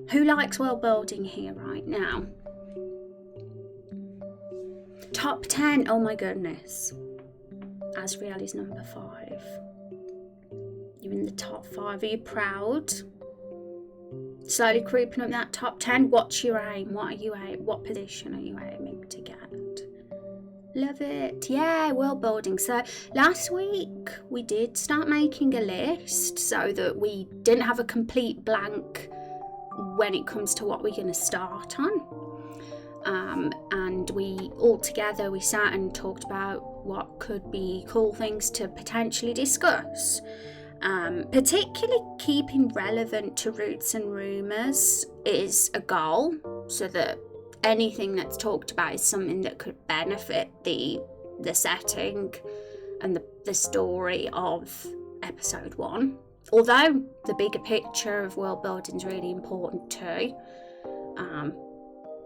Who likes world building here right now? Top 10. Oh my goodness. Asriel is number 5. You're in the top 5. Are you proud? Slowly creeping up that top 10. What's your aim? What position are you aiming to get? Love it. Yeah, world building. So last week we did start making a list so that we didn't have a complete blank when it comes to what we're going to start on. And we all together we sat and talked about what could be cool things to potentially discuss. Particularly keeping relevant to roots and rumours is a goal, so that anything that's talked about is something that could benefit the setting and the story of episode 1. Although the bigger picture of world building is really important too,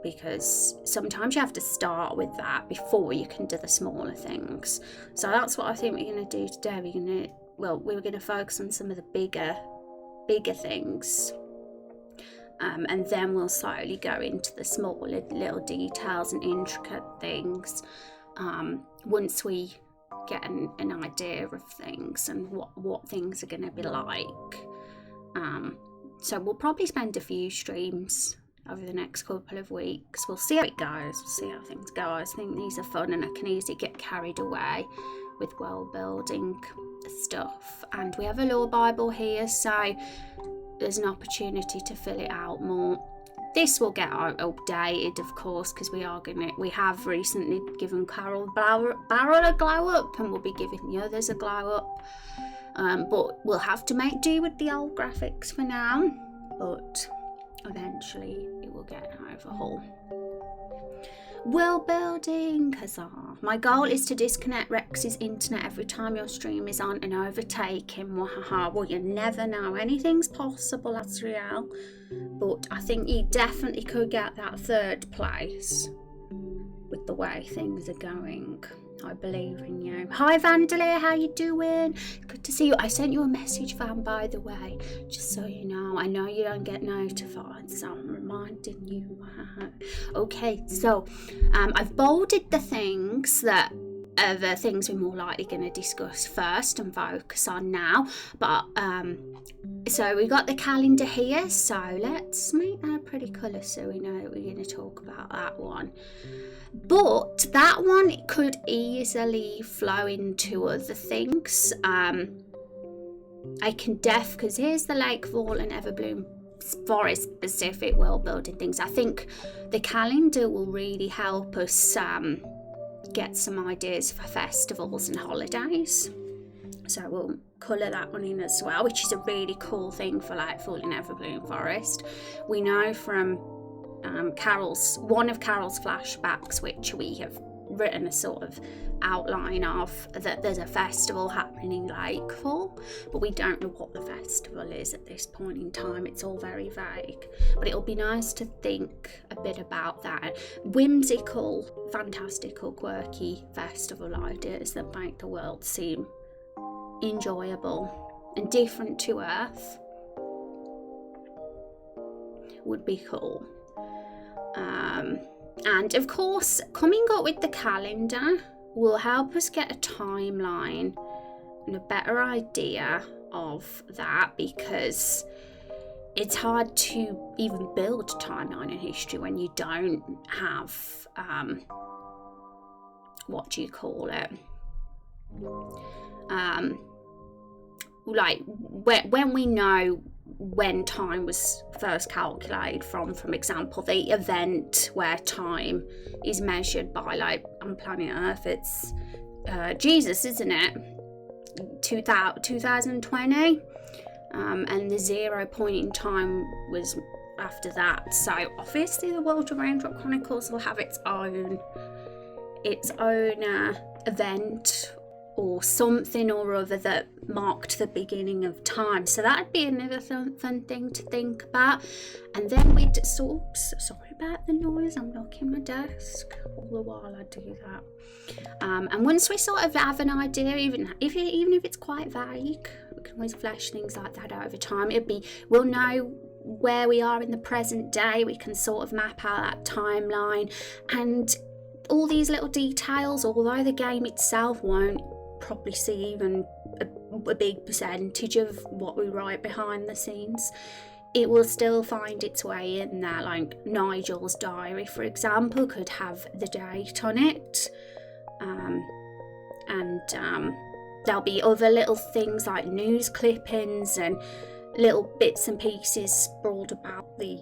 because sometimes you have to start with that before you can do the smaller things. So that's what I think we're going to do today. We're going to focus on some of the bigger things. And then we'll slowly go into the smaller little details and intricate things once we get an idea of things and what things are going to be like. So we'll probably spend a few streams over the next couple of weeks. We'll see how it goes. We'll see how things go. I think these are fun and I can easily get carried away with world building stuff. And we have a lore Bible here, so there's an opportunity to fill it out more. This will get updated, of course, because we have recently given Carol Barrel a glow up, and we'll be giving the others a glow up. But we'll have to make do with the old graphics for now. But eventually, it will get an overhaul. World building, huzzah. My goal is to disconnect Rex's internet every time your stream is on and overtake him. Wahaha. Well, you never know. Anything's possible, that's real. But I think you definitely could get that 3rd place with the way things are going. I believe in you. Hi Vandalay, how you doing? Good to see you. I sent you a message, Van, by the way, just so you know. I know you don't get notified, so I'm reminding you. Okay, so I've bolded the things that are the things we're more likely going to discuss first and focus on now. But so we got the calendar here, so let's make that a pretty colour so we know that we're going to talk about that one. But that one could easily flow into other things. I can because here's the Lakefall and Everbloom Forest specific world building things. I think the calendar will really help us get some ideas for festivals and holidays. So we'll colour that one in as well, which is a really cool thing for Lakefall and Everbloom Forest. We know from one of Carol's flashbacks, which we have written a sort of outline of, that there's a festival happening in Lakefall, but we don't know what the festival is at this point in time. It's all very vague, but it'll be nice to think a bit about that. Whimsical, fantastical, quirky festival ideas that make the world seem enjoyable and different to Earth would be cool. And of course, coming up with the calendar will help us get a timeline and a better idea of that, because it's hard to even build a timeline in history when you don't have what do you call it, like when we know when time was first calculated from example, the event where time is measured by, like on planet Earth, it's Jesus, isn't it? 2020, and the 0 point in time was after that. So obviously the world of Raindrop Chronicles will have its own event or something or other that marked the beginning of time. So that'd be another fun thing to think about. And then we sorry about the noise, I'm knocking my desk all the while I do that. And once we sort of have an idea, even if it's quite vague, we can always flesh things like that out over time. We'll know where we are in the present day, we can sort of map out that timeline, and all these little details, although the game itself won't probably see even a big percentage of what we write behind the scenes, it will still find its way in there. Like Nigel's diary, for example, could have the date on it, and there'll be other little things like news clippings and little bits and pieces sprawled about the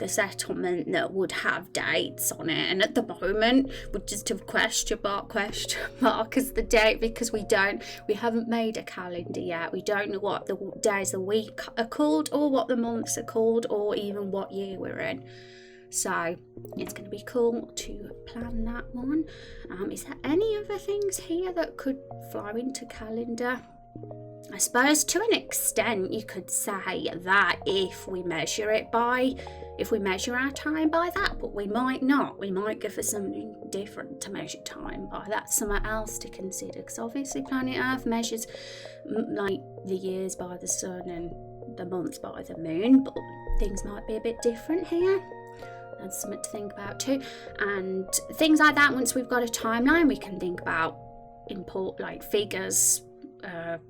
settlement that would have dates on it, and at the moment we just have question mark as the date, because we haven't made a calendar yet. We don't know what the days of the week are called, or what the months are called, or even what year we're in. So it's going to be cool to plan that one. Is there any other things here that could flow into calendar? I suppose to an extent you could say that if we measure our time by that, but we might not. We might go for something different to measure time by. That's something else to consider, because obviously planet Earth measures like the years by the sun and the months by the moon, but things might be a bit different here. That's something to think about too. And things like that, once we've got a timeline, we can think about like figures,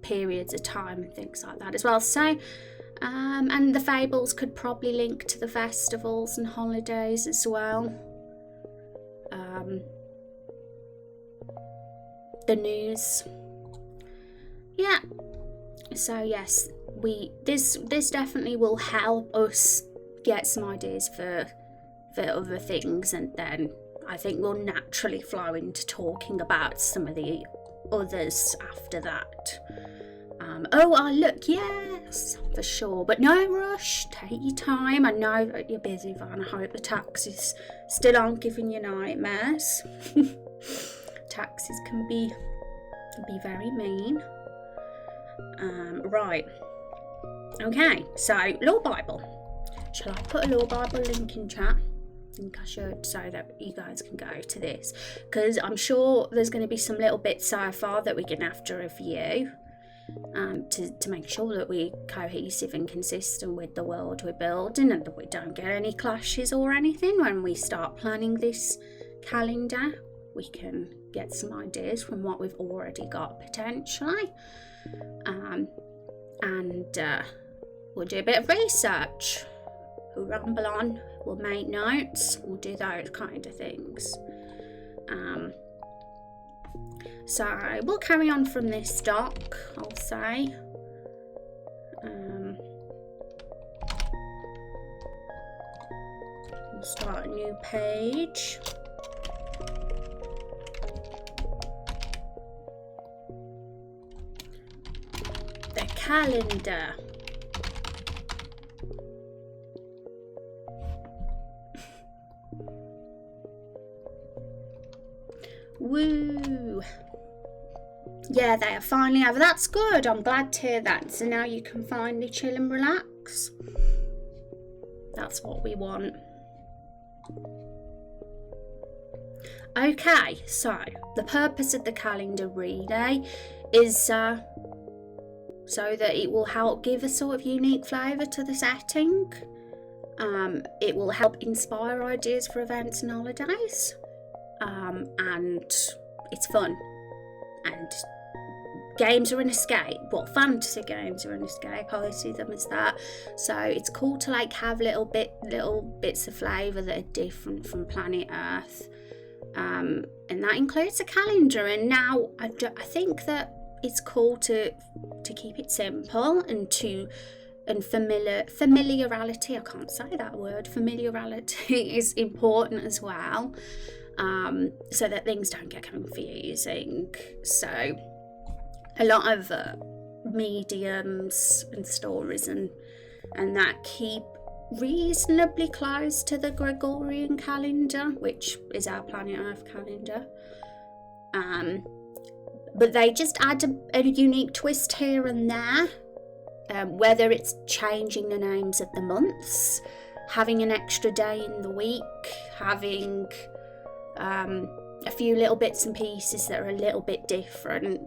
periods of time and things like that as well. So and the fables could probably link to the festivals and holidays as well. The news, yeah. So yes, this definitely will help us get some ideas for other things, and then I think we'll naturally flow into talking about some of the others after that. Look, yes, for sure, but no rush, take your time. I know that you're busy, Van. I hope the taxis still aren't giving you nightmares. Taxis can be very mean. Right, okay, so Law Bible. Shall I put a Law Bible link in chat? I think I should, so that you guys can go to this, because I'm sure there's going to be some little bits so far that we're going to have to review, to make sure that we're cohesive and consistent with the world we're building, and that we don't get any clashes or anything when we start planning this calendar. We can get some ideas from what we've already got potentially, and we'll do a bit of research. We'll ramble on, we'll make notes, we'll do those kind of things. So we'll carry on from this doc, I'll say. We'll start a new page. The calendar. Woo! Yeah, they are finally over. That's good. I'm glad to hear that. So now you can finally chill and relax. That's what we want. Okay, so the purpose of the calendar relay is so that it will help give a sort of unique flavour to the setting. It will help inspire ideas for events and holidays. And it's fun, and games are an escape. Well, fantasy games are an escape. I see them as that. So it's cool to like have little bits of flavour that are different from planet Earth, and that includes a calendar. And now I think that it's cool to keep it simple and familiarity. I can't say that word. Familiarity is important as well. So that things don't get confusing. So a lot of mediums and stories and that keep reasonably close to the Gregorian calendar, which is our planet Earth calendar. But they just add a unique twist here and there, whether it's changing the names of the months, having an extra day in the week, having a few little bits and pieces that are a little bit different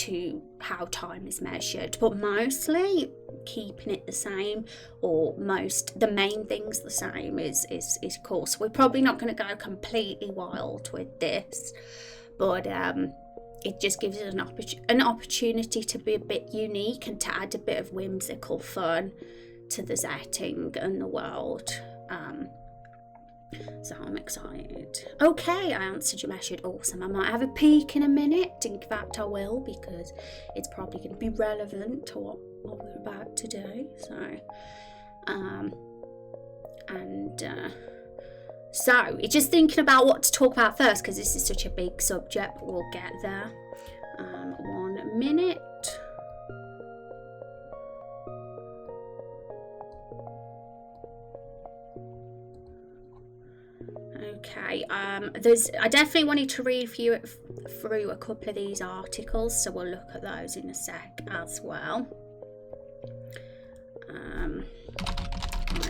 to how time is measured, but mostly keeping it the same, or the main things the same is of course. We're probably not going to go completely wild with this, but it just gives us an opportunity to be a bit unique and to add a bit of whimsical fun to the setting and the world. So I'm excited. Okay, I answered your message. Awesome. I might have a peek in a minute. In fact, I will, because it's probably going to be relevant to what we're about to do. So it's just thinking about what to talk about first, because this is such a big subject, but we'll get there. 1 minute. Okay, I definitely wanted to read through a couple of these articles, so we'll look at those in a sec as well.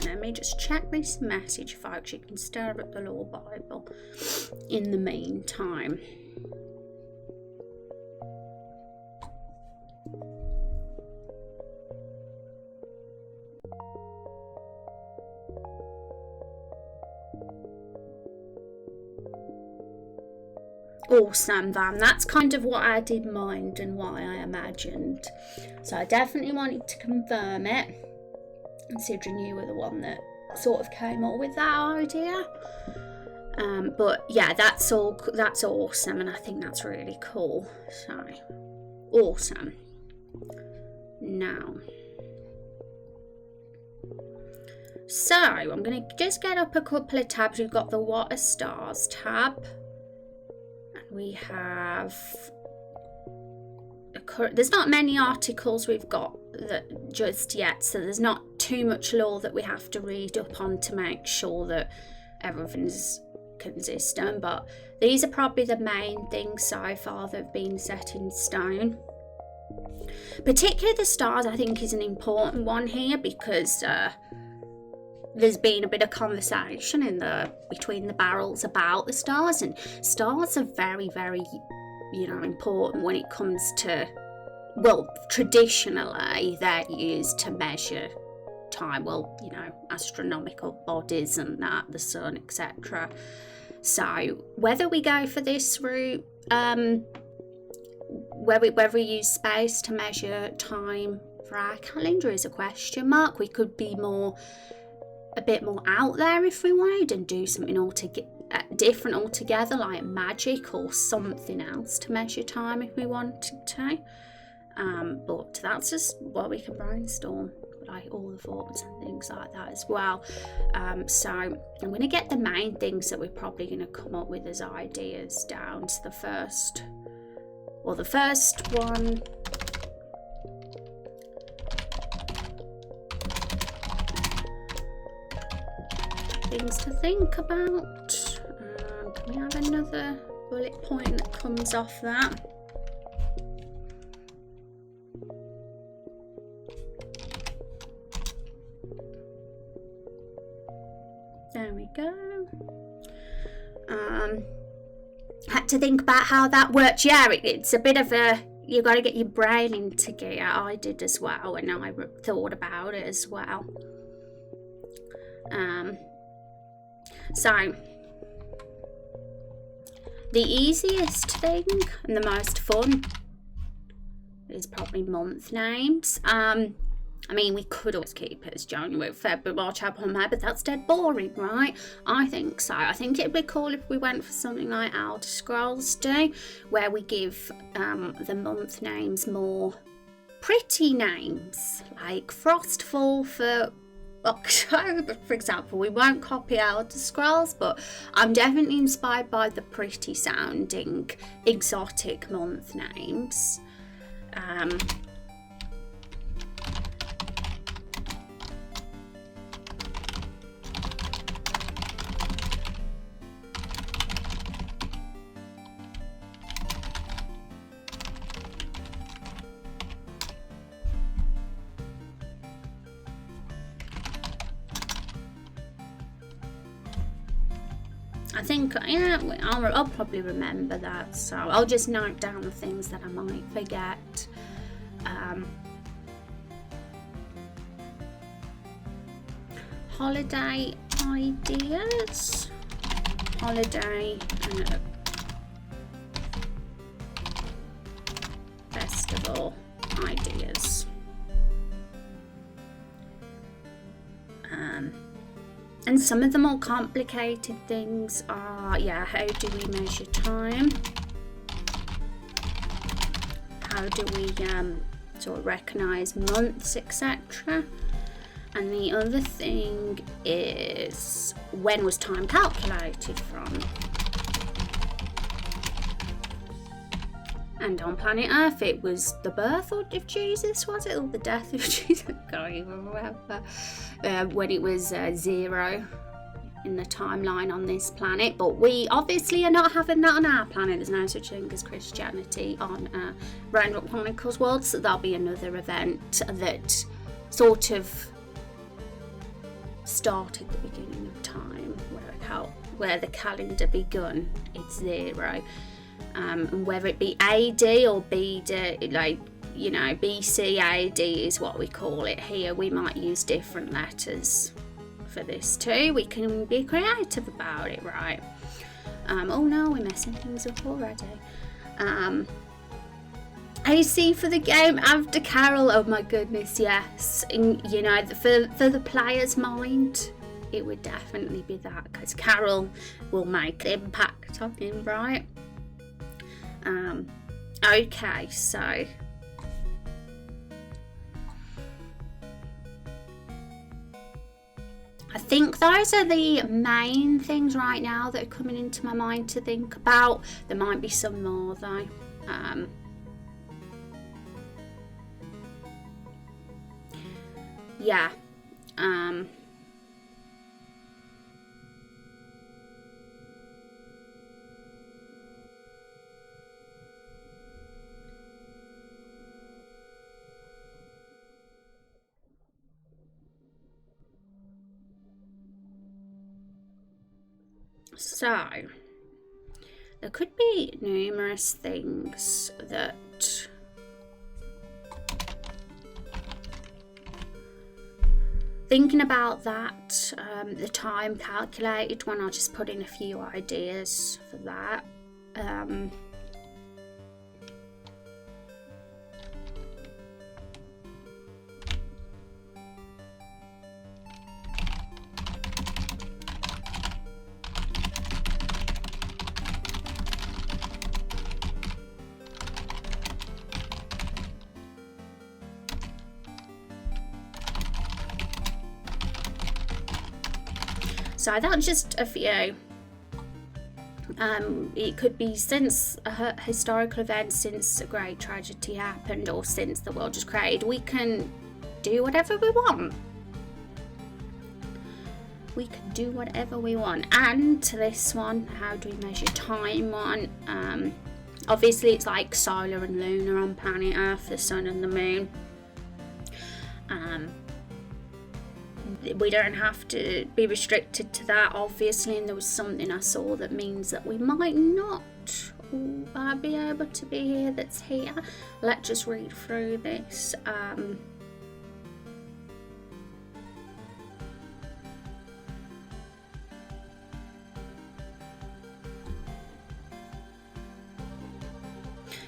Let me just check this message, folks. You can stare at the Law Bible in the meantime. Awesome, Van. That's kind of what I had in mind and what I imagined. So I definitely wanted to confirm it, considering you were the one that sort of came up with that idea. But yeah, that's awesome, and I think that's really cool. So awesome. Now, so I'm going to just get up a couple of tabs. We've got the What Are Stars tab. We have there's not many articles we've got that just yet, so there's not too much law that we have to read up on to make sure that everything's consistent, but these are probably the main things so far that have been set in stone. Particularly the stars, I think, is an important one here, because there's been a bit of conversation between the barrels about the stars, and stars are very, very, important when it comes to, traditionally they're used to measure time, astronomical bodies and that, the sun, etc. So whether we go for this route, whether we use space to measure time for our calendar is a question mark. We could be a bit more out there if we wanted and do something different altogether, like magic or something else to measure time if we wanted to. But that's just what we can brainstorm, like all the thoughts and things like that as well. So I'm going to get the main things that we're probably going to come up with as ideas down to the first one. Things to think about. Can we have another bullet point that comes off that? There we go. Had to think about how that works. Yeah, it's a bit of you got to get your brain into gear. I did as well, and I thought about it as well. So the easiest thing and the most fun is probably month names. We could always keep it as January, February, March, April, May, but that's dead boring, right? I think so. I think it'd be cool if we went for something like Elder Scrolls do, where we give the month names more pretty names, like Frostfall for October, for example. We won't copy Elder Scrolls, but I'm definitely inspired by the pretty sounding exotic month names. I think, yeah, I'll probably remember that, so I'll just note down the things that I might forget. Holiday ideas. Holiday festival ideas. And some of the more complicated things are, yeah, how do we measure time? How do we sort of recognise months, etc.? And the other thing is, when was time calculated from? And on planet Earth, it was the birth of Jesus, was it? Or the death of Jesus? I can't even remember. When it was 0 in the timeline on this planet. But we obviously are not having that on our planet. There's no such thing as Christianity on Raindrop Chronicles world. So there'll be another event that sort of started the beginning of time, where the calendar begun. It's 0. And whether it be AD or BD, like, you know, BC, AD is what we call it here. We might use different letters for this too. We can be creative about it, right? Oh no, we're messing things up already. AC for the game after Carol. Oh my goodness, yes. And, you know, for the player's mind, it would definitely be that, because Carol will make an impact on him, right? Okay, so I think those are the main things right now that are coming into my mind to think about. There might be some more though. Yeah. So, there could be numerous things that thinking about that, the time calculated one, I'll just put in a few ideas for that. So that's just a few. It could be since a historical event, since a great tragedy happened, or since the world was created. We can do whatever we want. We can do whatever we want. And to this one, how do we measure time one? Obviously it's like solar and lunar on planet Earth, the sun and the moon. We don't have to be restricted to that, obviously, and there was something I saw that means that we might not be able to be here that's here. Let's just read through this.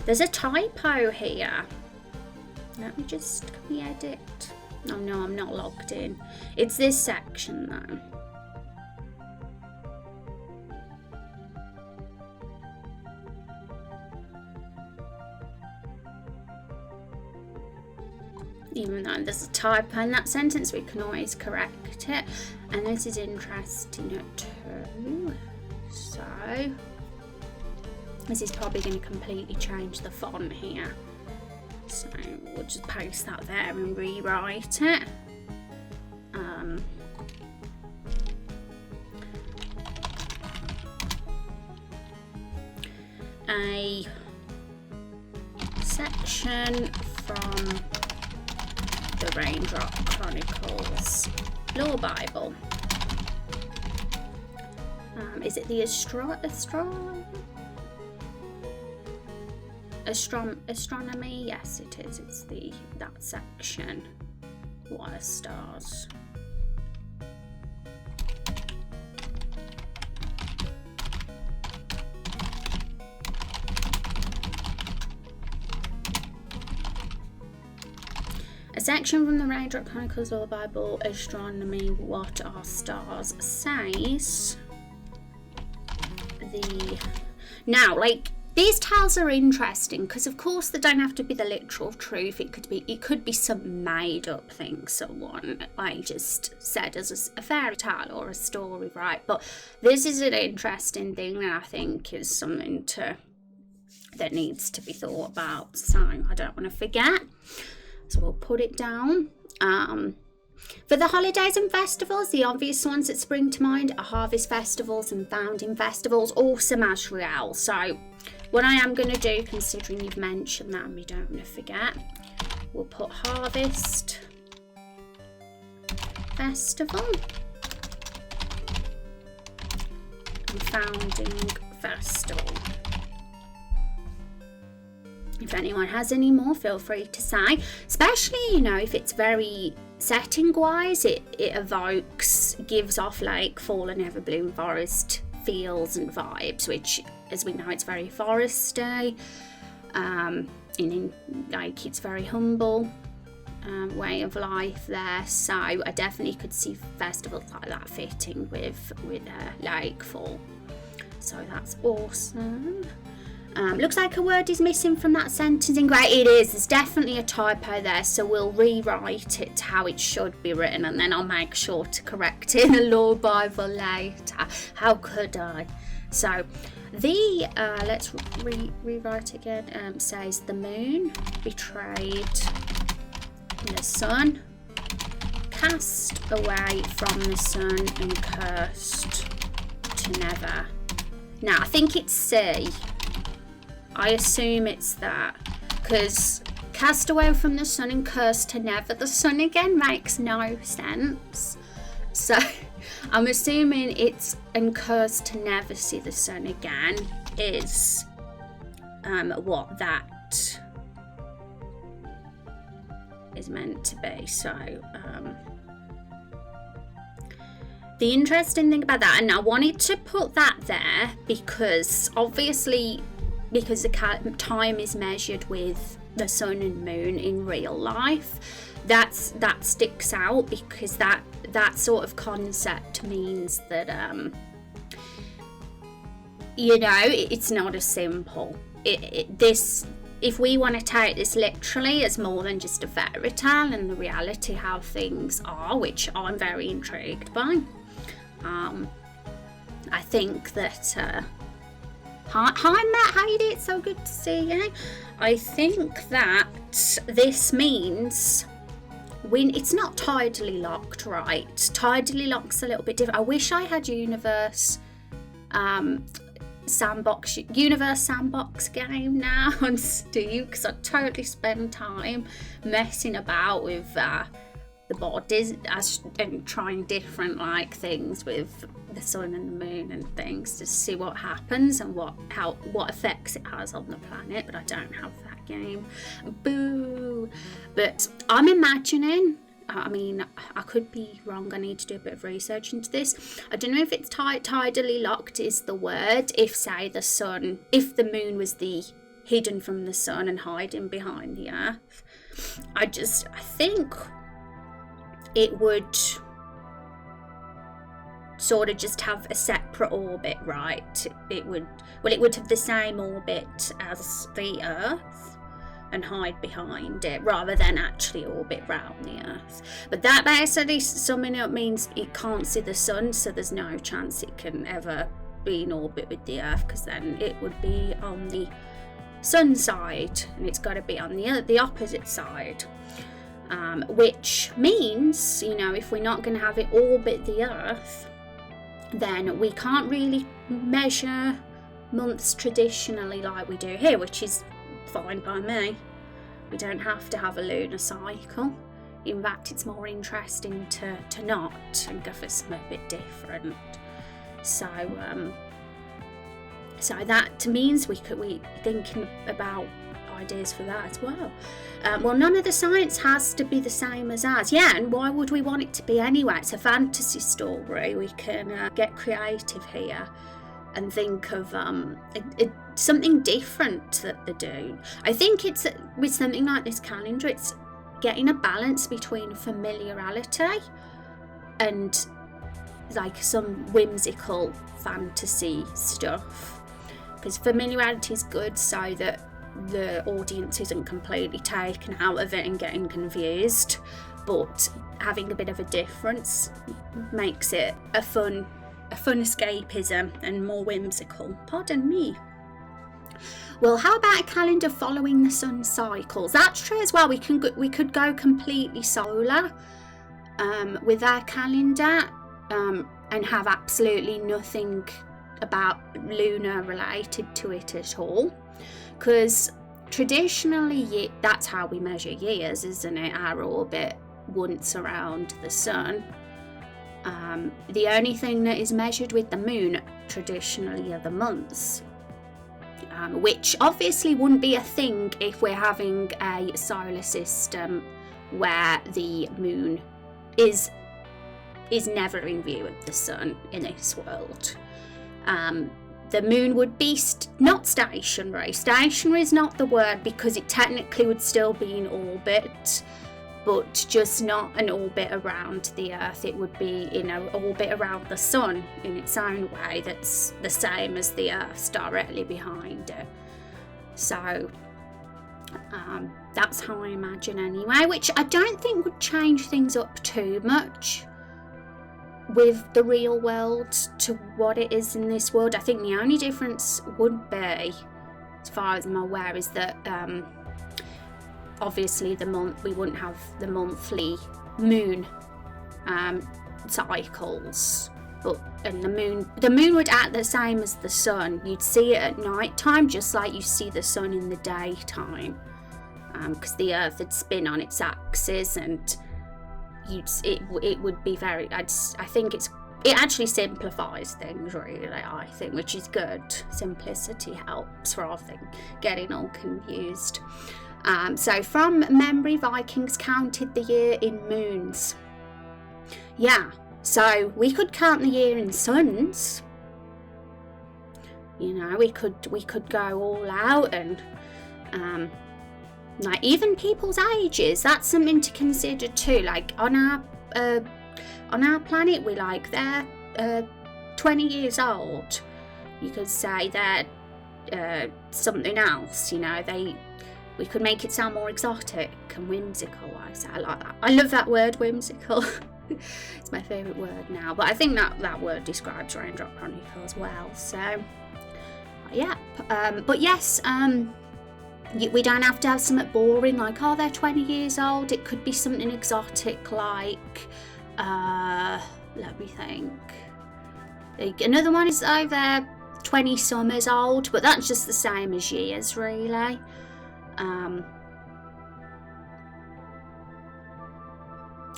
There's a typo here. Let me just, can we edit? Oh no, I'm not logged in. It's this section though. Even though there's a typo in that sentence, we can always correct it. And this is interesting too. So, this is probably going to completely change the font here. So we'll just paste that there and rewrite it. A section from the Raindrop Chronicles Lore Bible. Is it the astronomy? Yes, it is. It's that section. What are stars? A section from the Raindrop Chronicles or the Bible, astronomy, what are stars, says now, like, these tales are interesting because of course they don't have to be the literal truth. It could be some made up thing someone like just said as a fairy tale or a story, right? But this is an interesting thing that I think is something that needs to be thought about, so I don't want to forget. So we'll put it down. For the holidays and festivals, the obvious ones that spring to mind are harvest festivals and founding festivals, awesome as real. So what I am going to do, considering you've mentioned that and we don't want to forget, we'll put harvest festival and founding festival. If anyone has any more, feel free to say, especially, you know, if it's very setting wise, it gives off like Fallen Ever Bloom Forest feels and vibes, which, as we know, it's very foresty, like it's very humble way of life there. So I definitely could see festivals like that fitting with Lakefall. So that's awesome. Looks like a word is missing from that sentencing. Great, it is. There's definitely a typo there, so we'll rewrite it how it should be written, and then I'll make sure to correct it in the Law Bible later. How could I? So let's rewrite again. Says the moon betrayed the sun, cast away from the sun and cursed to never. Now I think it's C. I assume it's that, because cast away from the sun and cursed to never the sun again makes no sense. So I'm assuming it's and cursed to never see the sun again is what that is meant to be. So the interesting thing about that, and I wanted to put that there because obviously, because the time is measured with the sun and moon in real life, that sticks out, because that sort of concept means that you know, it's not as simple. If we want to take this literally as more than just a fairy tale and the reality how things are, which I'm very intrigued by, I think that Hi Matt, how you doing? It's so good to see you. I think that this means it's not tidally locked, right? Tidally lock's a little bit different. I wish I had Universe sandbox game now on Steam, because I totally spend time messing about with the bodies and trying different like things with the sun and the moon and things to see what happens and what effects it has on the planet, but I don't have that game. Boo! But I'm imagining, I mean, I could be wrong, I need to do a bit of research into this. I don't know if it's tidally locked is the word, if the moon was hidden from the sun and hiding behind the earth. I think it would sort of just have a separate orbit, right? It would have the same orbit as the Earth and hide behind it, rather than actually orbit round the Earth. But that basically summing up means it can't see the sun, so there's no chance it can ever be in orbit with the Earth, because then it would be on the sun side, and it's got to be on the opposite side. Which means, you know, if we're not going to have it orbit the Earth, then we can't really measure months traditionally like we do here, which is fine by me. We don't have to have a lunar cycle. In fact, it's more interesting to not and go for something a bit different. So that means we thinking about ideas for that as well. Well, none of the science has to be the same as ours. Yeah, and why would we want it to be anyway? It's a fantasy story. We can get creative here and think of something different that they're doing. I think it's with something like this calendar, it's getting a balance between familiarity and like some whimsical fantasy stuff, because familiarity is good so that the audience isn't completely taken out of it and getting confused, but having a bit of a difference makes it a fun escapism and more whimsical. Pardon me. Well, how about a calendar following the sun cycles? That's true as well. We could go completely solar with our calendar and have absolutely nothing about lunar related to it at all, because traditionally that's how we measure years, isn't it? Our orbit once around the sun. The only thing that is measured with the moon traditionally are the months, which obviously wouldn't be a thing if we're having a solar system where the moon is never in view of the sun in this world. The moon would be not stationary. Stationary is not the word, because it technically would still be in orbit, but just not an orbit around the Earth. It would be in an orbit around the sun in its own way that's the same as the Earth's directly behind it. So that's how I imagine anyway, which I don't think would change things up too much with the real world to what it is in this world. I think the only difference would be, as far as I'm aware, is that obviously we wouldn't have the monthly moon cycles, and the moon would act the same as the sun. You'd see it at night time just like you see the sun in the daytime, because the Earth would spin on its axis, and it would be very, I think it actually simplifies things, really, I think, which is good. Simplicity helps rather than getting all confused. So from memory, Vikings counted the year in moons. Yeah, so we could count the year in suns. You know, we could go all out and like even people's ages. That's something to consider too. Like on our planet, they're 20 years old. You could say they're something else. You know, we could make it sound more exotic and whimsical. I like that. I love that word, whimsical. It's my favourite word now. But I think that word describes Raindrop Chronicles as well. So yeah. But yes. We don't have to have something boring like, oh, they're 20 years old. It could be something exotic like, let me think. Another one is, they're 20 summers old, but that's just the same as years, really.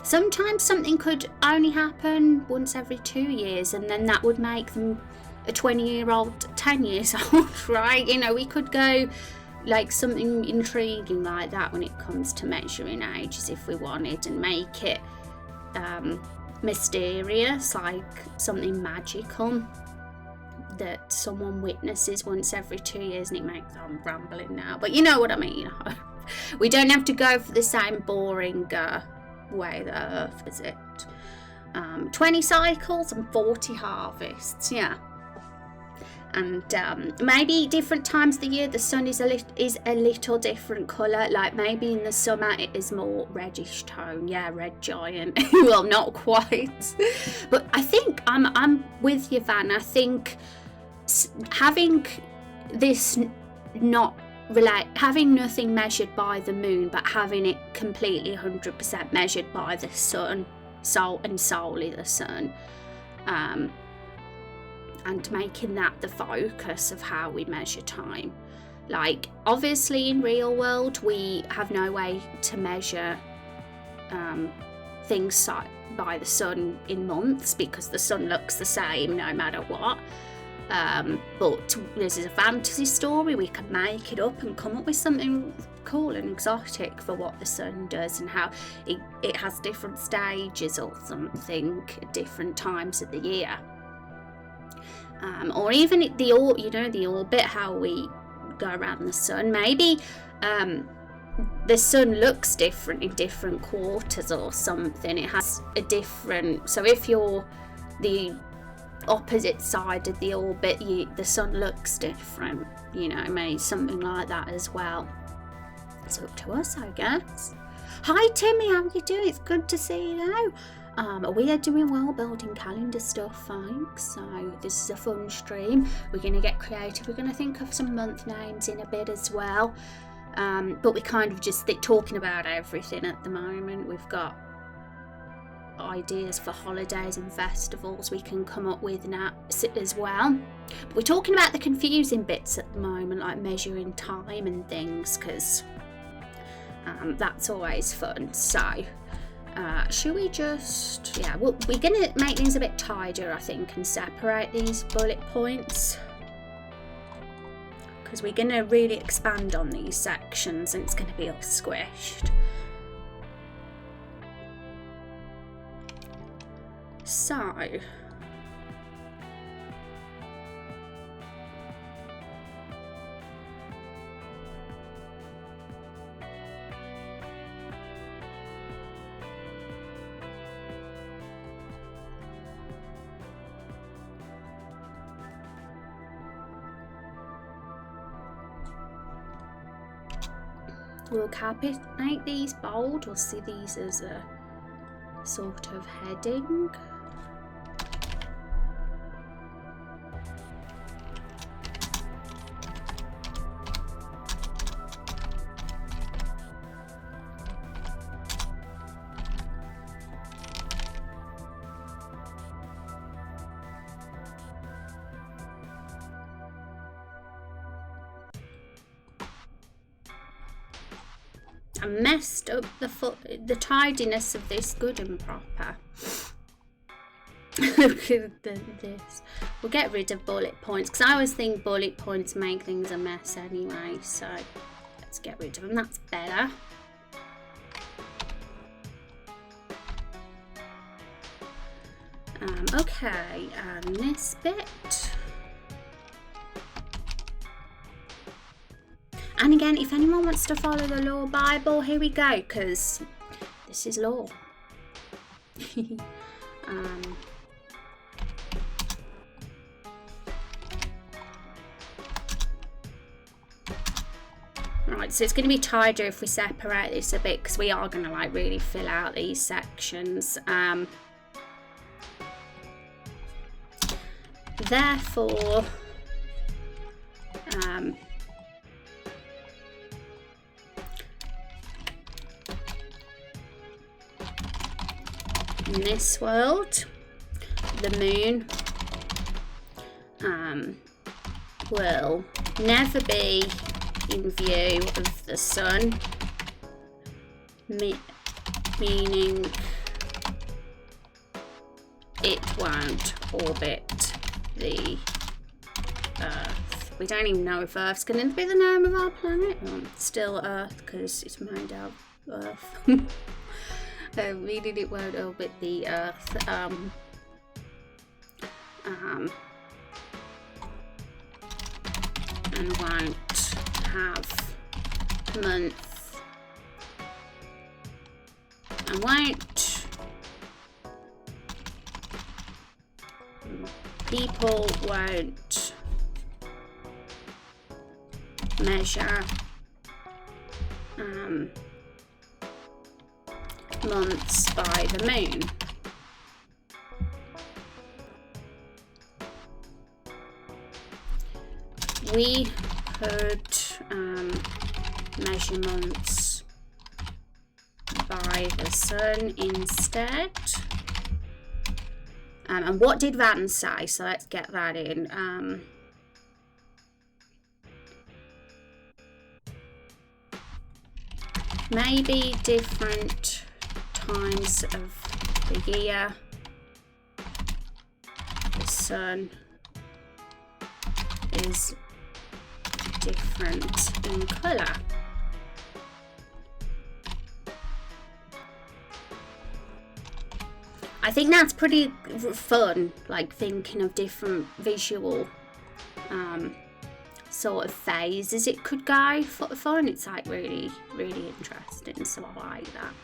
Sometimes something could only happen once every 2 years, and then that would make them a 20-year-old 10 years old, right? You know, we could go like something intriguing like that when it comes to measuring ages if we wanted, and make it mysterious, like something magical that someone witnesses once every 2 years, and it makes, I'm rambling now, but you know what I mean. We don't have to go for the same boring way the Earth is it. 20 cycles and 40 harvests, yeah. And maybe different times of the year the sun is a little different colour. Like maybe in the summer it is more reddish tone. Yeah, red giant. Well, not quite. But I think I'm with you, Van. I think having this having nothing measured by the moon, but having it completely 100% measured by the sun, solely the sun. And making that the focus of how we measure time. Like, obviously in real world we have no way to measure things by the sun in months, because the sun looks the same no matter what. But this is a fantasy story. We can make it up and come up with something cool and exotic for what the sun does, and how it has different stages or something at different times of the year. Or even the orbit, how we go around the sun. Maybe the sun looks different in different quarters or something. It has a different, so if you're the opposite side of the orbit, the sun looks different, maybe something like that as well. It's up to us, I guess. Hi Timmy, how are you doing? It's good to see you now. We are doing world building calendar stuff, folks, so this is a fun stream. We're going to get creative. We're going to think of some month names in a bit as well, but we're kind of just talking about everything at the moment. We've got ideas for holidays and festivals we can come up with now as well, but we're talking about the confusing bits at the moment, like measuring time and things, because that's always fun. So should we just, we're gonna make things a bit tidier, I think, and separate these bullet points, because we're gonna really expand on these sections and it's gonna be all squished. So we'll make these bold. We'll see these as a sort of heading. I messed up the tidiness of this good and proper. Look at this. We'll get rid of bullet points, because I always think bullet points make things a mess anyway, so let's get rid of them. That's better. Okay, and this bit. And again, if anyone wants to follow the Law Bible, here we go, because this is law. Right, so it's going to be tidier if we separate this a bit, because we are going to really fill out these sections. Therefore, in this world, the moon will never be in view of the sun, meaning it won't orbit the Earth. We don't even know if Earth's going to be the name of our planet. Well, it's still Earth because it's made out of Earth. Meaning it won't orbit the Earth. And won't have months. And won't. People won't measure months by the moon. We could measure months by the sun instead. And what did Van say? So let's get that in. Maybe different times of the year the sun is different in colour. I think that's pretty fun, like thinking of different visual sort of phases it could go for fun. It's like really, really interesting, so I like that.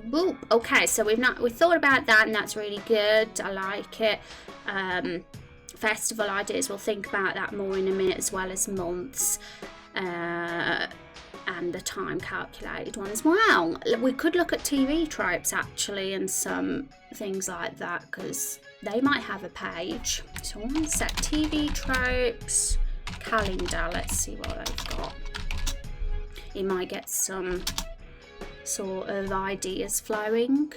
Whoop. Okay, so we thought about that, and that's really good. I like it. Festival ideas, we'll think about that more in a minute, as well as months. And the time calculated ones. Wow, we could look at TV tropes actually, and some things like that, because they might have a page. So one set, TV tropes, calendar. Let's see what they've got. You might get some sort of ideas flowing.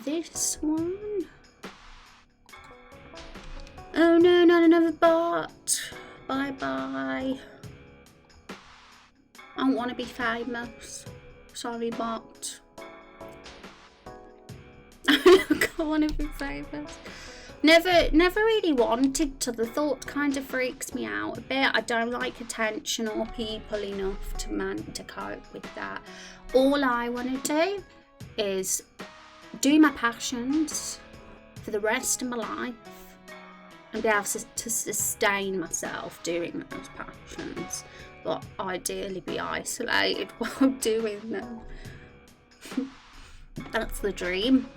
This one. Oh no, not another bot. Bye bye. I don't want to be famous. Sorry, bot. I don't want to be famous. Never really wanted to. The thought kind of freaks me out a bit. I don't like attention or people enough to cope with that. All I want to do is do my passions for the rest of my life and be able to sustain myself doing those passions. But ideally be isolated while doing them. That's the dream.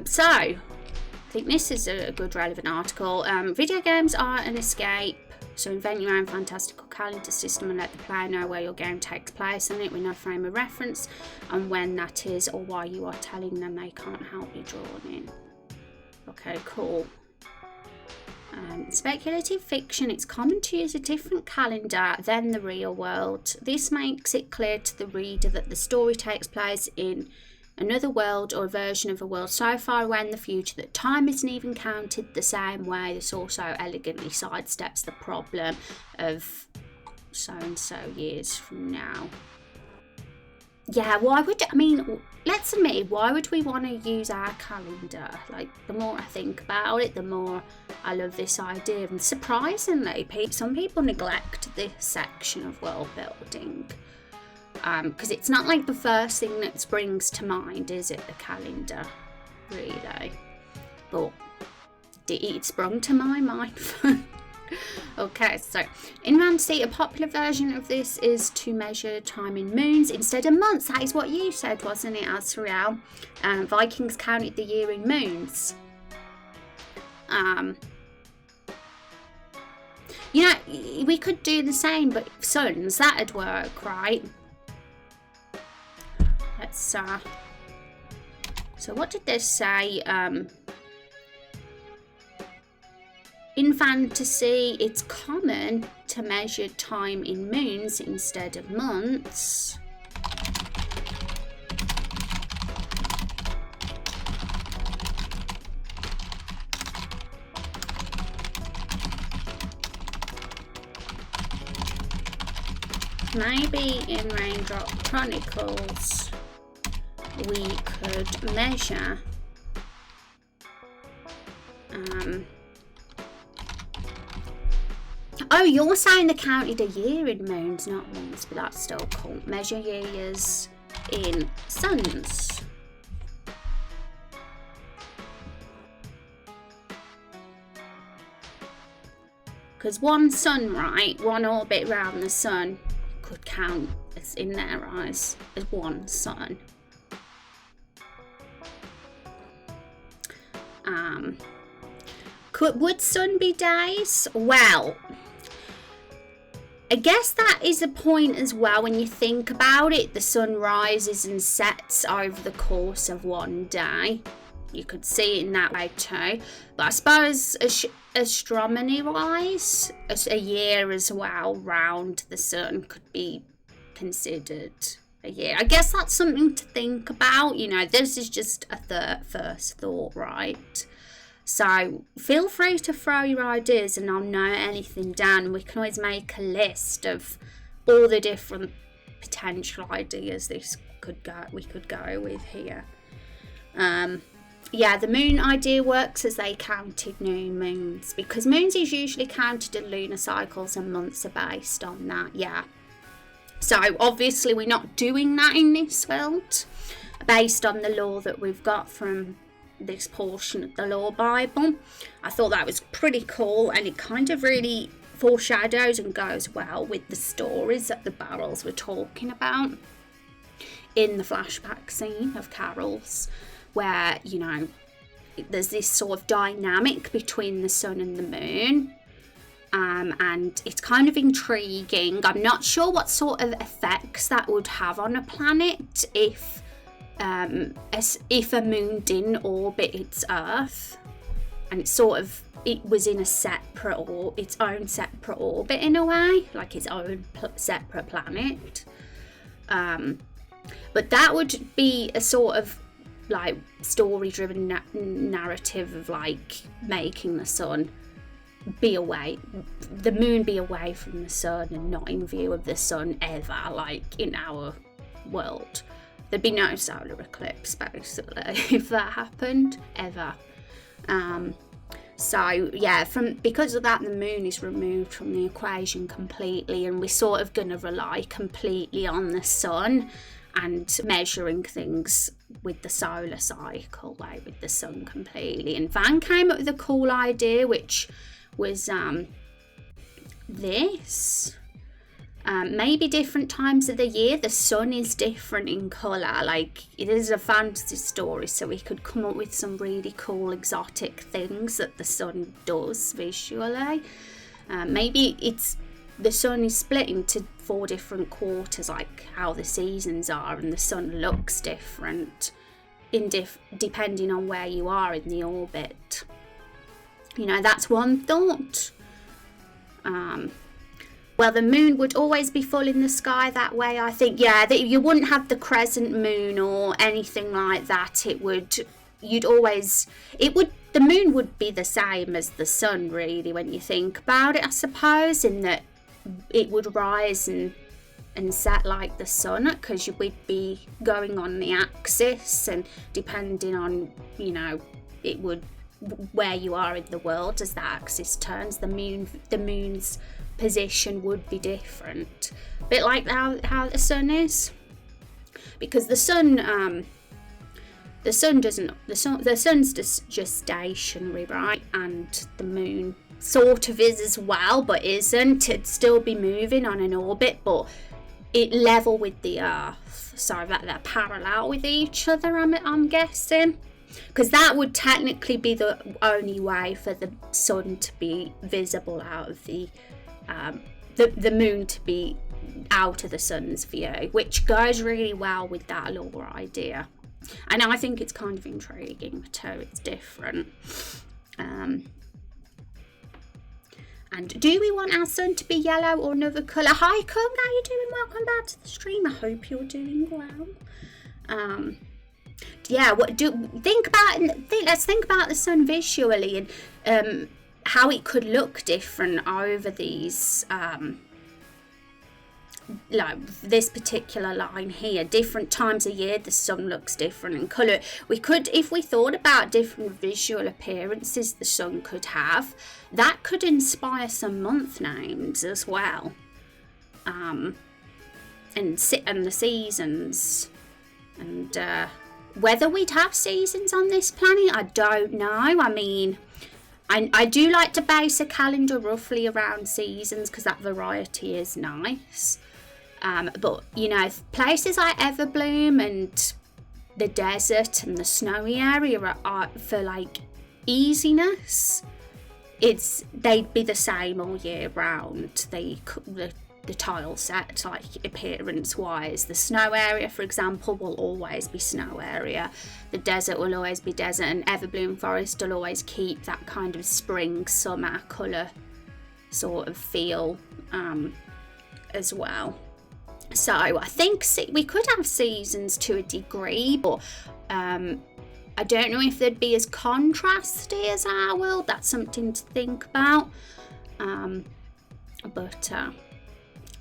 So I think this is a good relevant article. Video games are an escape, so invent your own fantastical calendar system and let the player know where your game takes place in it with no frame of reference and when that is, or why you are telling them they can't help you drawn in. Okay, cool. Speculative fiction, it's common to use a different calendar than the real world. This makes it clear to the reader that the story takes place in another world or a version of a world so far away in the future that time isn't even counted the same way. This also elegantly sidesteps the problem of so-and-so years from now. Yeah, let's admit, why would we want to use our calendar? Like, the more I think about it, the more I love this idea. And surprisingly, some people neglect this section of world building. Because it's not like the first thing that springs to mind, is it? The calendar, really. But it sprung to my mind. Okay, so in fantasy, a popular version of this is to measure time in moons instead of months. That is what you said, wasn't it, Azrael? Vikings counted the year in moons. We could do the same, but suns, that'd work, right? Let's so what did this say? In fantasy, it's common to measure time in moons instead of months. Maybe in Raindrop Chronicles we could measure oh, you're saying they counted a year in moons, not months, but that's still cool. Measure years in suns. Because one sun, right, one orbit around the sun could count as, in their eyes, as one sun. Would sun be days? Well, I guess that is a point as well when you think about it. The sun rises and sets over the course of one day. You could see it in that way too. But I suppose astronomy-wise, a year as well round the sun could be considered a year. I guess that's something to think about. This is just a first thought, right? So feel free to throw your ideas and I'll note anything down. We can always make a list of all the different potential ideas we could go with here. Yeah, the moon idea works as they counted new moons, because moons is usually counted in lunar cycles and months are based on that. Yeah, so obviously we're not doing that in this world based on the law that we've got from this portion of the Law Bible. I thought that was pretty cool, and it kind of really foreshadows and goes well with the stories that the barrels were talking about in the flashback scene of Carol's, where, you know, there's this sort of dynamic between the sun and the moon, and it's kind of intriguing. I'm not sure what sort of effects that would have on a planet if a moon didn't orbit its Earth, and it was in its own separate orbit in a way, like its own separate planet. But that would be a sort of like story-driven narrative of like making the moon be away from the sun and not in view of the sun ever, like in our world. There'd be no solar eclipse, basically, if that happened, ever. So, yeah, because of that, the moon is removed from the equation completely, and we're sort of going to rely completely on the sun and measuring things with the solar cycle, like with the sun completely. And Van came up with a cool idea, which was this. Maybe different times of the year the sun is different in colour. Like, it is a fantasy story, so we could come up with some really cool exotic things that the sun does visually. Maybe the sun is split into 4 different quarters, like how the seasons are, and the sun looks different depending on where you are in the orbit. You know, that's one thought. Well, the moon would always be full in the sky that way, I think. Yeah, that you wouldn't have the crescent moon or anything like that. The moon would be the same as the sun, really, when you think about it, I suppose, in that it would rise and set like the sun, because we'd be going on the axis, and depending on, you know, where you are in the world as the axis turns, the moon's position would be different, a bit like how the sun is, because the sun's just stationary, right? And the moon sort of is as well, but isn't. It'd still be moving on an orbit, but it level with the Earth, so that they're parallel with each other, I'm guessing, because that would technically be the only way for the sun to be visible out of the moon to be out of the sun's view, which goes really well with that law idea. And I think it's kind of intriguing too. It's different. And do we want our sun to be yellow or another colour? Hi, Kung, how you doing? Welcome back to the stream. I hope you're doing well. Yeah, let's think about the sun visually, and how it could look different over these, like this particular line here. Different times of year the sun looks different in colour. We could, if we thought about different visual appearances the sun could have, that could inspire some month names as well, and the seasons, and whether we'd have seasons on this planet, I don't know. I mean, I do like to base a calendar roughly around seasons, because that variety is nice. But, you know, places like Everbloom and the desert and the snowy area are for, like, easiness. They'd be the same all year round. The tile set, like appearance-wise. The snow area, for example, will always be snow area. The desert will always be desert, and Everbloom Forest will always keep that kind of spring, summer colour sort of feel as well. So I think we could have seasons to a degree, but I don't know if they'd be as contrasty as our world. That's something to think about. But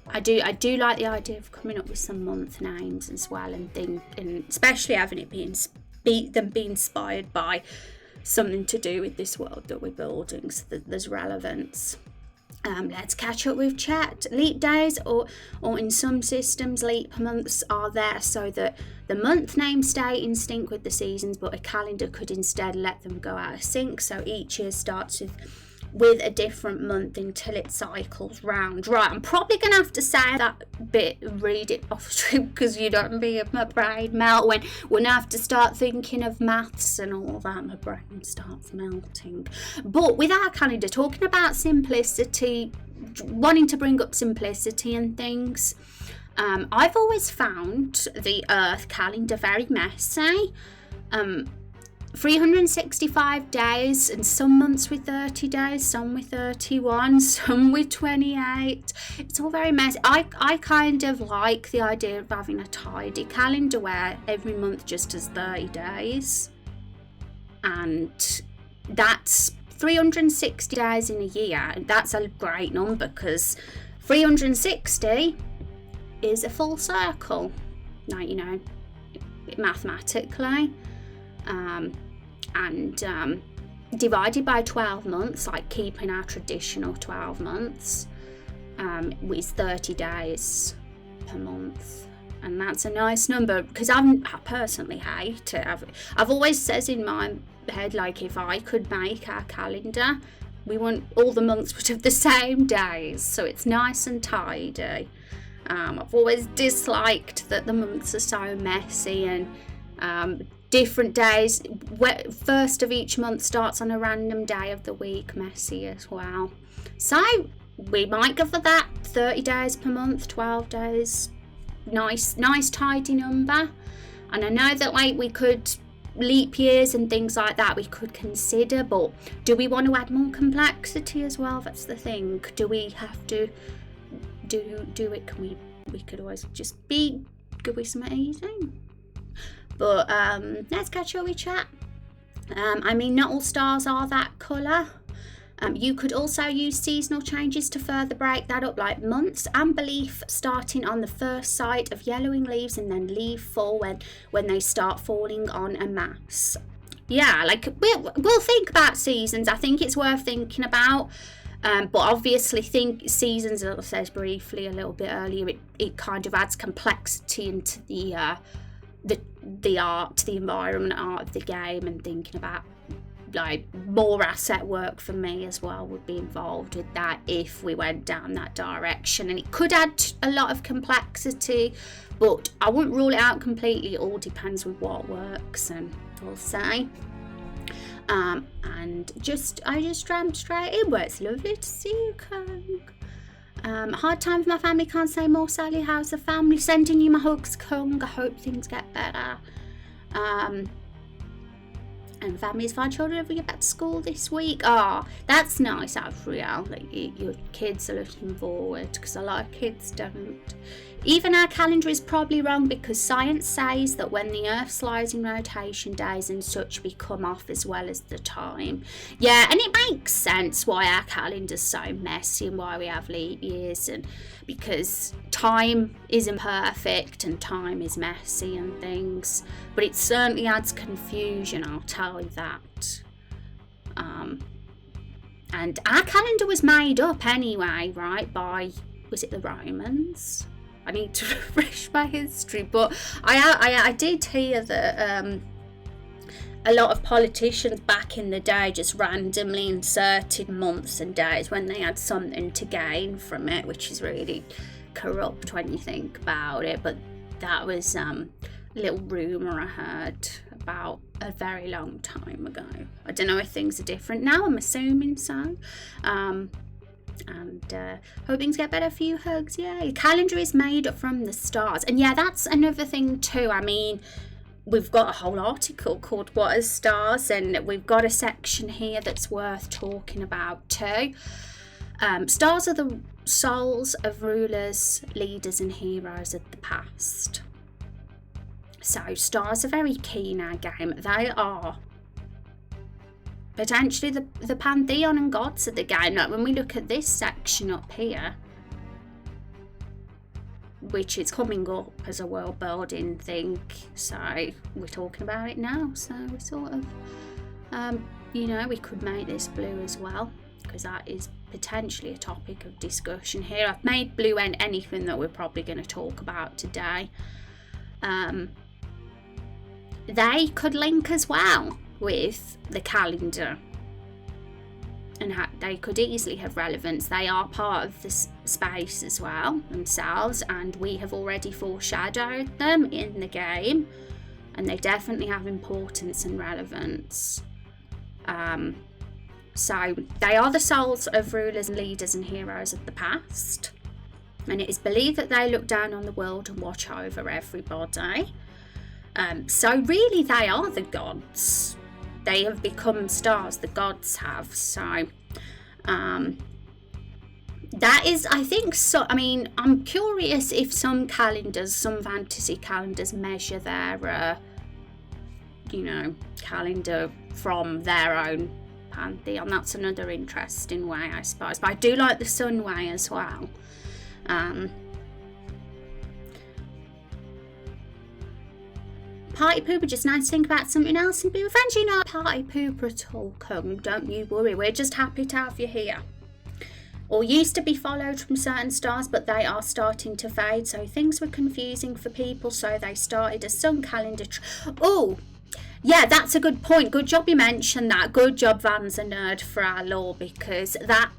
I do like the idea of coming up with some month names as well, and especially having it being inspired by something to do with this world that we're building, so that there's relevance. Let's catch up with chat. Leap days, or in some systems, leap months are there so that the month names stay in sync with the seasons, but a calendar could instead let them go out of sync. So each year starts with a different month until it cycles round. Right, I'm probably going to have to say that bit, read it off script, because you don't be my brain melt. When I have to start thinking of maths and all that, my brain starts melting. But with our calendar, talking about simplicity, wanting to bring up simplicity and things, I've always found the Earth calendar very messy. 365 days, and some months with 30 days, some with 31, some with 28. It's all very messy. I kind of like the idea of having a tidy calendar where every month just has 30 days. And that's 360 days in a year. And that's a great number, because 360 is a full circle. Now, you know, mathematically. And divided by 12 months, like keeping our traditional 12 months, is 30 days per month. And that's a nice number, because I personally hate it. I've always said in my head, like, if I could make our calendar, we want all the months would have the same days, so it's nice and tidy. I've always disliked that the months are so messy, and different days. First of each month starts on a random day of the week, messy as well. So we might go for that. 30 days per month, 12 days. Nice tidy number. And I know that, like, we could leap years and things like that we could consider, but do we want to add more complexity as well? That's the thing. Do we have to do it? We could always just be good with something easy. But let's catch up with chat. I mean, not all stars are that colour. You could also use seasonal changes to further break that up, like months and belief starting on the first sight of yellowing leaves and then leaf fall when they start falling en masse. Yeah, like we'll think about seasons. I think it's worth thinking about. But obviously, think seasons, as I said briefly a little bit earlier, it kind of adds complexity into the art, the environment art of the game, and thinking about, like, more asset work for me as well would be involved with that if we went down that direction. And it could add a lot of complexity, but I wouldn't rule it out completely. It all depends with what works, and we'll say. And I just rammed straight in, where it's lovely to see you, Kung. Hard time with my family, can't say more. Sally, how's the family? Sending you my hugs, Kung. I hope things get better. And families find children over back to school this week. That's nice, Afriel, that your kids are looking forward, because a lot of kids don't. Even our calendar is probably wrong, because science says that when the Earth slides in rotation, days and such become off as well as the time. Yeah, and it makes sense why our calendar's so messy and why we have leap years, and because time isn't perfect and time is messy and things. But it certainly adds confusion, I'll tell you that. And our calendar was made up anyway, right, by, was it the Romans? I need to refresh my history, but I did hear that a lot of politicians back in the day just randomly inserted months and days when they had something to gain from it, which is really corrupt when you think about it. But that was a little rumour I heard about a very long time ago. I don't know if things are different now, I'm assuming so. And hope things get better for you, hugs. Yay. Calendar is made from the stars, and yeah, that's another thing too. I mean, we've got a whole article called What Are Stars, and we've got a section here that's worth talking about too. Stars are the souls of rulers, leaders and heroes of the past. So stars are very key in our game. They are potentially the pantheon and gods of the game. Like when we look at this section up here, which is coming up as a world building thing, so we're talking about it now. So we sort of, we could make this blue as well, because that is potentially a topic of discussion here. I've made blue and anything that we're probably going to talk about today. They could link as well with the calendar, and they could easily have relevance. They are part of this space as well themselves, and we have already foreshadowed them in the game, and they definitely have importance and relevance. So they are the souls of rulers and leaders and heroes of the past, and it is believed that they look down on the world and watch over everybody. So really they are the gods. They have become stars, the gods have. So that is, I think, so. I mean, I'm curious if some fantasy calendars measure their calendar from their own pantheon. That's another interesting way, I suppose. But I do like the sun way as well. Party pooper, just nice to think about something else and be with friends. You know, party pooper at all, come, don't you worry, we're just happy to have you here. Or used to be followed from certain stars, but they are starting to fade, so things were confusing for people, so they started a sun calendar. Oh, yeah, that's a good point. Good job you mentioned that. Good job, Van's a nerd for our lore, because that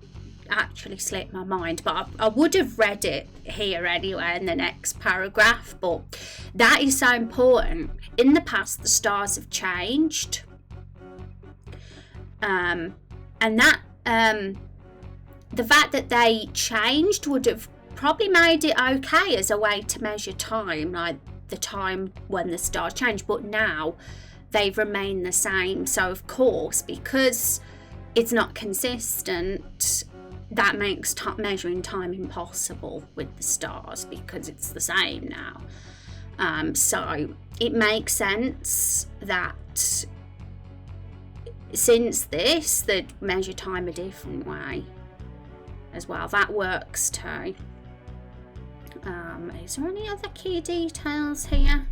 actually slipped my mind, but I would have read it here anyway in the next paragraph. But that is so important. In the past, the stars have changed, and that the fact that they changed would have probably made it okay as a way to measure time, like the time when the stars changed. But now they've remained the same, so of course, because it's not consistent, that makes measuring time impossible with the stars, because it's the same now. So it makes sense that since this, they'd measure time a different way as well. That works too. Is there any other key details here?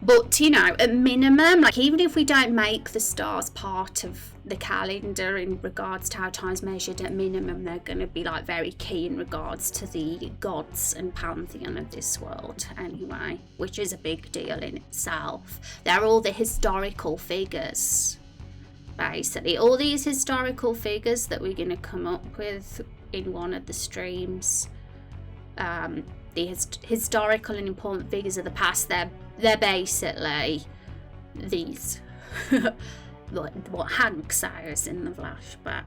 But, at minimum, like even if we don't make the stars part of the calendar in regards to how time's measured, at minimum, they're going to be like very key in regards to the gods and pantheon of this world anyway, which is a big deal in itself. They're all the historical figures, basically. All these historical figures that we're going to come up with in one of the streams, the historical and important figures of the past, they're basically these what Hank says in the flashback.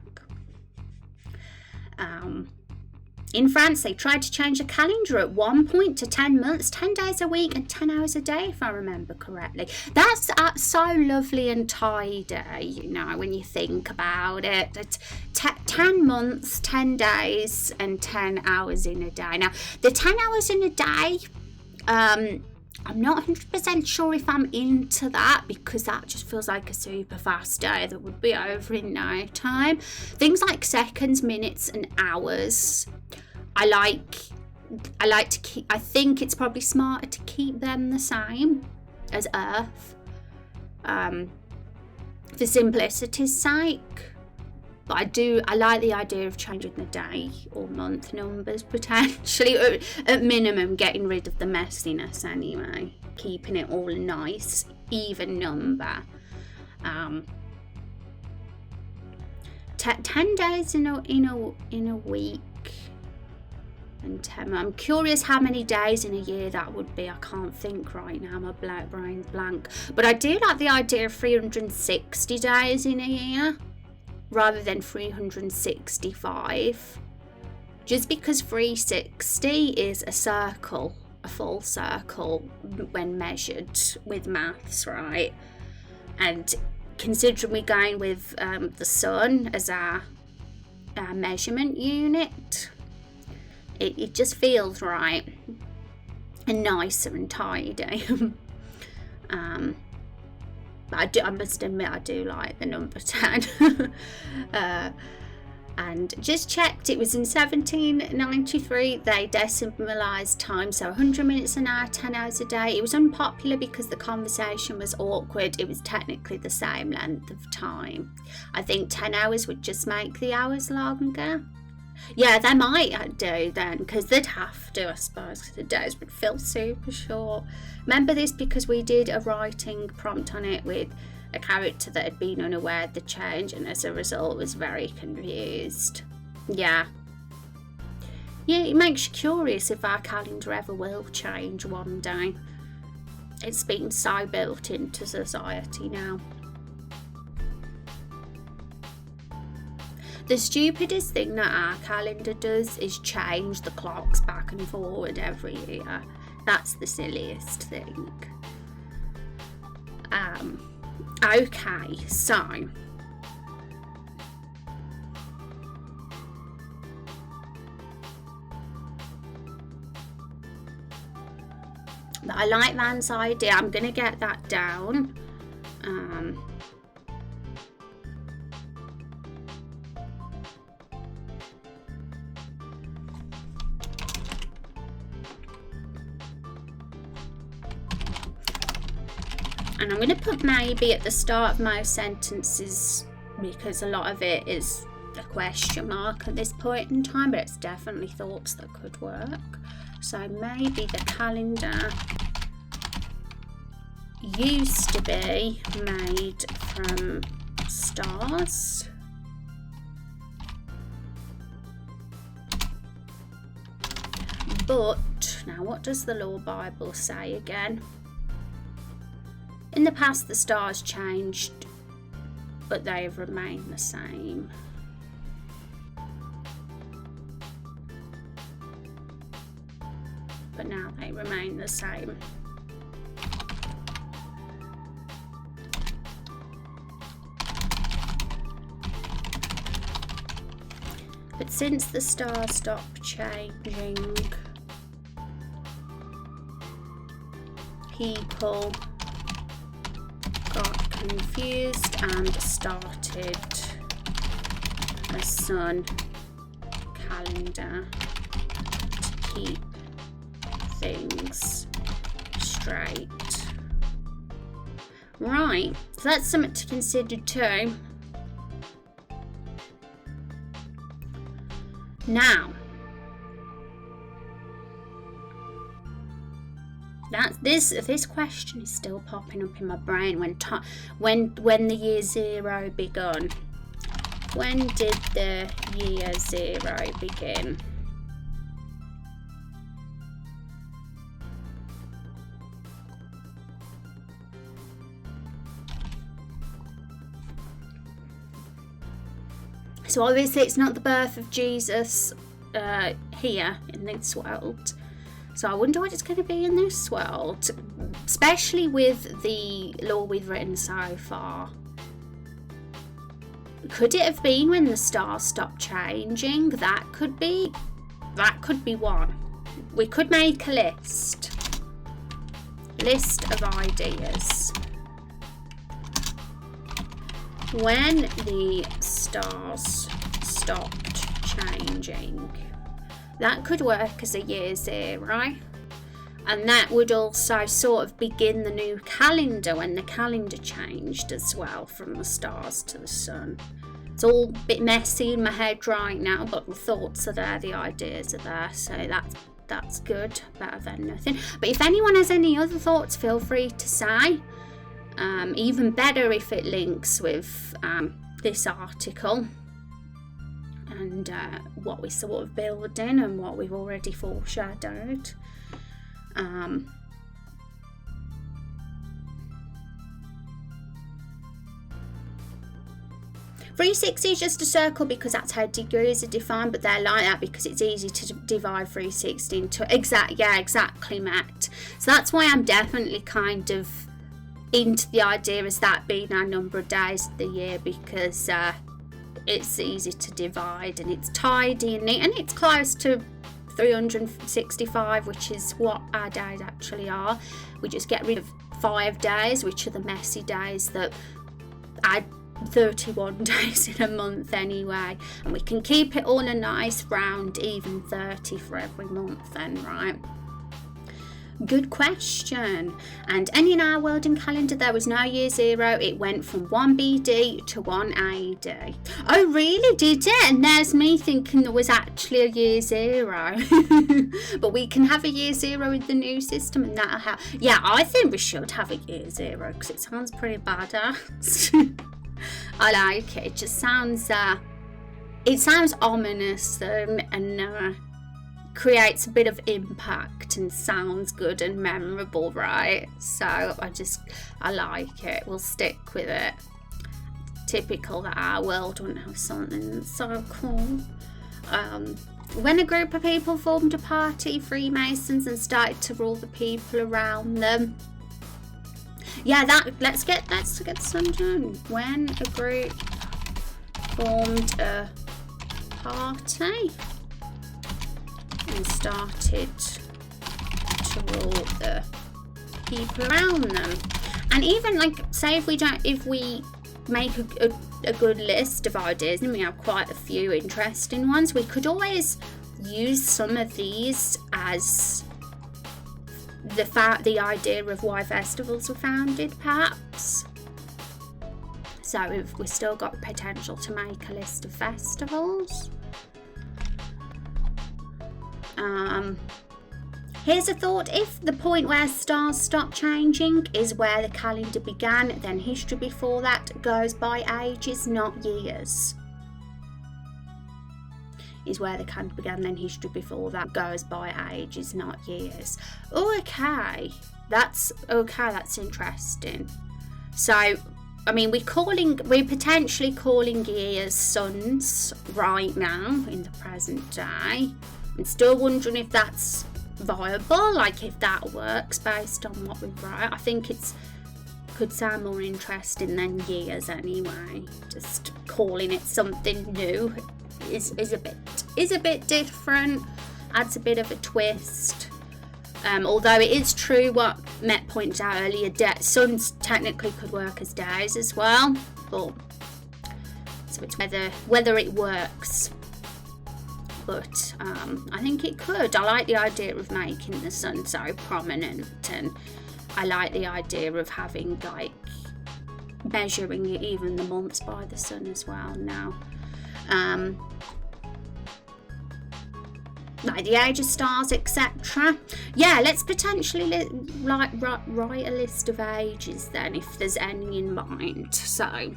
In France, they tried to change the calendar at one point to 10 months, 10 days a week and 10 hours a day, if I remember correctly. That's so lovely and tidy, when you think about it. It's 10 months, 10 days and 10 hours in a day. Now, the 10 hours in a day, I'm not 100% sure if I'm into that, because that just feels like a super fast day that would be over in no time. Things like seconds, minutes and hours, I like to keep. I think it's probably smarter to keep them the same as Earth, for simplicity's sake. But I like the idea of changing the day or month numbers potentially. At minimum, getting rid of the messiness anyway. Keeping it all nice, even number. 10 days in a week. And 10. I'm curious how many days in a year that would be. I can't think right now. My brain's blank. But I do like the idea of 360 days in a year, rather than 365, just because 360 is a circle, a full circle when measured with maths, right? And considering we're going with the sun as our measurement unit, it just feels right. and nicer and tidy. I must admit I do like the number 10. And just checked, it was in 1793 they decimalised time, so 100 minutes an hour, 10 hours a day. It was unpopular because the conversation was awkward. It was technically the same length of time. I think 10 hours would just make the hours longer. Yeah, they might do then, because they'd have to, I suppose, because the days would feel super short. Remember this because we did a writing prompt on it with a character that had been unaware of the change and as a result was very confused. Yeah, it makes you curious if our calendar ever will change one day. It's been so built into society now. The stupidest thing that our calendar does is change the clocks back and forward every year. That's the silliest thing. Okay, so but I like Van's idea. I'm gonna get that down. And I'm going to put maybe at the start of most sentences because a lot of it is a question mark at this point in time, but it's definitely thoughts that could work. So maybe the calendar used to be made from stars. But, now what does the Law Bible say again? In the past, the stars changed, but they have remained the same. But now they remain the same. But since the stars stopped changing, people got confused and started a sun calendar to keep things straight. Right, so that's something to consider too. Now, this question is still popping up in my brain. When the year zero begun? When did the year zero begin? So obviously it's not the birth of Jesus here in this world. So I wonder what it's going to be in this world, especially with the lore we've written so far. Could it have been when the stars stopped changing? That could be one. We could make a list of ideas. When the stars stopped changing. That could work as a year zero. And that would also sort of begin the new calendar when the calendar changed as well from the stars to the sun. It's all a bit messy in my head right now, but the thoughts are there, the ideas are there, so that's good, better than nothing. But if anyone has any other thoughts, feel free to say. Even better if it links with this article and what we're sort of building and what we've already foreshadowed. 360 is just a circle because that's how degrees are defined, but they're like that because it's easy to divide 360 into exactly, Matt. So that's why I'm definitely kind of into the idea as that being our number of days of the year, because it's easy to divide and it's tidy and neat and it's close to 365, which is what our days actually are. We just get rid of 5 days, which are the messy days that add 31 days in a month anyway, and we can keep it all a nice round even 30 for every month then, right? Good question. And in our worlding calendar there was no year 0. It went from 1 BD to 1 AD. Oh really, did it? And there's me thinking there was actually a year 0. But we can have a year 0 in the new system, and that'll have, yeah, I think we should have a year 0 because it sounds pretty badass. I like it. It just sounds ominous and creates a bit of impact and sounds good and memorable, right? So I like it. We'll stick with it. Typical that our world wouldn't have something that's so cool. When a group of people formed a party, Freemasons, and started to rule the people around them. Yeah, let's get some done. When a group formed a party and started to rule the people around them. And even like, say if we make a good list of ideas, and we have quite a few interesting ones, we could always use some of these as the idea of why festivals were founded, perhaps. So we've still got potential to make a list of festivals. Here's a thought. If the point where stars stop changing is where the calendar began, then history before that goes by ages, not years. Is where the calendar began, then history before that goes by ages, not years. Okay, that's interesting. So, I mean, we're potentially calling years suns right now in the present day. I'm still wondering if that's viable, like if that works based on what we write. I think could sound more interesting than years anyway. Just calling it something new is a bit different, adds a bit of a twist. Although it is true what Met pointed out earlier, suns technically could work as days as well, but so it's whether it works. But I think it could. I like the idea of making the sun so prominent, and I like the idea of having like measuring even the months by the sun as well now. Like the age of stars, etc. Yeah, let's potentially write a list of ages then, if there's any in mind. So,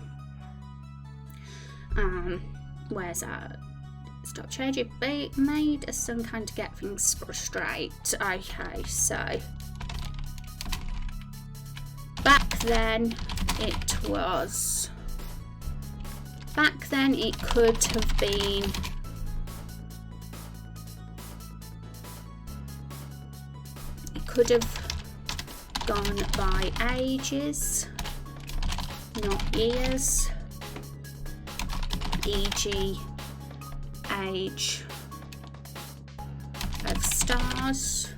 where's that? Stop changing. Made a sun kind to get things straight. Okay, so back then it could have been could have gone by ages, not years, e.g. age of stars.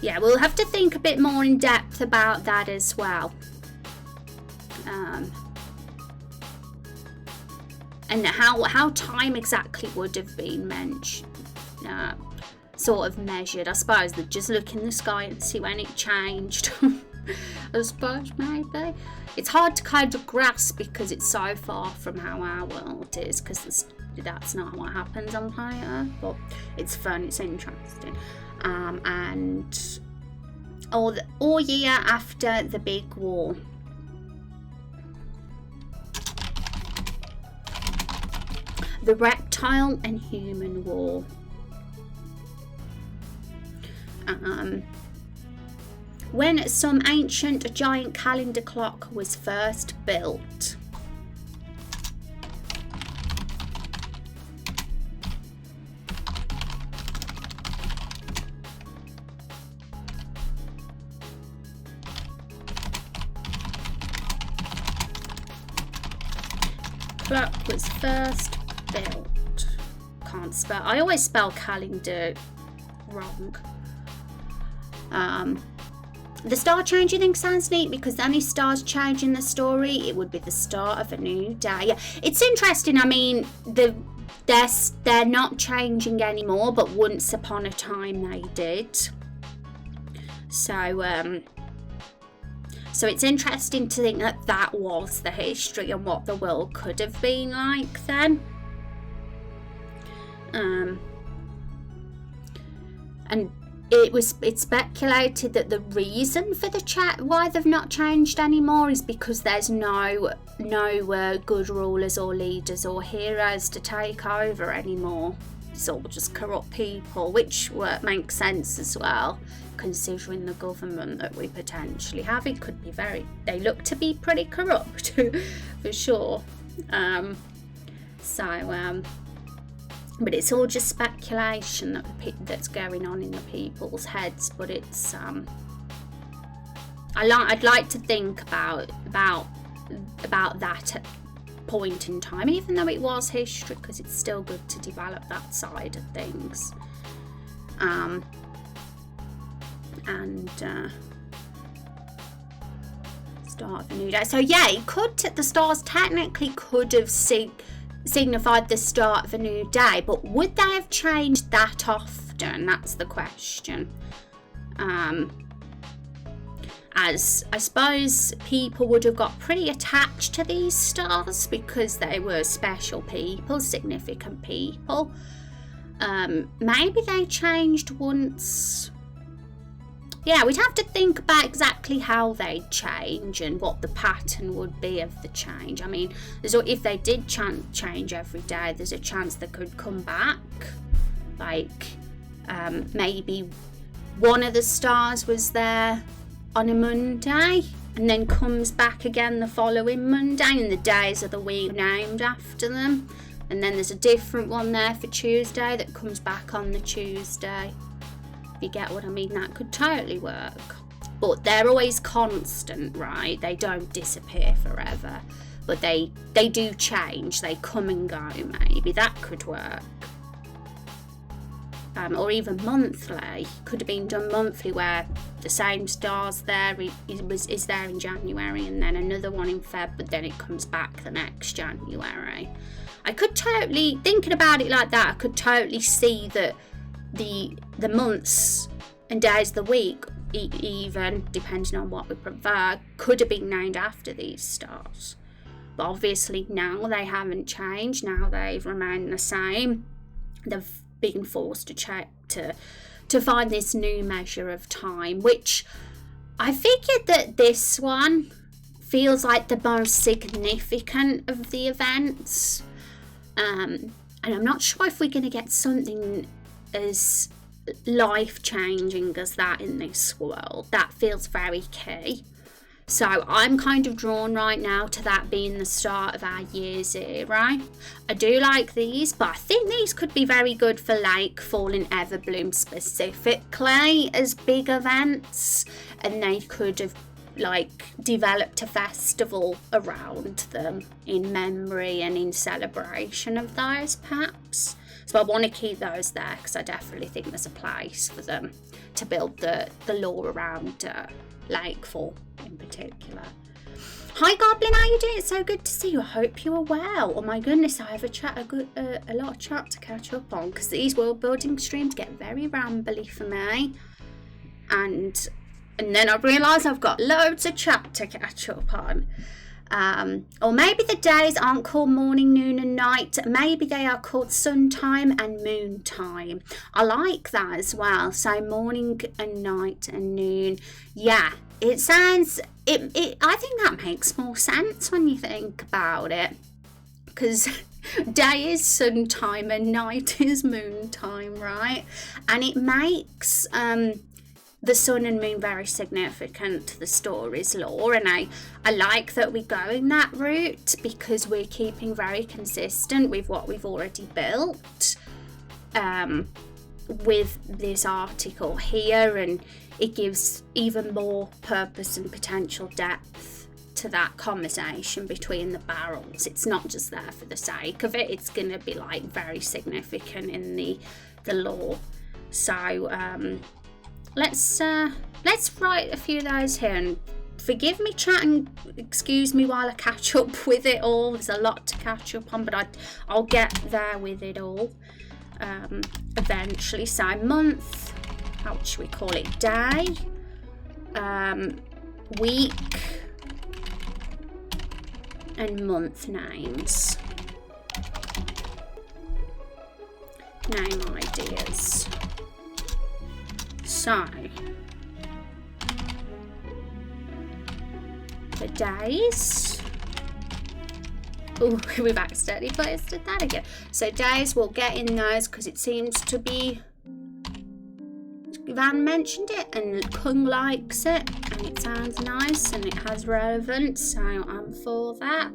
Yeah, we'll have to think a bit more in depth about that as well. And how time exactly would have been sort of measured. I suppose they'd just look in the sky and see when it changed. I suppose maybe. It's hard to kind of grasp because it's so far from how our world is, because that's not what happens on planet Earth, but it's fun, it's interesting. And all year after the big war. The reptile and human war. When some ancient giant calendar clock was first built. Clock was first built. can't spell. I always spell calendar wrong. The star changing thing sounds neat, because any stars changing the story, it would be the start of a new day. Yeah, it's interesting. I mean, they're not changing anymore, but once upon a time they did. So it's interesting to think that that was the history and what the world could have been like then. And it's speculated that the reason for why they've not changed anymore is because there's no good rulers or leaders or heroes to take over anymore. It's all just corrupt people, which makes sense as well, considering the government that we potentially have. It could be they look to be pretty corrupt for sure. But it's all just speculation that's going on in the people's heads. But it's I'd like to think about that point in time, even though it was history, because it's still good to develop that side of things. Start of a new day. So yeah, the stars technically could have signified the start of a new day, but would they have changed that often? That's the question. As I suppose people would have got pretty attached to these stars because they were special people, significant people. Maybe they changed once. Yeah, we'd have to think about exactly how they'd change and what the pattern would be of the change. I mean, if they did change every day, there's a chance they could come back. Like, maybe one of the stars was there on a Monday and then comes back again the following Monday, and the days of the week named after them. And then there's a different one there for Tuesday that comes back on the Tuesday. If you get what I mean, that could totally work. But they're always constant, right? They don't disappear forever. But they do change. They come and go, maybe. That could work. Or even monthly. Could have been done monthly, where the same star's there is there in January, and then another one in Feb, but then it comes back the next January. I could totally, thinking about it like that, I could totally see that the months and days of the week, even depending on what we prefer, could have been named after these stars. But obviously now they haven't changed. Now they've remained the same. They've been forced to find this new measure of time, which I figured that this one feels like the most significant of the events. And I'm not sure if we're going to get something as life-changing as that in this world. That feels very key. So I'm kind of drawn right now to that being the start of our year's era. I do like these, but I think these could be very good for Lakefall and Everbloom specifically as big events, and they could have developed a festival around them in memory and in celebration of those, perhaps. So I want to keep those there because I definitely think there's a place for them to build the lore around Lakefall in particular. Hi Goblin, how are you doing? It's so good to see you. I hope you are well. Oh my goodness, I have a lot of chat to catch up on, because these world building streams get very rambly for me, and then I realise I've got loads of chat to catch up on. Or maybe the days aren't called morning, noon and night. Maybe they are called sun time and moon time. I like that as well. So morning and night and noon. Yeah, it sounds, I think that makes more sense when you think about it. Because day is sun time and night is moon time, right? And it makes the sun and moon very significant to the story's lore, and I like that we're going that route, because we're keeping very consistent with what we've already built with this article here, and it gives even more purpose and potential depth to that conversation between the barrels. It's not just there for the sake of it. It's going to be like very significant in the lore. So let's write a few of those here, and forgive me chat and excuse me while I catch up with it all. There's a lot to catch up on, but I'll get there with it all eventually. So month, how should we call it? Day, week and month names. Name ideas. So the days. Oh, we've accidentally posted that again. So days, we'll get in those because it seems to be, Van mentioned it and Kung likes it and it sounds nice and it has relevance, so I'm for that.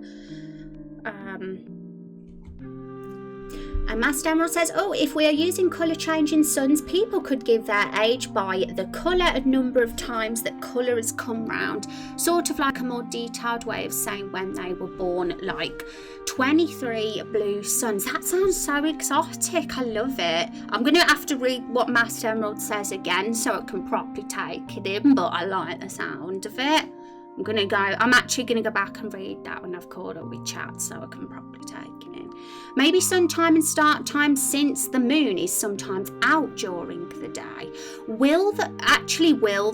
And Master Emerald says, oh, if we are using colour changing suns, people could give their age by the colour and number of times that colour has come round. Sort of like a more detailed way of saying when they were born, like 23 blue suns. That sounds so exotic. I love it. I'm going to have to read what Master Emerald says again so I can properly take it in, but I like the sound of it. I'm actually going to go back and read that when I've caught up with chat so I can properly take it in. Maybe sun time and start time, since the moon is sometimes out during the day.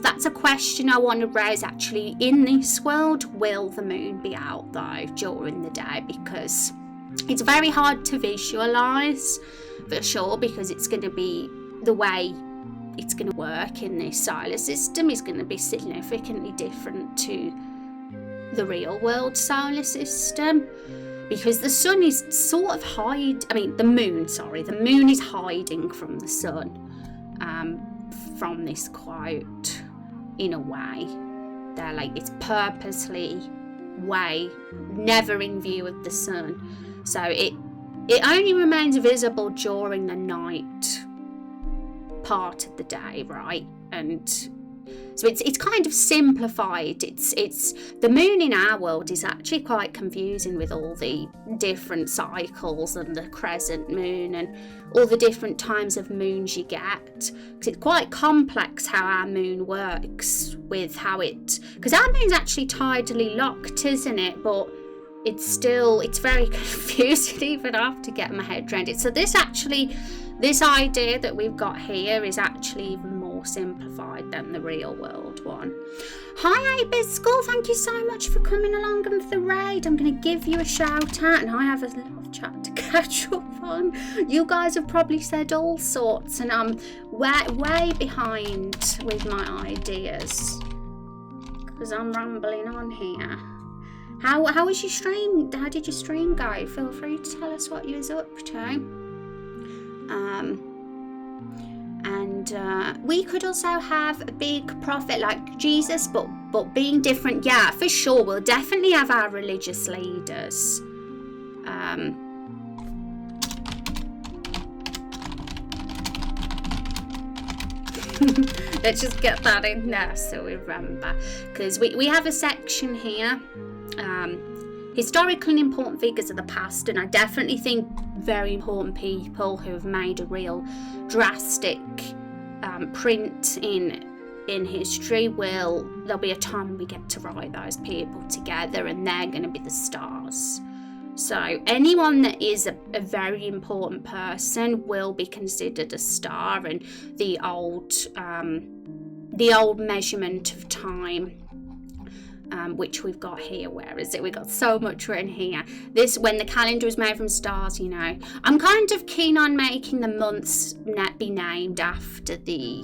That's a question I want to raise actually in this world. Will the moon be out though during the day? Because it's very hard to visualise for sure, because it's going to be the way it's going to work in this solar system is going to be significantly different to the real world solar system, because the sun is sort of the moon is hiding from the sun, from this quote, in a way. They're like, it's purposely never in view of the sun, so it only remains visible during the night part of the day, right? And so it's kind of simplified. It's the moon in our world is actually quite confusing with all the different cycles and the crescent moon and all the different times of moons you get, because it's quite complex how our moon works with how because our moon's actually tidally locked, isn't it? But it's very confusing even after getting my head around it. So this idea that we've got here is actually even more simplified than the real world one. Hi, Abiscal, thank you so much for coming along and for the raid. I'm going to give you a shout out, and I have a lot of chat to catch up on. You guys have probably said all sorts, and I'm way behind with my ideas because I'm rambling on here. How was your stream? How did your stream go? Feel free to tell us what you was up to. And we could also have a big prophet like Jesus, but being different. Yeah, for sure. We'll definitely have our religious leaders. Let's just get that in there so we remember, because we have a section here, historical and important figures of the past, and I definitely think very important people who have made a real drastic print in history. There'll be a time when we get to write those people together, and they're going to be the stars. So anyone that is a very important person will be considered a star, and the old measurement of time, which we've got here. Where is it? We've got so much written here. This, when the calendar was made from stars, I'm kind of keen on making the months be named after the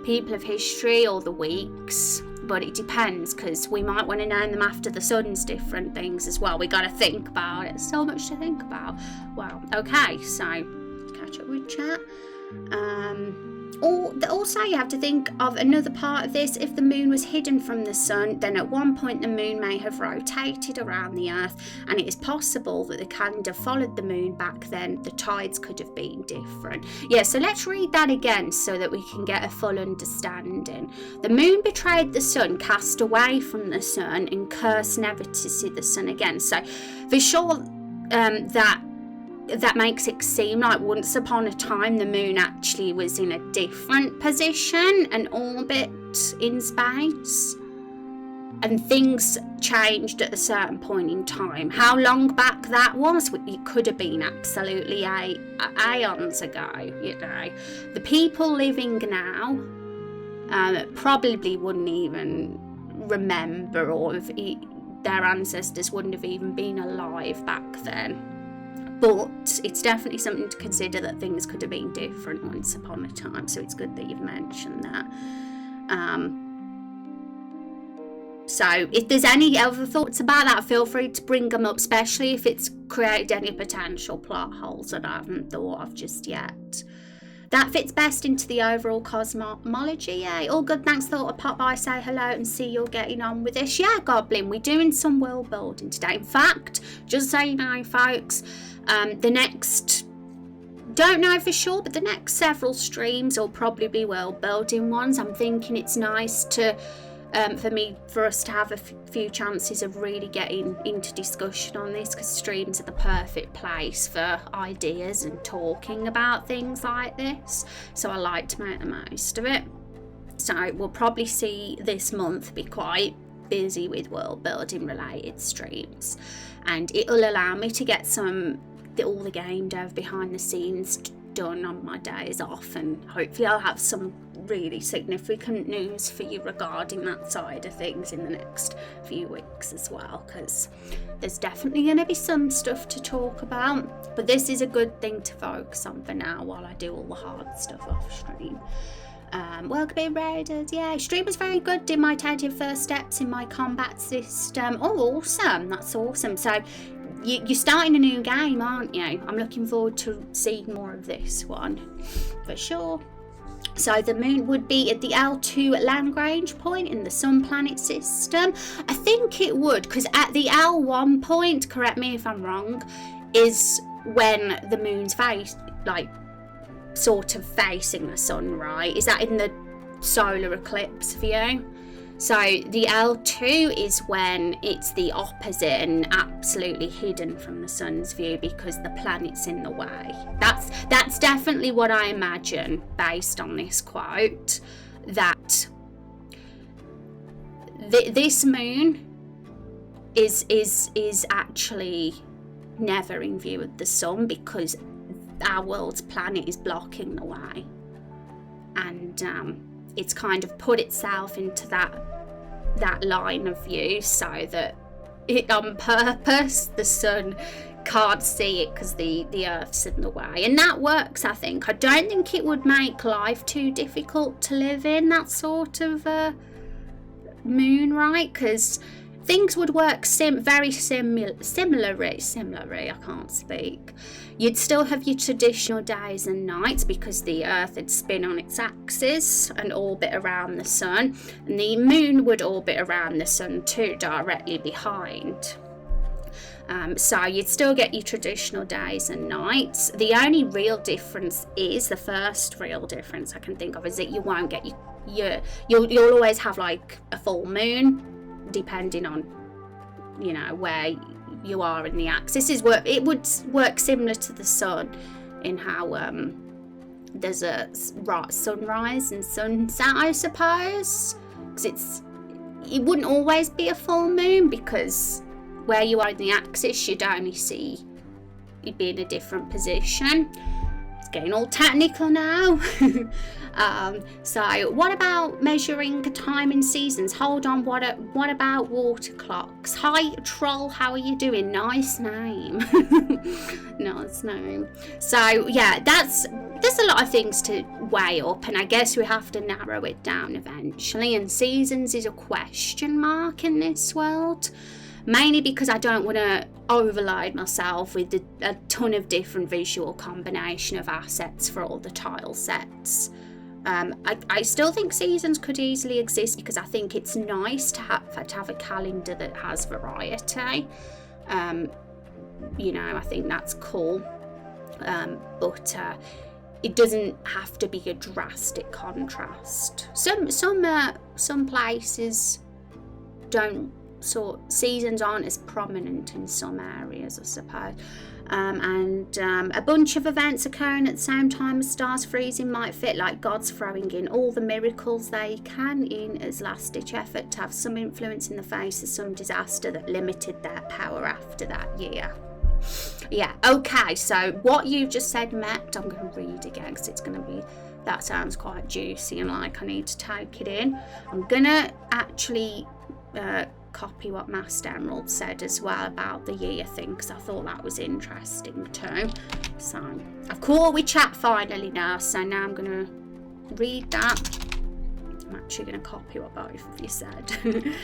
people of history or the weeks, but it depends, because we might want to name them after the sun's different things as well. We got to think about it. So much to think about. Wow. Okay, so catch up with chat. Also, you have to think of another part of this. If the moon was hidden from the sun, then at one point the moon may have rotated around the earth, and it is possible that the calendar followed the moon back then. The tides could have been different. Yeah, so let's read that again so that we can get a full understanding. The moon betrayed the sun, cast away from the sun, and cursed never to see the sun again. So for sure, that makes it seem like once upon a time the moon actually was in a different position and orbit in space, and things changed at a certain point in time. How long back that was, it could have been absolutely aeons ago. The people living now probably wouldn't even remember, or if their ancestors wouldn't have even been alive back then. But it's definitely something to consider, that things could have been different once upon a time. So it's good that you've mentioned that. So if there's any other thoughts about that, feel free to bring them up, especially if it's created any potential plot holes that I haven't thought of just yet. That fits best into the overall cosmology. Yeah, all good. Thanks. Thought I'd pop by, say hello, and see you're getting on with this. Yeah, Goblin, we're doing some world building today. In fact, just so you know, folks, the next, don't know for sure, but the next several streams will probably be world building ones. I'm thinking it's nice to for us to have a few chances of really getting into discussion on this, because streams are the perfect place for ideas and talking about things like this, so I like to make the most of it. So we'll probably see this month be quite busy with world building related streams, and it'll allow me to get all the game dev behind the scenes done on my days off, and hopefully I'll have some really significant news for you regarding that side of things in the next few weeks as well, because there's definitely going to be some stuff to talk about, but this is a good thing to focus on for now while I do all the hard stuff off stream. Welcome Raiders, yeah, stream was very good, did my tentative first steps in my combat system. Oh, awesome, that's awesome. So you're starting a new game, aren't you? I'm looking forward to seeing more of this one for sure. So the moon would be at the L2 Lagrange point in the sun planet system. I think it would, because at the L1 point, correct me if I'm wrong, is when the moon's face, like, sort of facing the sun, right? Is that in the solar eclipse view? So the L2 is when it's the opposite and absolutely hidden from the sun's view because the planet's in the way. That's definitely what I imagine based on this quote, that this moon is actually never in view of the sun because our world's planet is blocking the way, and it's kind of put itself into that line of view so that on purpose the sun can't see it because the earth's in the way, and that works. I think I don't think it would make life too difficult to live in that sort of moon, right? Because things would work very similarly. I can't speak. You'd still have your traditional days and nights because the earth would spin on its axis and orbit around the sun, and the moon would orbit around the sun too, directly behind. So you'd still get your traditional days and nights. The only real difference is, the first real difference I can think of, is that you won't get you'll always have like a full moon, depending on, you know, where you are in the axis. It would work similar to the sun in how there's a sunrise and sunset, I suppose, because it wouldn't always be a full moon, because where you are in the axis you'd be in a different position. It's getting all technical now. So what about measuring time in seasons? Hold on, what about water clocks? Hi Troll, how are you doing? Nice name. Nice name. So yeah, there's a lot of things to weigh up, and I guess we have to narrow it down eventually, and seasons is a question mark in this world, mainly because I don't want to overload myself with a ton of different visual combination of assets for all the tile sets I still think seasons could easily exist, because I think it's nice to have a calendar that has variety. You know, I think that's cool. But it doesn't have to be a drastic contrast. Some places don't, seasons aren't as prominent in some areas, I suppose. And a bunch of events occurring at the same time as stars freezing might fit like gods throwing in all the miracles they can in as last-ditch effort to have some influence in the face of some disaster that limited their power after that year. Yeah, okay, so what you just said, Matt, I'm going to read again because it's going to be, that sounds quite juicy and like I need to take it in. I'm going to actually copy what Master Emerald said as well about the year thing, because I thought that was interesting too. So I've caught with chat finally now, so now I'm going to read that. I'm actually going to copy what both of you said.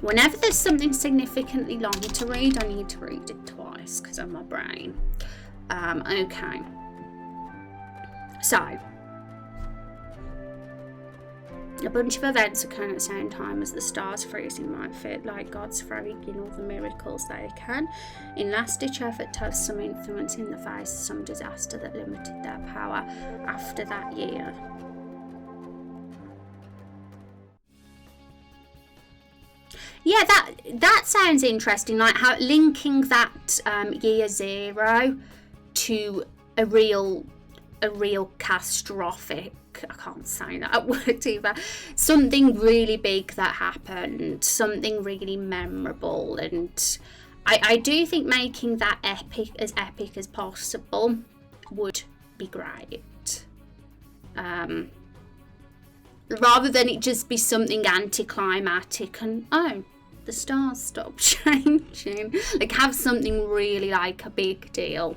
Whenever there's something significantly long to read, I need to read it twice because of my brain. Okay. So, a bunch of events occur at the same time as the stars freezing might fit like gods throwing in all the miracles they can in last-ditch effort to have some influence in the face of some disaster that limited their power after that year. Yeah, that sounds interesting, like how linking that year zero to a real catastrophic, I can't say that word either, something really big that happened, something really memorable, and I do think making that epic as possible would be great. Rather than it just be something anticlimactic and the stars stopped changing, like have something really like a big deal.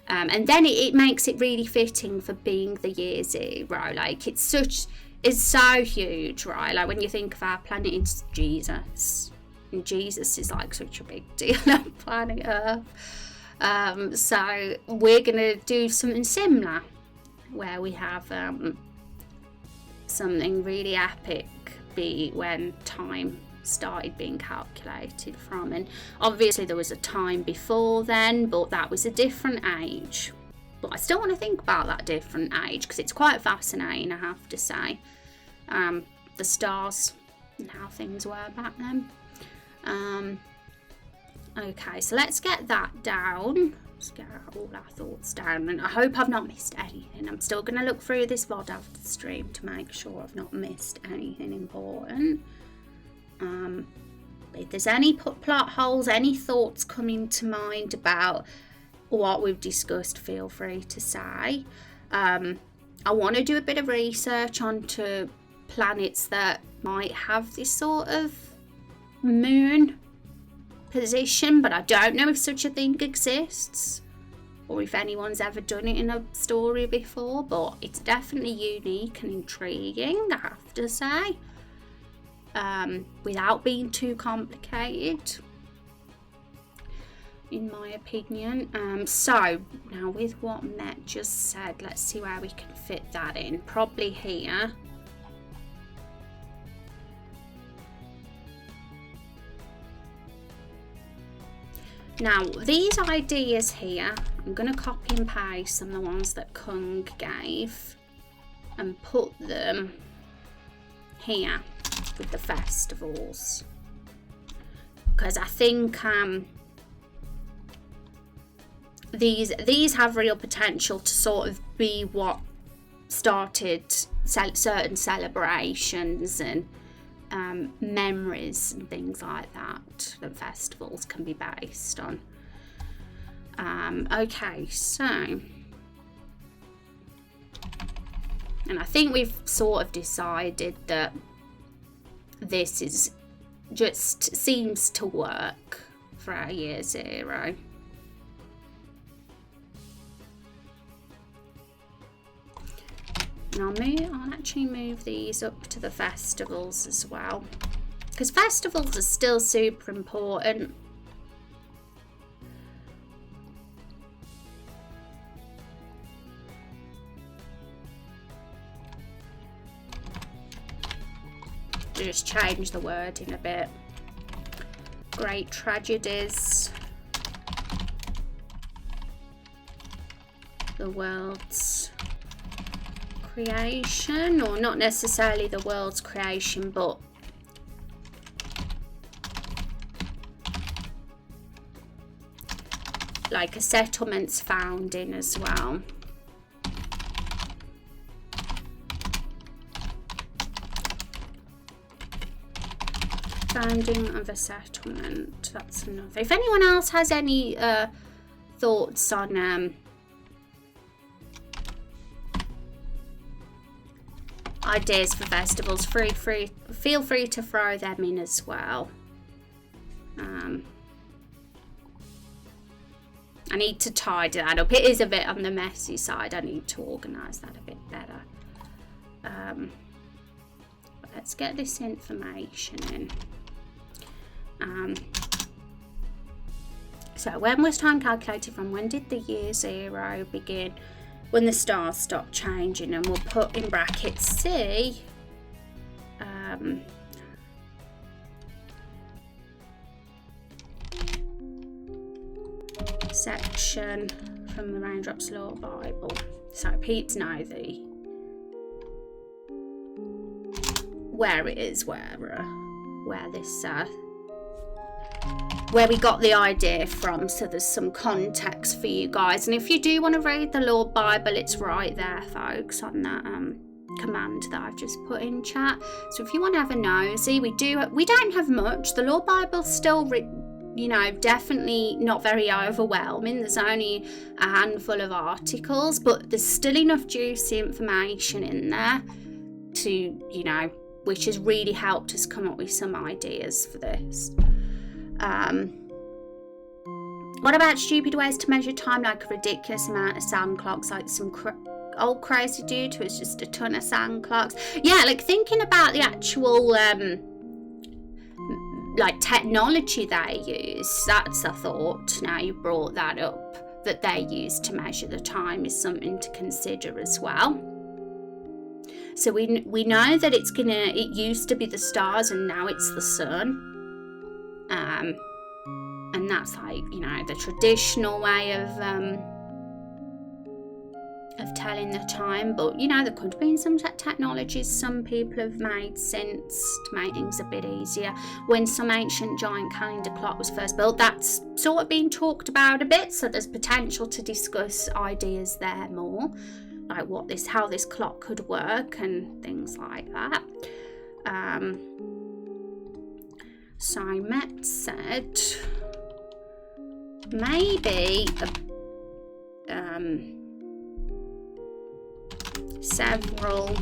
And then it makes it really fitting for being the year zero. Like it's so huge, right? Like when you think of our planet, it's Jesus, and Jesus is like such a big deal on planet Earth. So we're gonna do something similar, where we have something really epic be when time started being calculated from, and obviously there was a time before then, but that was a different age. But I still want to think about that different age because it's quite fascinating, I have to say, the stars and how things were back then. Okay, so let's get that down. Let's get all our thoughts down, and I hope I've not missed anything. I'm still going to look through this VOD after the stream to make sure I've not missed anything important. If there's any plot holes, any thoughts coming to mind about what we've discussed, feel free to say. I want to do a bit of research onto planets that might have this sort of moon position, but I don't know if such a thing exists or if anyone's ever done it in a story before, but it's definitely unique and intriguing, I have to say. Without being too complicated, in my opinion. So now with what Met just said, let's see where we can fit that in. Probably here. Now these ideas here, I'm going to copy and paste some of the ones that Kung gave and put them here with the festivals, because I think these have real potential to sort of be what started certain celebrations and memories and things like that festivals can be based on. Okay, so, and I think we've sort of decided that this is just seems to work for our year zero. And I'll actually move these up to the festivals as well, because festivals are still super important. just change the wording a bit. Great tragedies. The world's creation, or not necessarily the world's creation, but like a settlement's founding as well. Founding of a settlement. That's another. If anyone else has any thoughts on ideas for festivals, feel free to throw them in as well. I need to tidy that up. It is a bit on the messy side. I need to organise that a bit better. But let's get this information in. So when was time calculated from? When did the year 0 begin? When the stars stopped changing, and we'll put in brackets C. Section from the Raindrop's Law Bible. So Pete's know where it is, where this where we got the idea from, so there's some context for you guys. And if you do want to read the Law Bible, it's right there, folks, on that command that I've just put in chat. So if you want to have a nosy, we don't have much. The Law Bible's still definitely not very overwhelming. There's only a handful of articles, but there's still enough juicy information in there to, which has really helped us come up with some ideas for this. What about stupid ways to measure time, like a ridiculous amount of sound clocks, like some old crazy dude who has just a ton of sound clocks? Yeah, like thinking about the actual like technology they use, that's a thought. Now you brought that up, that they use to measure the time, is something to consider as well. So we know that it used to be the stars and now it's the sun. And that's like, the traditional way of telling the time. But, there could have been some technologies some people have made since to make things a bit easier. When some ancient giant calendar clock was first built, that's sort of been talked about a bit. So there's potential to discuss ideas there more, like how this clock could work and things like that. So Met said maybe several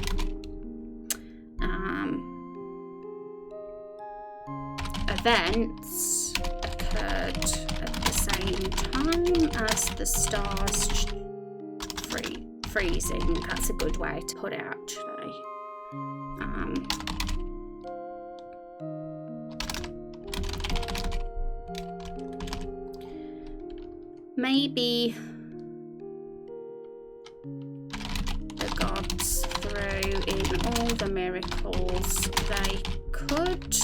events occurred at the same time as the stars freezing. That's a good way to put it, actually. Maybe the gods, through in all the miracles they could,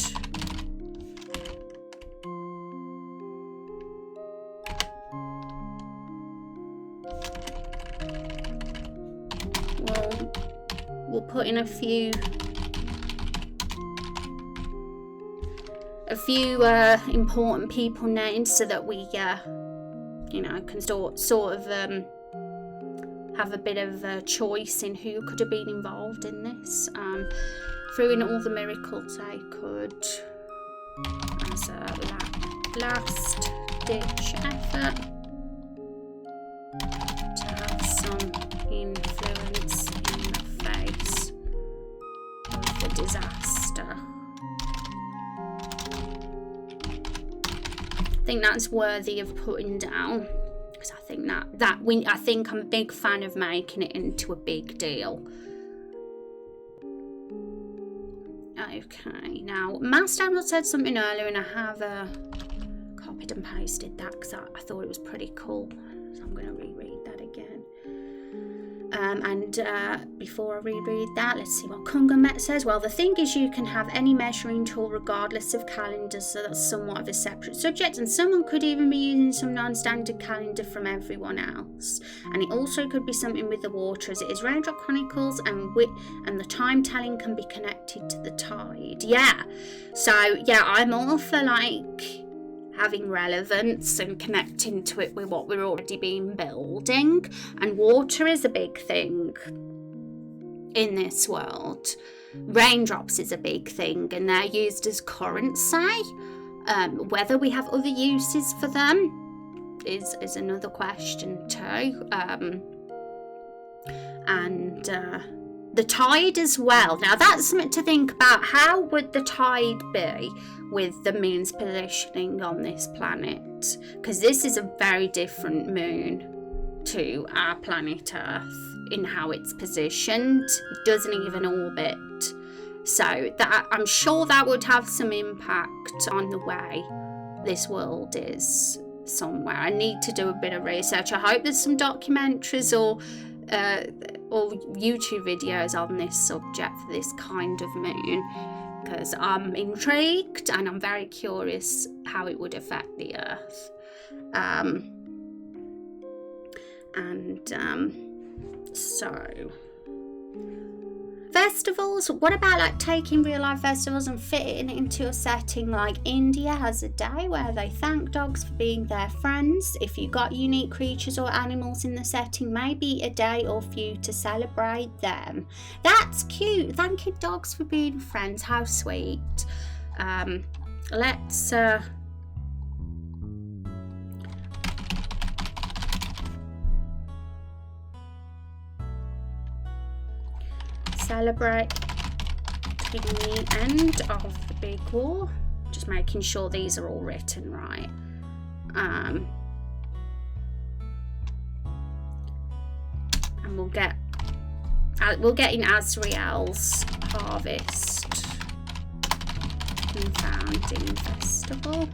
we'll put in a few important people names so that we can sort of have a bit of a choice in who could have been involved in this. Through in all the miracles they could, as a last ditch effort to have some influence in the face of the disaster. I think that's worthy of putting down, because I think I think I'm a big fan of making it into a big deal. Okay, now Master Daniel said something earlier, and I have copied and pasted that because I thought it was pretty cool. So I'm going to reread that again. Before I reread that, let's see what Kungamet says. Well, the thing is, you can have any measuring tool regardless of calendars, so that's somewhat of a separate subject, and someone could even be using some non-standard calendar from everyone else. And it also could be something with the water, as it is Raindrop Chronicles, and the time telling can be connected to the tide. Yeah, so yeah, I'm all for like having relevance and connecting to it with what we're already been building, and water is a big thing in this world. Raindrops is a big thing, and they're used as currency. Whether we have other uses for them is another question too. The tide as well. Now that's something to think about. How would the tide be with the moon's positioning on this planet? Because this is a very different moon to our planet Earth in how it's positioned. It doesn't even orbit. So that, I'm sure that would have some impact on the way this world is somewhere. I need to do a bit of research. I hope there's some documentaries or YouTube videos on this subject for this kind of moon, because I'm intrigued and I'm very curious how it would affect the Earth. So festivals, what about like taking real life festivals and fitting it into a setting? Like India has a day where they thank dogs for being their friends. If you got unique creatures or animals in the setting, maybe a day or few to celebrate them. That's cute. Thanking dogs for being friends, how sweet. Let's celebrate the end of the big war. Just making sure these are all written right. And we'll get in Azrael's harvest and founding festival.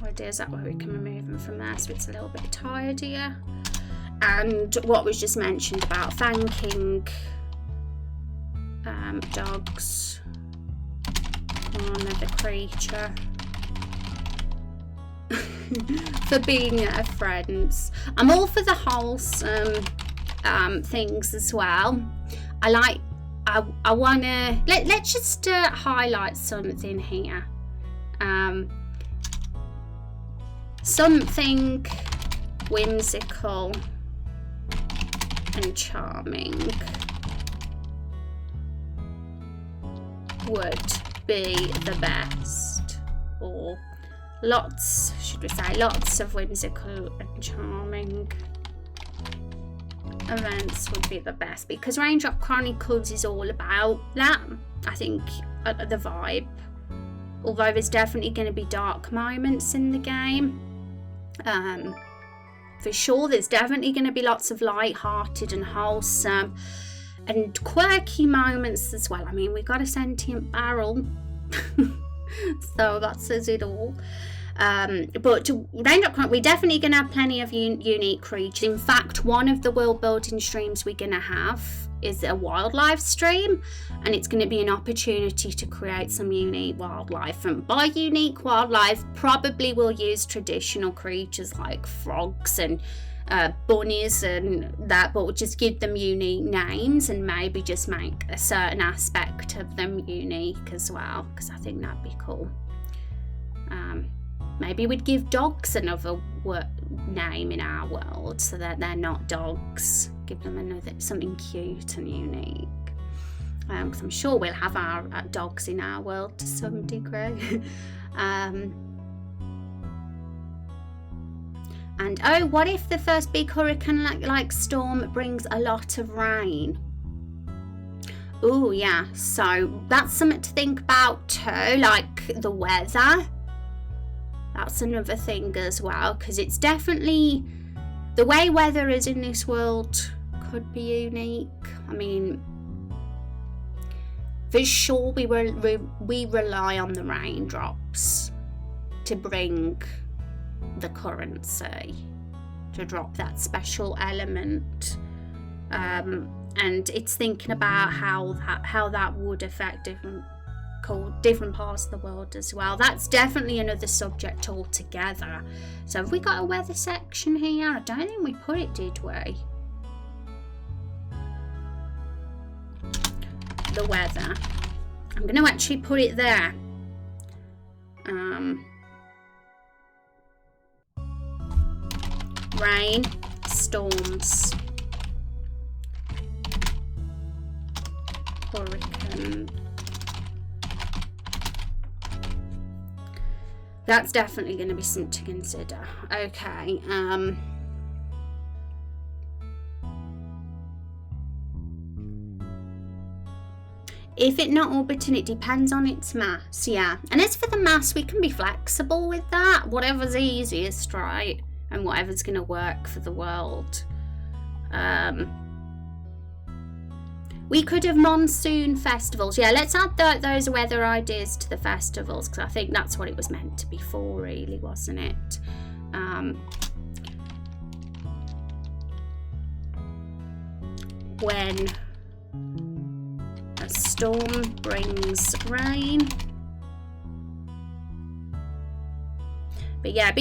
Ideas that way we can remove them from there, so it's a little bit tidier. And what was just mentioned about thanking dogs or another creature for being their friends. I'm all for the wholesome things as well. I wanna let's just highlight something here. Something whimsical and charming would be the best, or lots of whimsical and charming events would be the best, because Raindrop Chronicles is all about that. I think the vibe, although there's definitely going to be dark moments in the game, for sure there's definitely going to be lots of light-hearted and wholesome and quirky moments as well. I mean, we got a sentient barrel, so that says it all. But Raindrop Chronicles, we're definitely going to have plenty of unique creatures. In fact, one of the world building streams we're going to have is a wildlife stream, and it's going to be an opportunity to create some unique wildlife. And by unique wildlife, probably we'll use traditional creatures like frogs and bunnies and that, but we'll just give them unique names and maybe just make a certain aspect of them unique as well, because I think that'd be cool. Maybe we'd give dogs another name in our world so that they're not dogs. Give them something cute and unique. Because I'm sure we'll have our dogs in our world to some degree. And oh, what if the first big hurricane like storm brings a lot of rain? Oh yeah, so that's something to think about too, like the weather. That's another thing as well, because it's definitely, the way weather is in this world could be unique. I mean, for sure we rely on the raindrops to bring the currency, to drop that special element. And it's thinking about how that would affect different parts of the world as well. That's definitely another subject altogether. So have we got a weather section here? I don't think we put it, did we? The weather. I'm going to actually put it there. Rain, storms, hurricane. That's definitely going to be something to consider. Okay. If it not orbiting, it depends on its mass, yeah. And as for the mass, we can be flexible with that. Whatever's easiest, right? And whatever's going to work for the world. We could have Monsoon Festivals. Yeah, let's add those weather ideas to the festivals, because I think that's what it was meant to be for, really, wasn't it? When a storm brings rain. But yeah,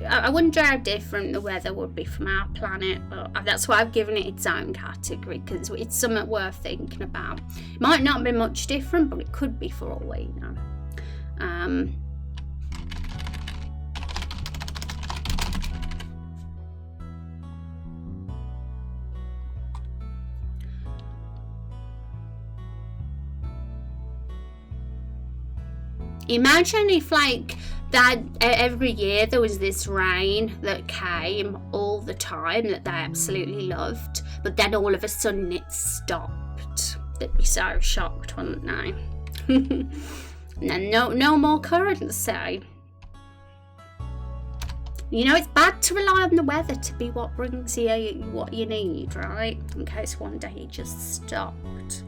I wonder how different the weather would be from our planet, but that's why I've given it its own category, because it's something worth thinking about. It might not be much different, but it could be for all we know. Imagine if, like, that every year there was this rain that came all the time that they absolutely loved, but then all of a sudden it stopped. They'd be so shocked, wouldn't they? And then no more currency. You know, it's bad to rely on the weather to be what brings you what you need, right? In case one day it just stopped.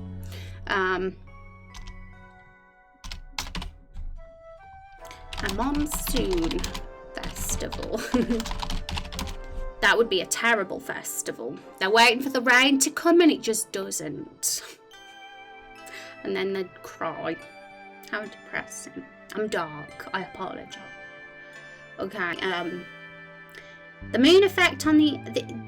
A monsoon festival. That would be a terrible festival. They're waiting for the rain to come and it just doesn't. And then they'd cry. How depressing. I'm dark. I apologise. Okay. The moon effect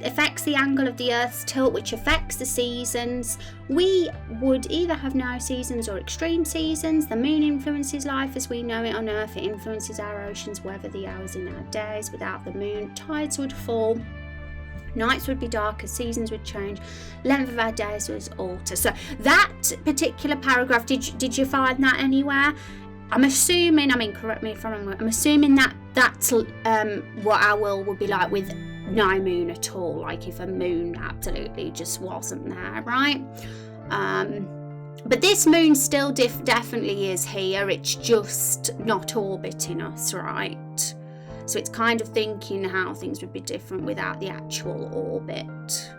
affects the angle of the Earth's tilt, which affects the seasons. We would either have no seasons or extreme seasons. The moon influences life as we know it on Earth. It influences our oceans, weather, the hours in our days. Without the moon, tides would fall, nights would be darker, seasons would change, length of our days would alter. So that particular paragraph, did you find that anywhere? I'm assuming, correct me if I'm wrong, I'm assuming that's what our world would be like with no moon at all, like if a moon absolutely just wasn't there, right? But this moon still definitely is here, it's just not orbiting us, right? So it's kind of thinking how things would be different without the actual orbit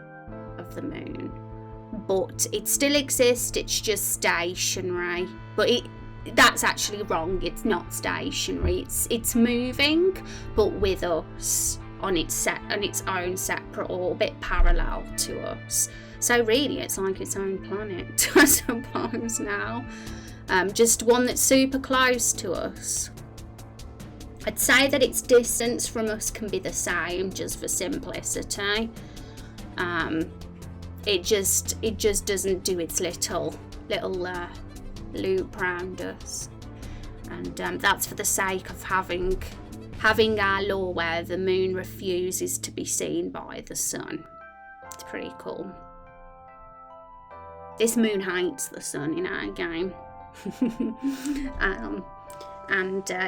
of the moon. But it still exists, it's just stationary. But that's actually wrong. It's not stationary. It's moving, but with us on its own separate orbit, parallel to us. So really, it's like its own planet, I suppose now. Just one that's super close to us. I'd say that its distance from us can be the same, just for simplicity. It just doesn't do its little loop round us, and that's for the sake of having our law where the moon refuses to be seen by the sun. It's pretty cool. This moon hates the sun in our game.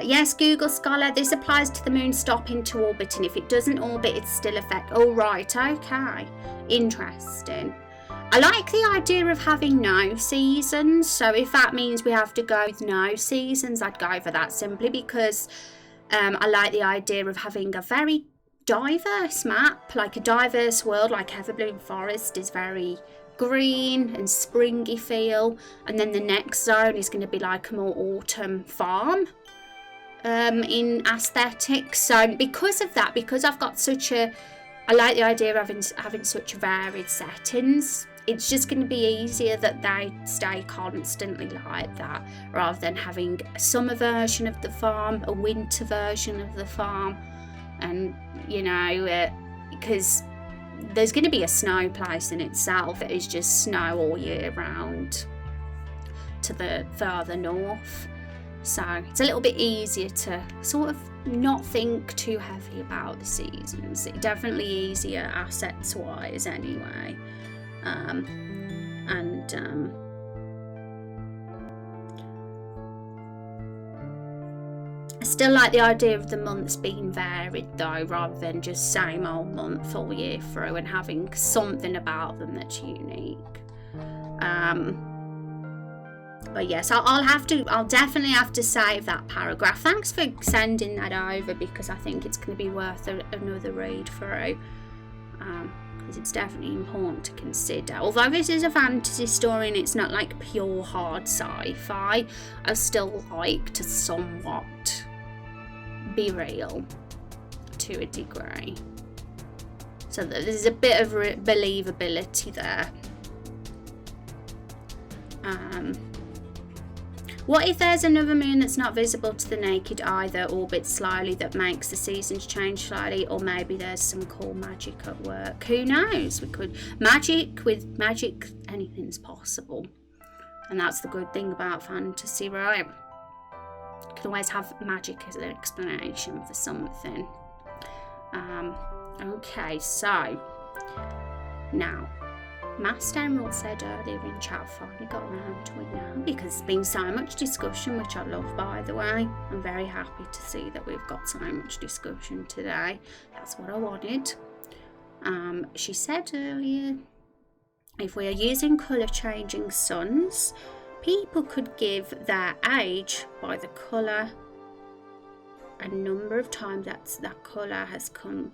Yes, Google Scholar, this applies to the moon stopping to orbit, and if it doesn't orbit, it's still affect. Oh right, okay, interesting. I like the idea of having no seasons, so if that means we have to go with no seasons, I'd go for that, simply because I like the idea of having a very diverse map, like a diverse world, like Everbloom Forest is very green and springy feel, and then the next zone is going to be like a more autumn farm in aesthetics. So because of that, because I've got such a I like the idea of having such varied settings. It's just going to be easier that they stay constantly like that, rather than having a summer version of the farm, a winter version of the farm, and because there's going to be a snow place in itself. It is just snow all year round to the further north, so it's a little bit easier to sort of not think too heavy about the seasons. It's definitely easier assets wise anyway. I still like the idea of the months being varied though, rather than just same old month all year through, and having something about them that's unique. But yes, I'll definitely have to save that paragraph. Thanks for sending that over, because I think it's going to be worth another read through. Because it's definitely important to consider. Although this is a fantasy story and it's not like pure hard sci-fi, I still like to somewhat be real to a degree, so that there's a bit of believability there. What if there's another moon that's not visible to the naked eye that orbits slowly, that makes the seasons change slightly? Or maybe there's some cool magic at work. Who knows? With magic, anything's possible. And that's the good thing about fantasy, right? You can always have magic as an explanation for something. Okay, so now, Master Emerald said earlier in chat, finally got around to it now, because there's been so much discussion, which I love, by the way. I'm very happy to see that we've got so much discussion today. That's what I wanted. She said earlier, if we are using colour changing suns, people could give their age by the colour a number of times that colour has come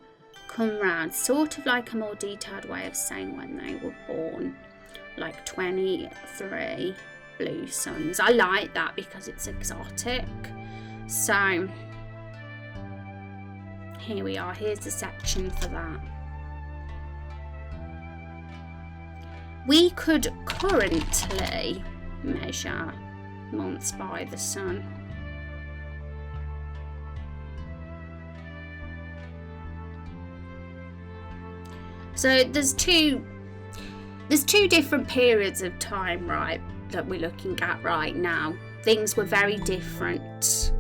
round, sort of like a more detailed way of saying when they were born, like 23 blue suns. I like that because it's exotic. So here we are, here's the section for that. We could currently measure months by the sun. So there's two different periods of time, right, that we're looking at right now. Things were very different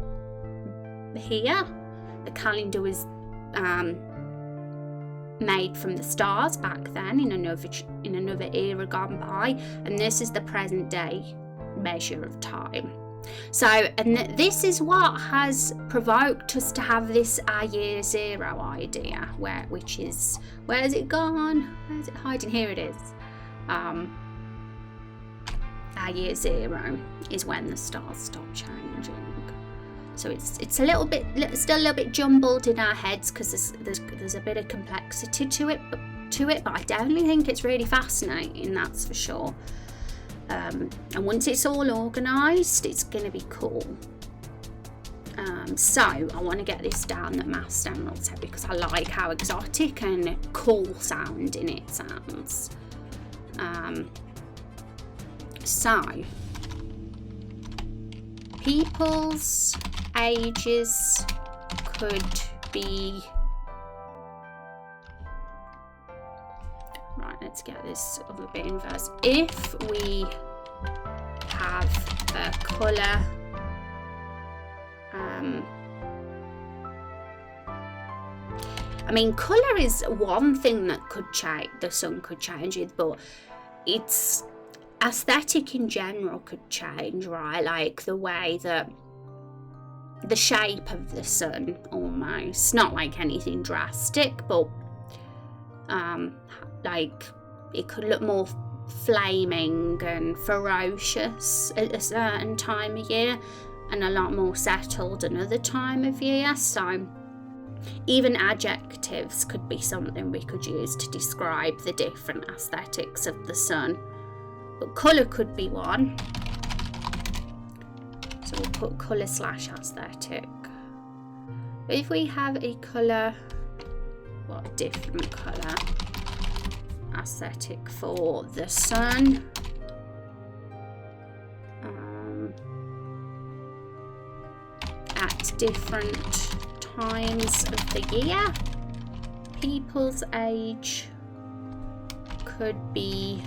here. The calendar was made from the stars back then in another era gone by, and this is the present day measure of time. So, and this is what has provoked us to have this our year zero idea, which is, where has it gone? Where is it hiding? Here it is. Our year zero is when the stars stop changing. So it's still a little bit jumbled in our heads, because there's a bit of complexity to it, but I definitely think it's really fascinating, that's for sure. And once it's all organised, it's going to be cool. So I want to get this down that Master Emerald said, because I like how exotic and cool sounding it sounds. So people's ages could be... Right, let's get this other bit in first. If we have a colour, I mean, colour is one thing that could change, the sun could change it, but it's aesthetic in general could change, right? Like the way that the shape of the sun, almost, not like anything drastic, but like it could look more flaming and ferocious at a certain time of year, and a lot more settled another time of year. So even adjectives could be something we could use to describe the different aesthetics of the sun, but colour could be one. So we'll put colour / aesthetic. If we have a colour what a different colour aesthetic for the sun. At different times of the year. People's age could be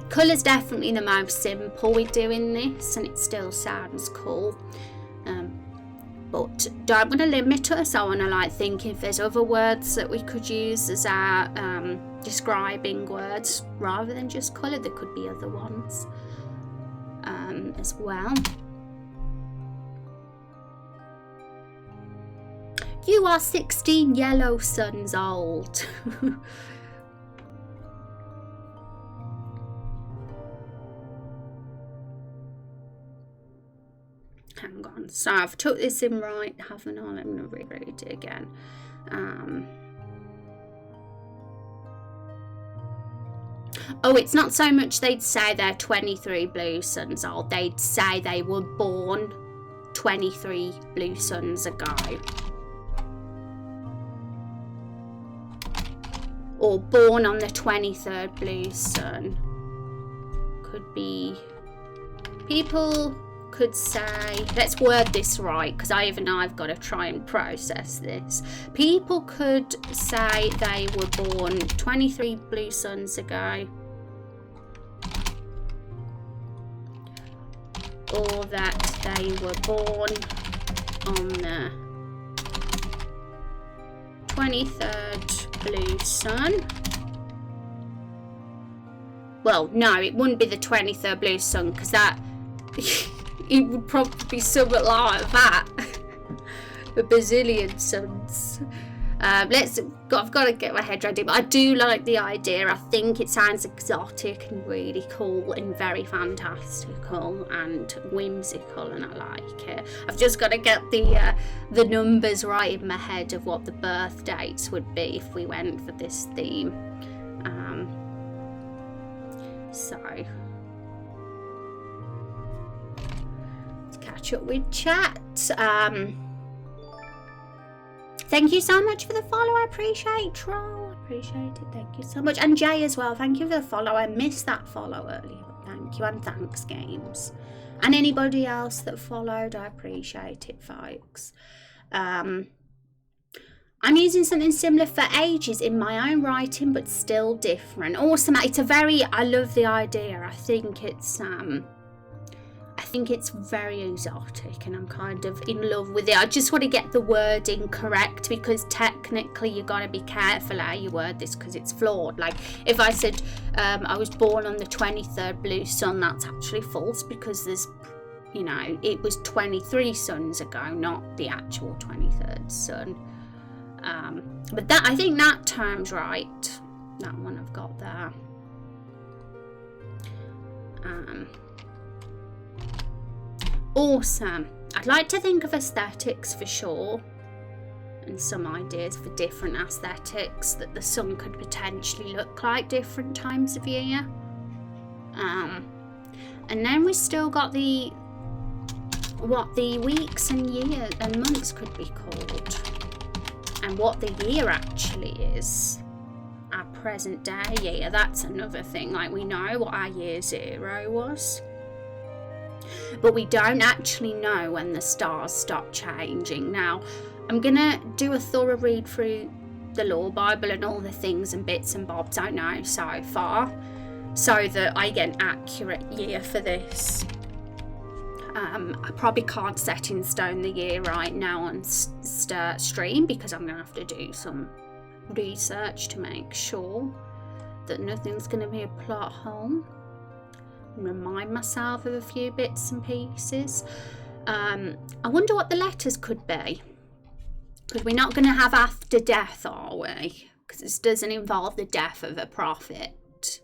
colour's definitely the most simple with doing this, and it still sounds cool. But don't want to limit us. I want to like think if there's other words that we could use as our describing words rather than just colour. There could be other ones as well. You are 16 yellow suns old. Hang on, so I've took this in right, haven't I? I'm going to reread it again. Oh, it's not so much they'd say they're 23 blue suns old, they'd say they were born 23 blue suns ago. Or born on the 23rd blue sun. Could be people could say, let's word this right because I've got to try and process this. People could say they were born 23 blue suns ago, or that they were born on the 23rd blue sun. Well, no, it wouldn't be the 23rd blue sun because that it would probably be something like that. A bazillion suns. I've got to get my head ready, but I do like the idea. I think it sounds exotic and really cool and very fantastical and whimsical, and I like it. I've just got to get the numbers right in my head of what the birth dates would be if we went for this theme. So let's catch up with chat. Thank you so much for the follow. I appreciate Troll. I appreciate it. Thank you so much. And Jay as well. Thank you for the follow. I missed that follow earlier, but thank you. And thanks, Games. And anybody else that followed, I appreciate it, folks. I'm using something similar for ages in my own writing, but still different. Awesome. I love the idea. I think it's very exotic and I'm kind of in love with it. I just want to get the wording correct because technically you got to be careful how you word this because it's flawed. Like if I said I was born on the 23rd blue sun, that's actually false because there's, it was 23 suns ago, not the actual 23rd sun. But I think that term's right. That one I've got there. Awesome. I'd like to think of aesthetics for sure and some ideas for different aesthetics that the sun could potentially look like different times of year. And then we still got what the weeks and years and months could be called and what the year actually is. Our present day year, that's another thing. Like we know what our year 0 was. But we don't actually know when the stars stop changing. Now, I'm going to do a thorough read through the Law Bible and all the things and bits and bobs I know so far, so that I get an accurate year for this. I probably can't set in stone the year right now on stream because I'm going to have to do some research to make sure that nothing's going to be a plot hole. Remind myself of a few bits and pieces. I wonder what the letters could be, because we're not going to have after death, are we? Because this doesn't involve the death of a prophet.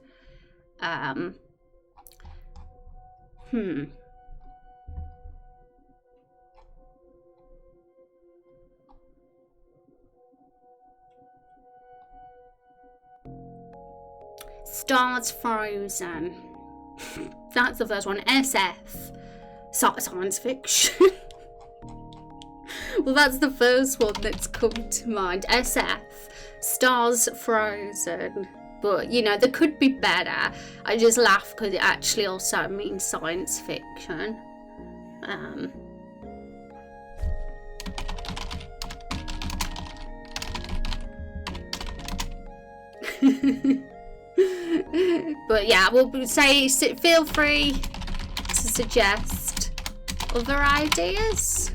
Stars frozen. That's the first one. SF. Science fiction. Well, that's the first one that's come to mind. SF. Stars frozen. But, you know, there could be better. I just laugh because it actually also means science fiction. But yeah, we'll say feel free to suggest other ideas.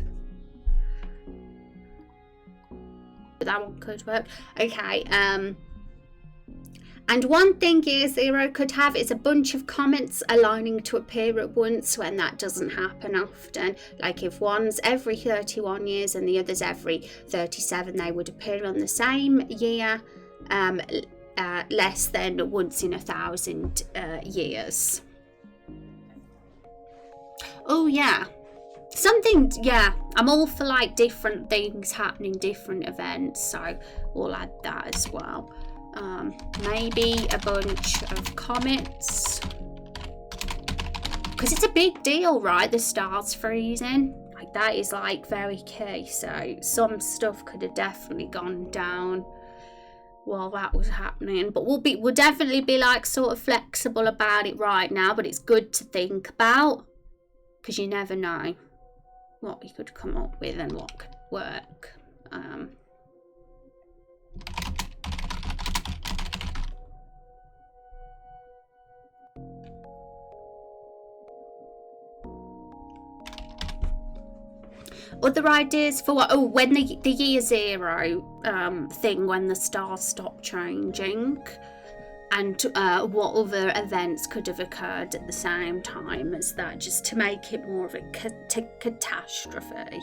But that one could work. Okay, and one thing Year Zero could have is a bunch of comments aligning to appear at once when that doesn't happen often. Like if one's every 31 years and the other's every 37, they would appear on the same year, less than once in 1,000 years. Oh yeah. I'm all for like different things happening, different events, so we'll add that as well. Maybe a bunch of comets, because it's a big deal, right? The stars freezing, like that is like very key, so some stuff could have definitely gone down while that was happening, but we'll definitely be like sort of flexible about it right now, but it's good to think about, because you never know what we could come up with and what could work. Other ideas for what? Oh, when the Year Zero thing, when the stars stop changing, and what other events could have occurred at the same time as that, just to make it more of a catastrophe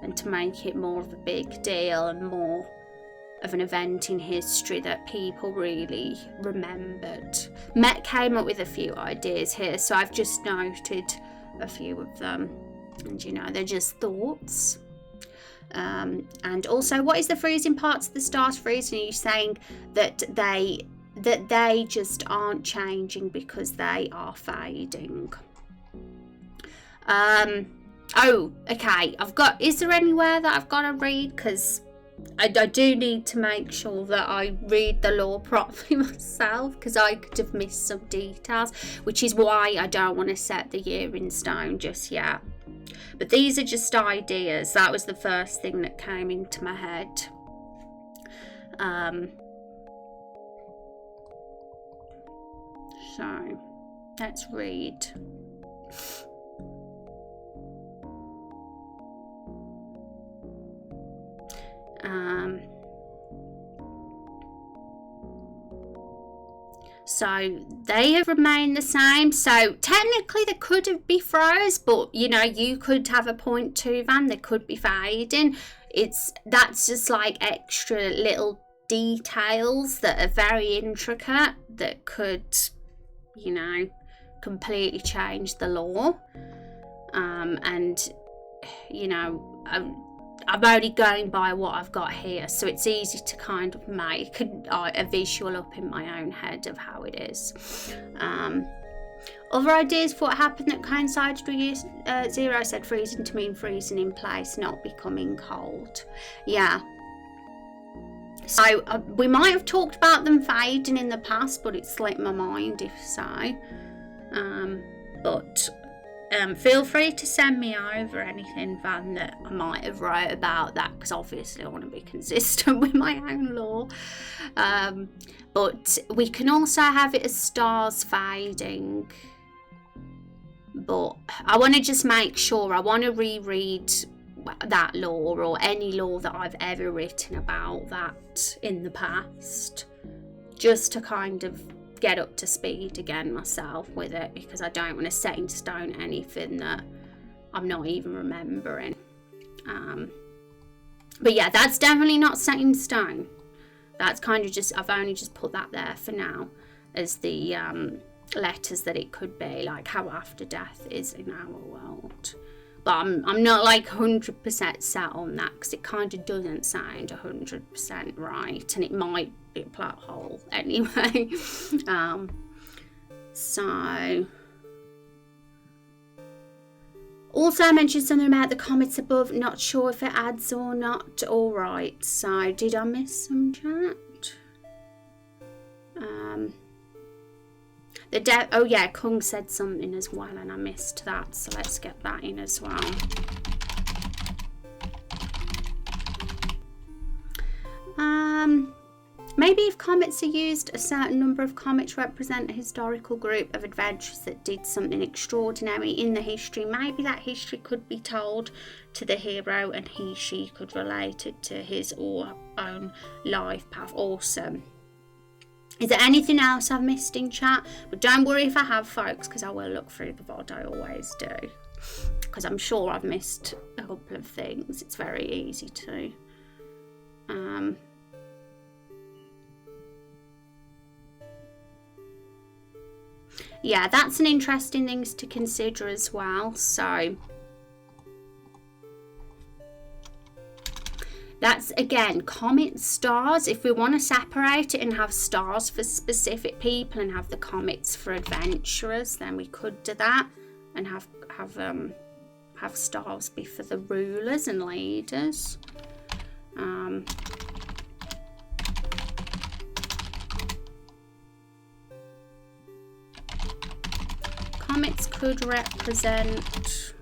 and to make it more of a big deal and more of an event in history that people really remembered. Met came up with a few ideas here, so I've just noted a few of them, and you know, they're just thoughts. And also, what is the freezing parts of the stars freezing? Are you saying that they just aren't changing because they are fading? Oh, okay. Is there anywhere that I've got to read? Because I do need to make sure that I read the law properly myself, because I could have missed some details, which is why I don't want to set the year in stone just yet. But these are just ideas. That was the first thing that came into my head. So let's read. So they have remained the same. So technically they could have be froze, but you know, you could have a 0.2 van, they could be fading. That's just like extra little details that are very intricate that could, you know, completely change the law. And you know, I'm only going by what I've got here, so it's easy to kind of make a visual up in my own head of how it is. Other ideas for what happened that coincided with Year Zero? I said freezing to mean freezing in place, not becoming cold. Yeah. So we might have talked about them fading in the past, but it slipped my mind if so. But feel free to send me over anything, Van, that I might have wrote about that, because obviously I want to be consistent with my own law. But we can also have it as stars fading. But I want to just make sure, I want to reread that law or any law that I've ever written about that in the past, just to kind of get up to speed again myself with it, because I don't want to set in stone anything that I'm not even remembering. But yeah, that's definitely not set in stone. That's kind of just, I've only just put that there for now as the letters that it could be, like how after death is in our world. but I'm not like 100% set on that, because it kind of doesn't sound 100% right, and it might be a plot hole anyway. So also I mentioned something about the comments above, not sure if it adds or not. All right, so did I miss some chat? Oh yeah, Kung said something as well and I missed that, so let's get that in as well. Maybe if comets are used, a certain number of comets represent a historical group of adventurers that did something extraordinary in the history. Maybe that history could be told to the hero and she could relate it to his or her own life path. Awesome. Is there anything else I've missed in chat? But don't worry if I have, folks, because I will look through the VOD, I always do. Because I'm sure I've missed a couple of things. It's very easy to. Yeah, that's an interesting thing to consider as well. So that's, again, comet stars. If we want to separate it and have stars for specific people and have the comets for adventurers, then we could do that and have stars be for the rulers and leaders. Comets could represent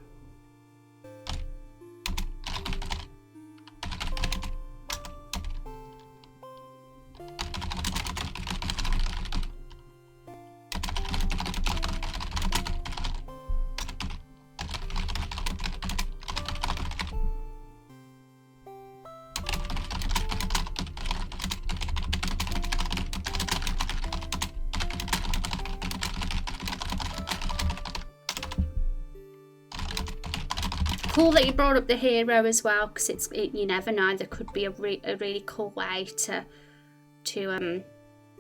cool that you brought up the hero as well, because you never know, there could be a really cool way to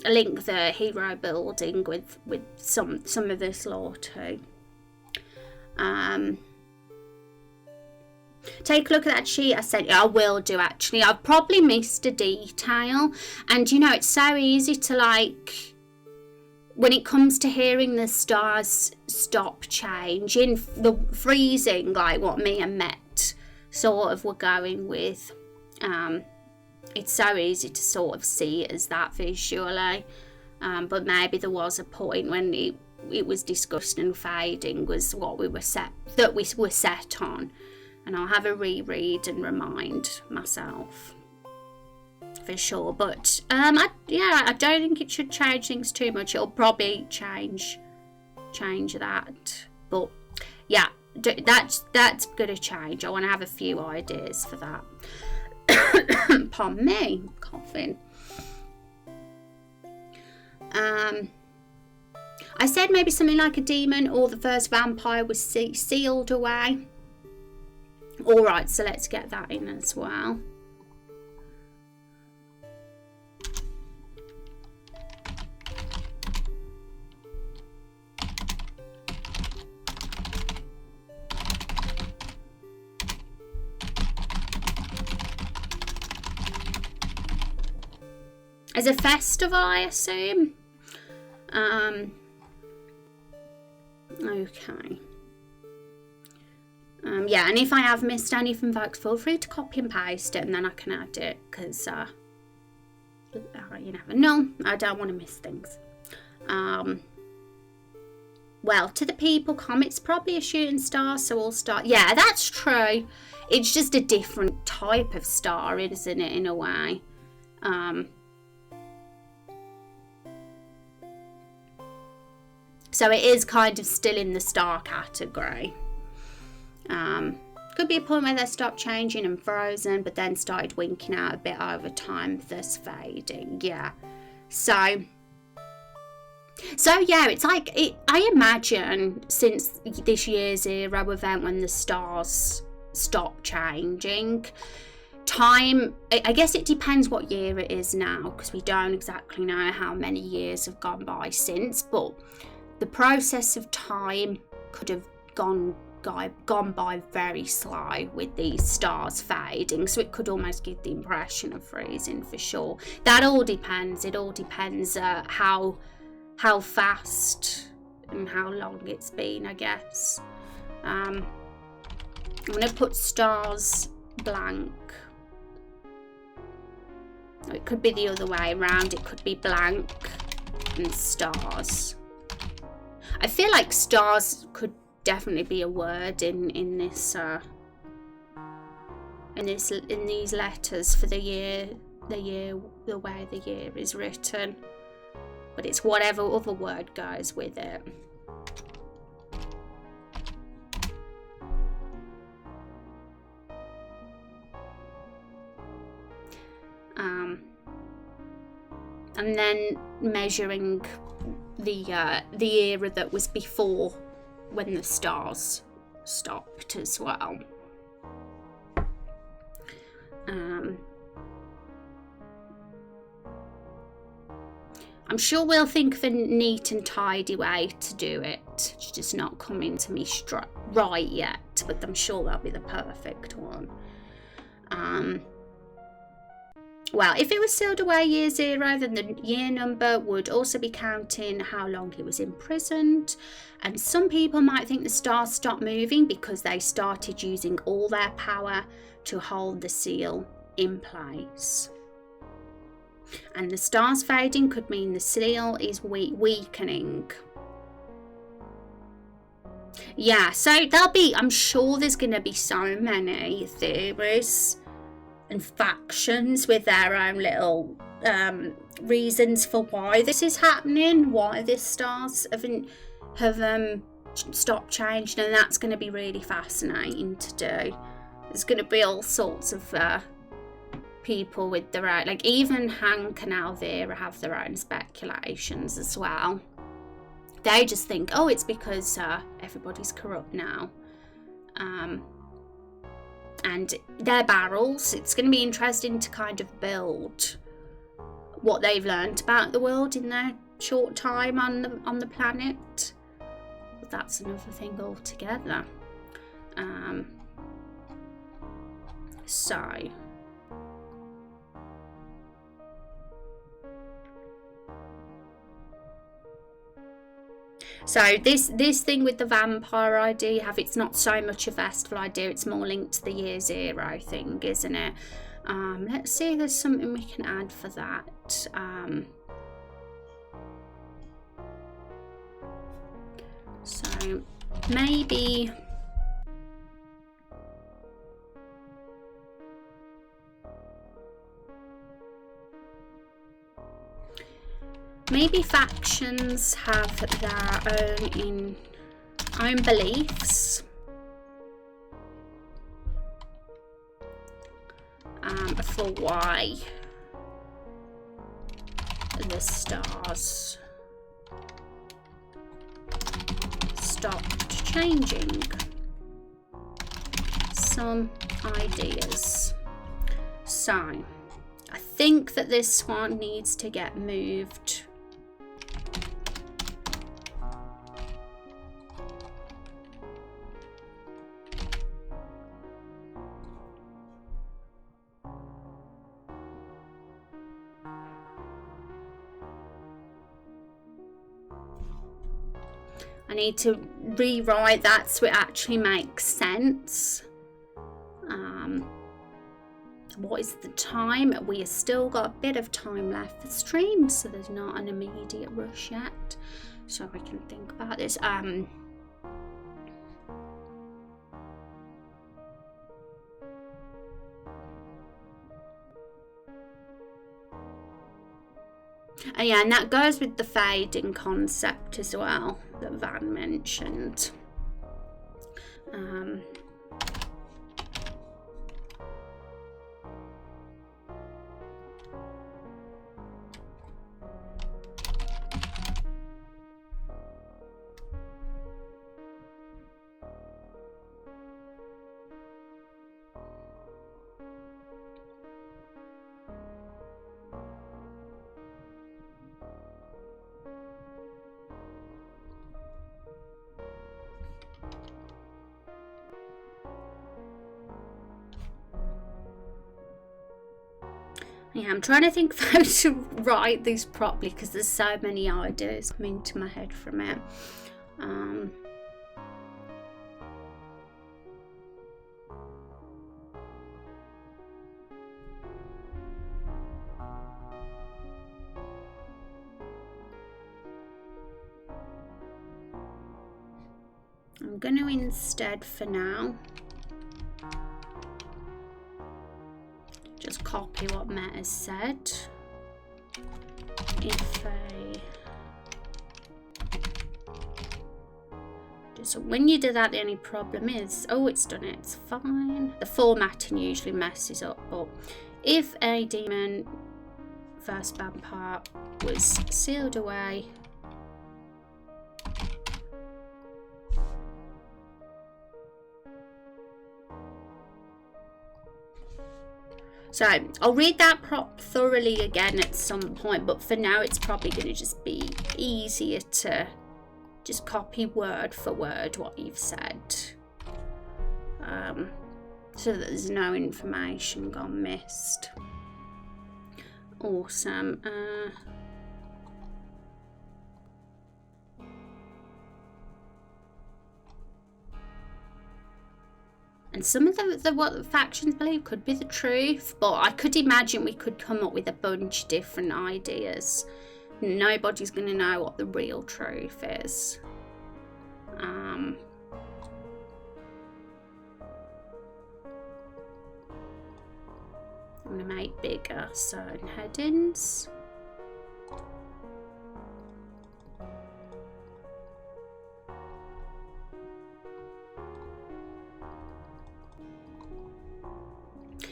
link the hero building with some of this lore too. Take a look at that sheet I sent you. I will do, actually. I've probably missed a detail, and you know, it's so easy to, like, when it comes to hearing the stars stop changing, the freezing, like what me and Met sort of were going with, it's so easy to sort of see it as that visually, but maybe there was a point when it was discussed and fading was what we were set on, and I'll have a reread and remind myself for sure. But I don't think it should change things too much. It'll probably change that, but yeah, that's gonna change. I want to have a few ideas for that. Pardon me, coughing. I said maybe something like a demon or the first vampire was sealed away. All right, so let's get that in as well. As a festival, I assume. Okay. Yeah, and if I have missed anything, folks, feel free to copy and paste it, and then I can add it, because you never know. I don't want to miss things. Well, to the people, comet's probably a shooting star, so we'll start. Yeah, that's true. It's just a different type of star, isn't it, in a way? So it is kind of still in the star category. Could be a point where they stopped changing and frozen, but then started winking out a bit over time, thus fading. Yeah. So yeah, it's like, I imagine since this year's Zero event, when the stars stop changing, time, I guess it depends what year it is now, because we don't exactly know how many years have gone by since, but the process of time could have gone gone by very slow with these stars fading, so it could almost give the impression of freezing for sure. That all depends. It all depends how fast and how long it's been, I guess. I'm going to put stars blank. It could be the other way around. It could be blank and stars. I feel like stars could definitely be a word in these letters for the way the year is written, but it's whatever other word goes with it. And then measuring the era that was before when the stars stopped as well. I'm sure we'll think of a neat and tidy way to do it. It's just not coming to me right yet, but I'm sure that'll be the perfect one. Well, if it was sealed away year 0, then the year number would also be counting how long he was imprisoned. And some people might think the stars stopped moving because they started using all their power to hold the seal in place. And the stars fading could mean the seal is weakening. Yeah, so I'm sure there's going to be so many theories and factions with their own little reasons for why this is happening, why the stars have stopped changing, and that's going to be really fascinating to do. There's going to be all sorts of people with their own, like even Hank and Alvira have their own speculations as well. They just think, oh, it's because everybody's corrupt now. And their barrels, it's going to be interesting to kind of build what they've learned about the world in their short time on the planet. But that's another thing altogether. So this thing with the vampire idea, it's not so much a festival idea, it's more linked to the year 0 thing, isn't it? Let's see if there's something we can add for that. So maybe factions have their own beliefs for why the stars stopped changing. Some ideas. So I think that this one needs to get moved. I need to rewrite that so it actually makes sense. What is the time? We have still got a bit of time left for stream, so there's not an immediate rush yet. So I can think about this. Yeah, and that goes with the fading concept as well that Van mentioned. Yeah, I'm trying to think of how to write these properly because there's so many ideas coming to my head from it. I'm going to instead, for now, just copy what Matt has said. If so when you do that, the only problem is, oh, it's done it, it's fine. The formatting usually messes up, but if a demon first vampire was sealed away, so I'll read that prop thoroughly again at some point, but for now it's probably going to just be easier to just copy word for word what you've said, so that there's no information gone missed. Awesome. And some of what the factions believe could be the truth, but I could imagine we could come up with a bunch of different ideas. Nobody's going to know what the real truth is. I'm going to make bigger certain headings.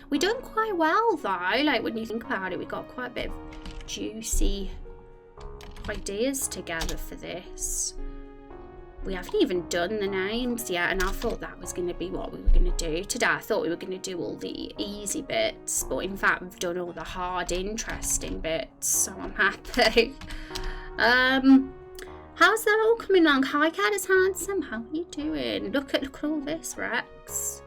We've done quite well though, like when you think about it, we got quite a bit of juicy ideas together for this. We haven't even done the names yet, and I thought that was going to be what we were going to do today. I thought we were going to do all the easy bits, but in fact we've done all the hard, interesting bits, so I'm happy. How's that all coming along? Hi, Cat is handsome. How are you doing? Look at all this, Rex.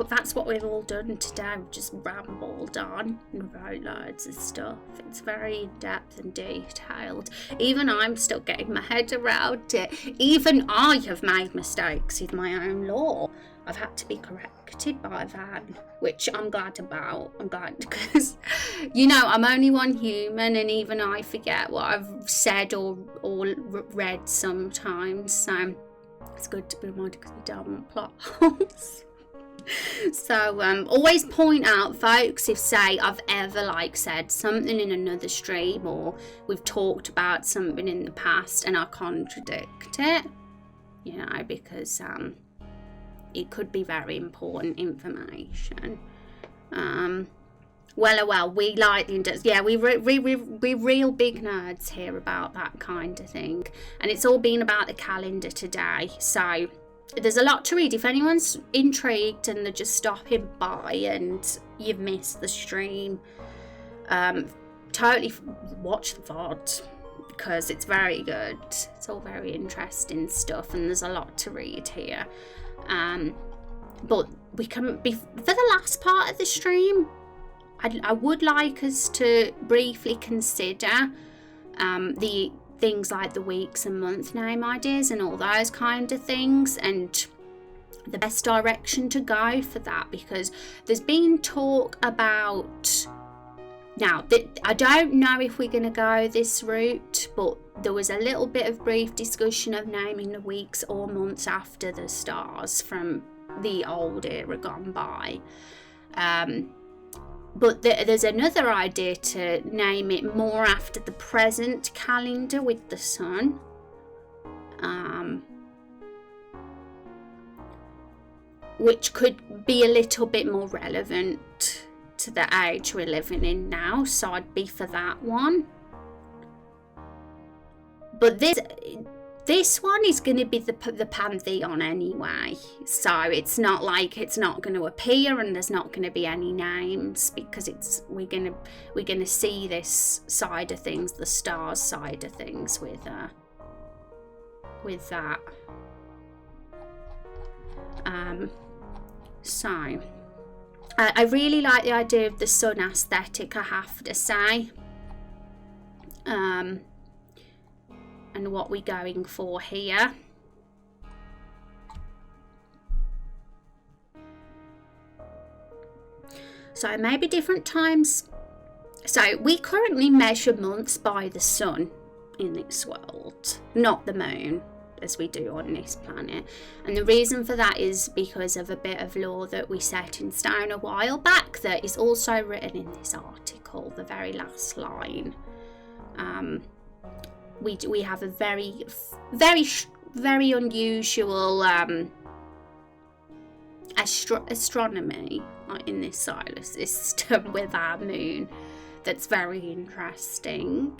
That's what we've all done today. We've just rambled on and wrote loads of stuff. It's very in-depth and detailed. Even I'm still getting my head around it. Even I have made mistakes with my own lore. I've had to be corrected by Van, which I'm glad about. I'm glad because, you know, I'm only one human, and even I forget what I've said or read sometimes. So it's good to be reminded because we don't want plot holes. So always point out, folks, if say I've ever said something in another stream, or we've talked about something in the past and I contradict it, you know, because it could be very important information. Well, we like the yeah, we real big nerds here about that kind of thing, and it's all been about the calendar today. So there's a lot to read. If anyone's intrigued and they're just stopping by and you've missed the stream, totally watch the VOD because it's very good. It's all very interesting stuff, and there's a lot to read here. But we can be for the last part of the stream. I would like us to briefly consider the things like the weeks and month name ideas and all those kind of things, and the best direction to go for that, because there's been talk about, now I don't know if we're going to go this route, but there was a little bit of brief discussion of naming the weeks or months after the stars from the old era gone by. But there's another idea to name it more after the present calendar with the sun. Which could be a little bit more relevant to the age we're living in now. So I'd be for that one. But this one is going to be the pantheon anyway, so it's not like it's not going to appear and there's not going to be any names, because we're going to see this side of things, the stars side of things with that. So I really like the idea of the sun aesthetic, I have to say. And what we're going for here. So maybe different times. So we currently measure months by the sun in this world, not the moon, as we do on this planet. And the reason for that is because of a bit of law that we set in stone a while back that is also written in this article, the very last line. We have a very unusual astronomy in this solar system with our moon that's very interesting.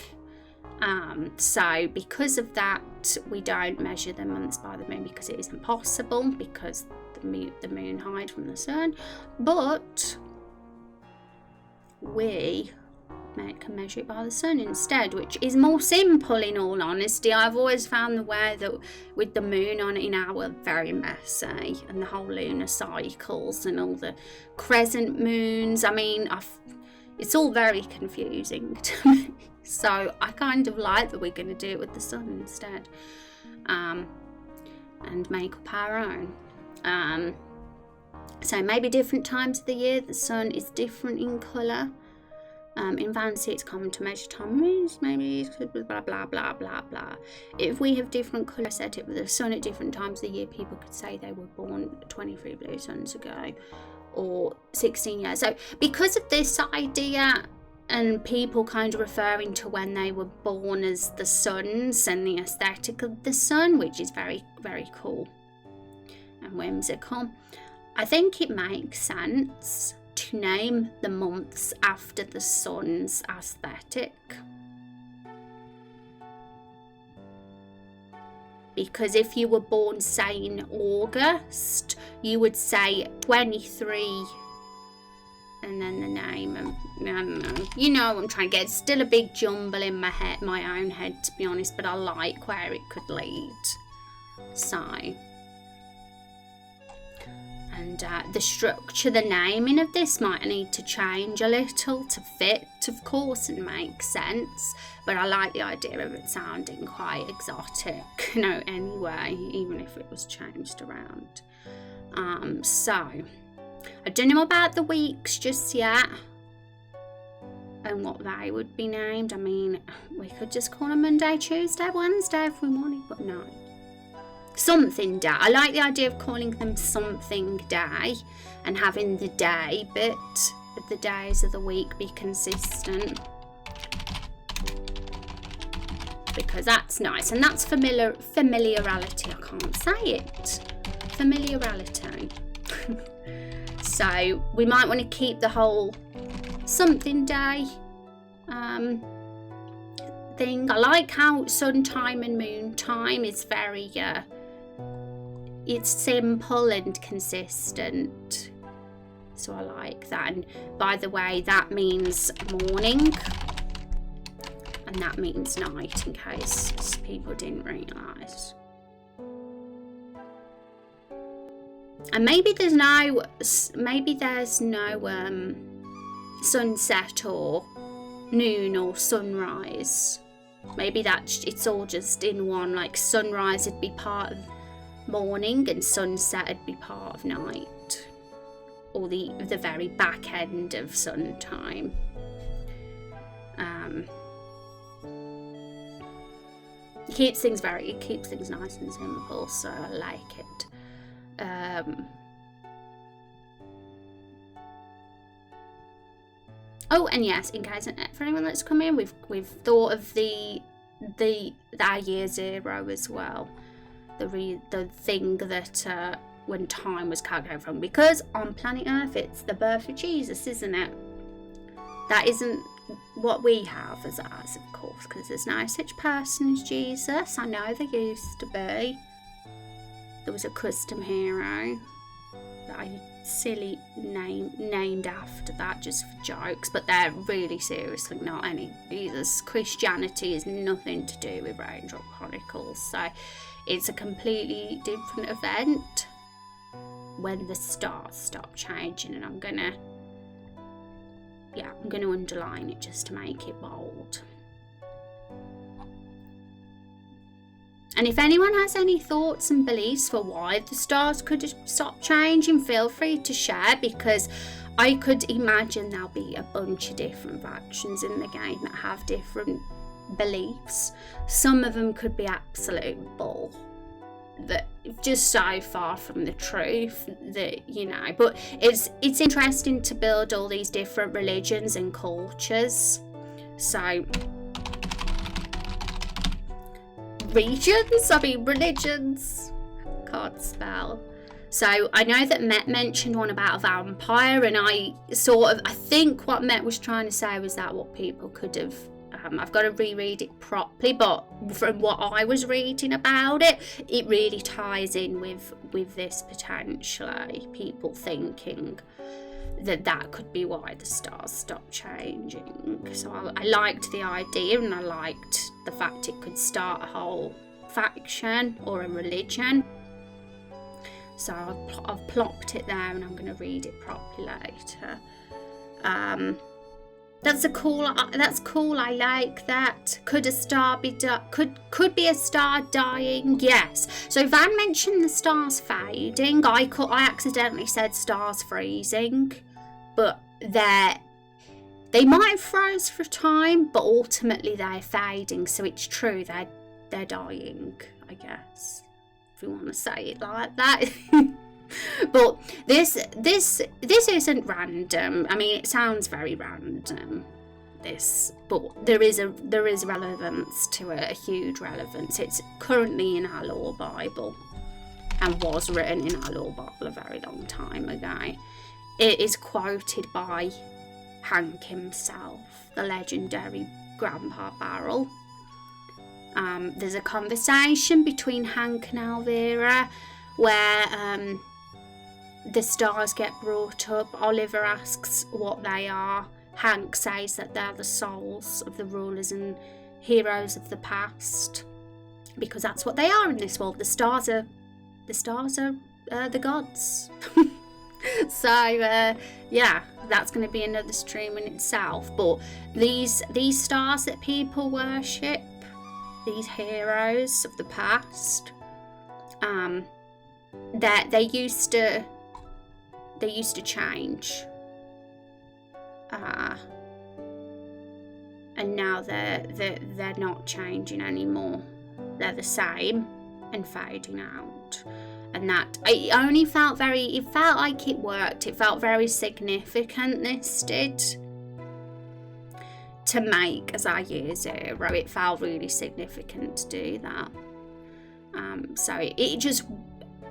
So because of that, we don't measure the months by the moon because it isn't possible, because the moon hides from the sun. But we can measure it by the sun instead, which is more simple in all honesty. I've always found the way that with the moon on in our very messy, and the whole lunar cycles and all the crescent moons. I mean, it's all very confusing to me. So I kind of like that we're going to do it with the sun instead, and make up our own. So maybe different times of the year the sun is different in colour. In fantasy it's common to measure time, maybe blah blah blah blah blah. If we have different colour set it with the sun at different times of the year, people could say they were born 23 blue suns ago or 16 years. So because of this idea, and people kind of referring to when they were born as the suns and the aesthetic of the sun, which is very, very cool and whimsical, I think it makes sense to name the months after the sun's aesthetic. Because if you were born, say, in August, you would say 23 and then the name, and I don't know. You know what I'm trying to get. It's still a big jumble in my head, my own head, to be honest, but I like where it could lead. So, and the structure, the naming of this might need to change a little to fit, of course, and make sense. But I like the idea of it sounding quite exotic, you know, anyway, even if it was changed around. So, I don't know about the weeks just yet and what they would be named. I mean, we could just call them Monday, Tuesday, Wednesday if we wanted, but no. Something day. I like the idea of calling them something day and having the day bit of the days of the week be consistent, because that's nice and that's familiarity. I can't say it. Familiarity. So we might want to keep the whole something day thing. I like how sun time and moon time is very it's simple and consistent, so I like that. And by the way, that means morning and that means night, in case people didn't realise. And maybe there's no sunset or noon or sunrise. Maybe it's all just in one, like sunrise would be part of morning and sunset would be part of night, or the very back end of sun time. It keeps things nice and simple, so I like it. Oh, and yes, in case for anyone that's come in, we've thought of our year zero as well, the thing that when time was calculated from, because on planet Earth it's the birth of Jesus, isn't it? That isn't what we have as ours, of course, because there's no such person as Jesus. I know there used to be. There was a custom hero that I silly named after that just for jokes, but they're really seriously not any. Jesus, Christianity is nothing to do with Raindrop Chronicles, so it's a completely different event when the stars stop changing, and I'm gonna underline it just to make it bold. And if anyone has any thoughts and beliefs for why the stars could stop changing, feel free to share, because I could imagine there'll be a bunch of different factions in the game that have different beliefs. Some of them could be absolute bull, that just so far from the truth that, you know, but it's interesting to build all these different religions and cultures. So religions, can't spell. So I know that Met mentioned one about a vampire, and I think what Met was trying to say was that what people could have, I've got to reread it properly, but from what I was reading about it, it really ties in with this potentially, people thinking that could be why the stars stopped changing. So I liked the idea, and I liked the fact it could start a whole faction or a religion. So I've plopped it there, and I'm going to read it properly later. That's cool. I like that. Could a star be could be a star dying? Yes. So Van mentioned the stars fading. I accidentally said stars freezing, but they might have froze for a time, but ultimately they're fading. So it's true, they're dying, I guess, if you want to say it like that. But this isn't random. I mean, it sounds very random, but there is relevance to it, a huge relevance. It's currently in our lore Bible, and was written in our lore Bible a very long time ago. It is quoted by Hank himself, the legendary Grandpa Barrel. There's a conversation between Hank and Elvira where the stars get brought up. Oliver asks what they are. Hank says that they're the souls of the rulers and heroes of the past, because that's what they are in this world. The stars are the gods. So yeah, that's going to be another stream in itself. But these stars that people worship, these heroes of the past, they used to change, and now they're not changing anymore. They're the same and fading out. And that it felt like it worked. It felt very significant, this did, to make as our year zero. It felt really significant to do that. So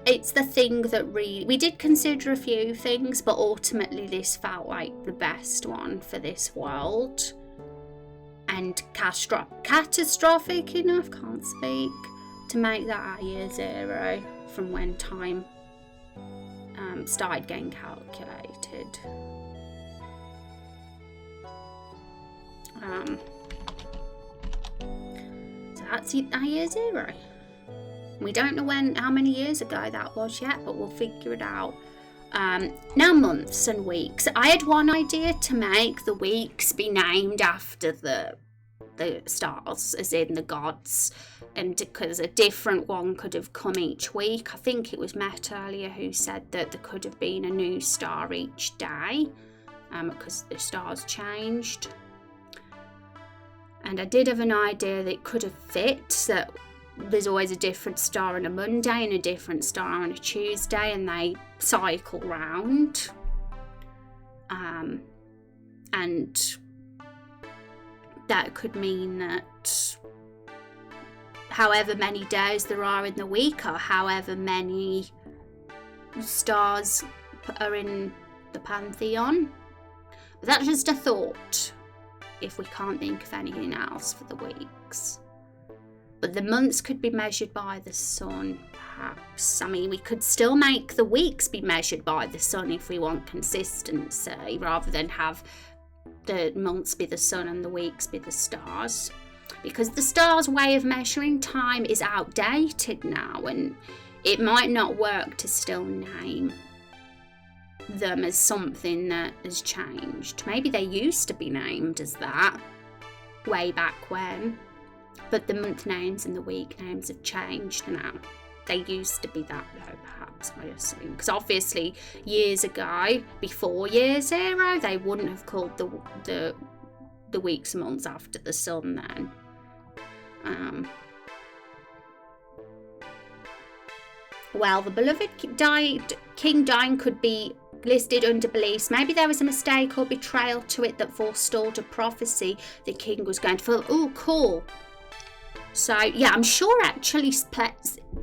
it's the thing that really, we did consider a few things, but ultimately this felt like the best one for this world. And catastrophic enough, can't speak, to make that our year zero from when time started getting calculated. So that's our year zero. We don't know how many years ago that was yet, but we'll figure it out. Now months and weeks. I had one idea to make the weeks be named after the stars, as in the gods, and because a different one could have come each week. I think it was Matt earlier who said that there could have been a new star each day, because the stars changed. And I did have an idea that it could have fit, that there's always a different star on a Monday and a different star on a Tuesday, and they cycle round. And that could mean that however many days there are in the week, or however many stars are in the pantheon. But that's just a thought, if we can't think of anything else for the weeks. But the months could be measured by the sun, perhaps. I mean, we could still make the weeks be measured by the sun if we want consistency, rather than have the months be the sun and the weeks be the stars. Because the stars' way of measuring time is outdated now, and it might not work to still name them as something that has changed. Maybe they used to be named as that way back when, but the month names and the week names have changed now. They used to be that though, perhaps, I assume, because obviously years ago, before year 0, they wouldn't have called the weeks and months after the sun then. Well, the beloved king dying could be listed under beliefs. Maybe there was a mistake or betrayal to it that forestalled a prophecy the king was going to fulfill. Oh, cool. So, yeah, I'm sure actually,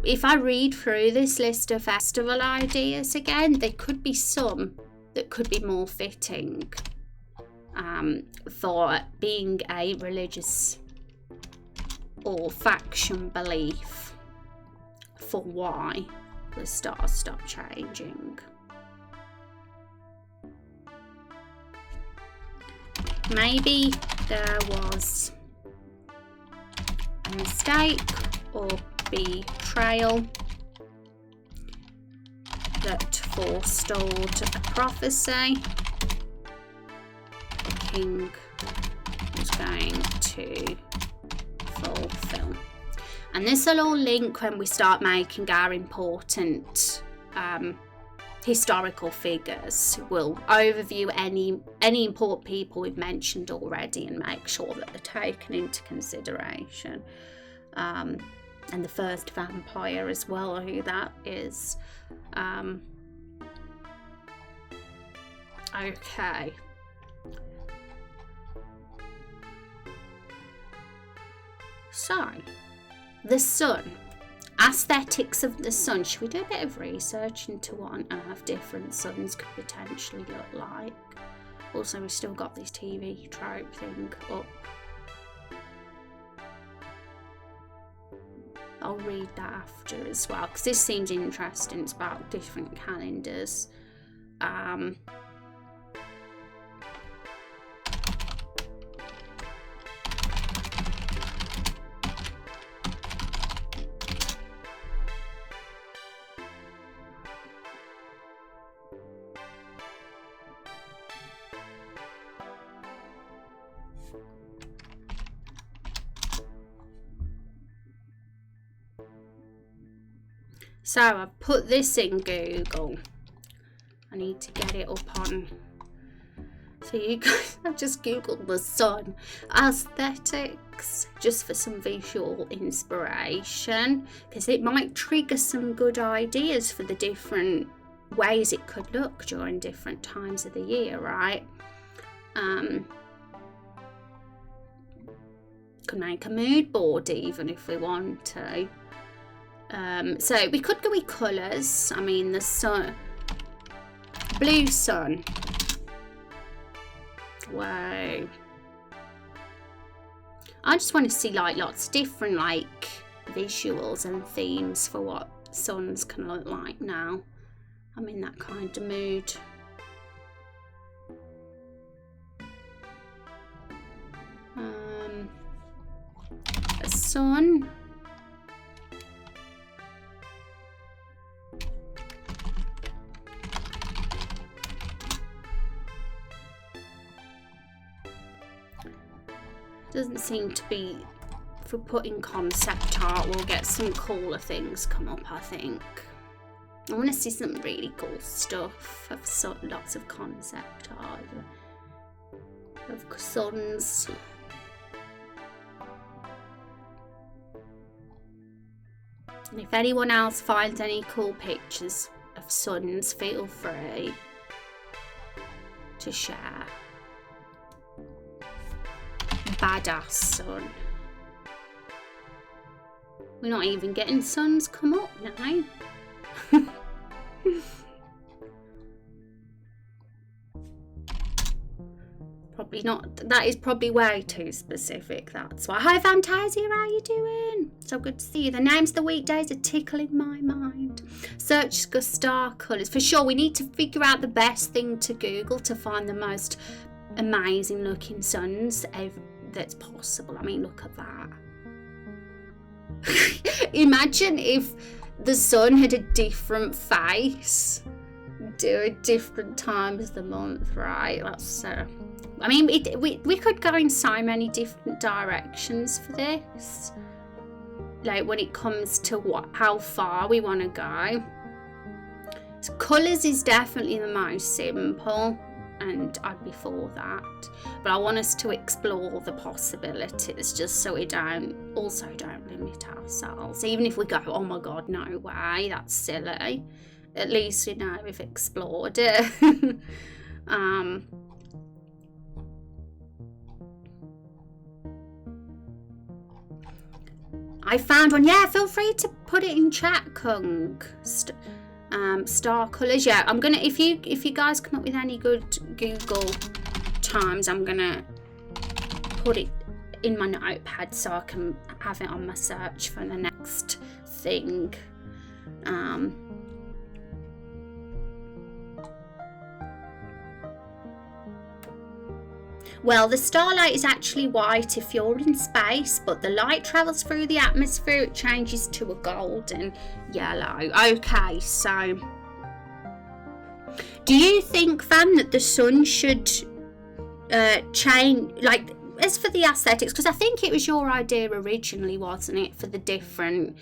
if I read through this list of festival ideas again, there could be some that could be more fitting for being a religious or faction belief for why the stars stop changing. Maybe there was a mistake or betrayal that forestalled a prophecy the king was going to fulfill. And this will all link when we start making our important historical figures. We'll overview any important people we've mentioned already and make sure that they're taken into consideration. And the first vampire as well, who that is. Okay. So, the sun. Aesthetics of the sun. Should we do a bit of research into what on earth different suns could potentially look like? Also, we've still got this TV trope thing up. I'll read that after as well, because this seems interesting. It's about different calendars. So I've put this in Google. I need to get it up on. So you guys, I've just Googled the sun aesthetics just for some visual inspiration, because it might trigger some good ideas for the different ways it could look during different times of the year, right? Could make a mood board even if we want to. So we could go with colours. I mean, the sun, blue sun. Wow. I just want to see like lots of different like visuals and themes for what suns can look like now. I'm in that kind of mood. A sun. Doesn't seem to be, if we put in concept art, we'll get some cooler things come up, I think. I want to see some really cool stuff of lots of concept art of suns. And if anyone else finds any cool pictures of suns, feel free to share. Badass sun. We're not even getting suns come up now. Probably not. That is probably way too specific. That's why. Hi Fantasia, how you doing? So good to see you. The names of the weekdays are tickling my mind. Search star colours. For sure, we need to figure out the best thing to Google to find the most amazing looking suns that's possible. I mean, look at that. Imagine if the sun had a different face do at different times of the month, right? That's I mean, we could go in so many different directions for this, like when it comes to how far we want to go. So colours is definitely the most simple, and I'd be for that, but I want us to explore the possibilities, just so we don't limit ourselves. Even if we go, oh my god, no way, that's silly, at least we know we've explored it. I found one. Yeah, feel free to put it in chat, Kung. Star colours. Yeah, I'm gonna, if you guys come up with any good Google terms, I'm gonna put it in my notepad so I can have it on my search for the next thing. Well, the starlight is actually white if you're in space, but the light travels through the atmosphere, it changes to a golden yellow. Okay, so do you think, Van, that the sun should change, like, as for the aesthetics, because I think it was your idea originally, wasn't it, for the different,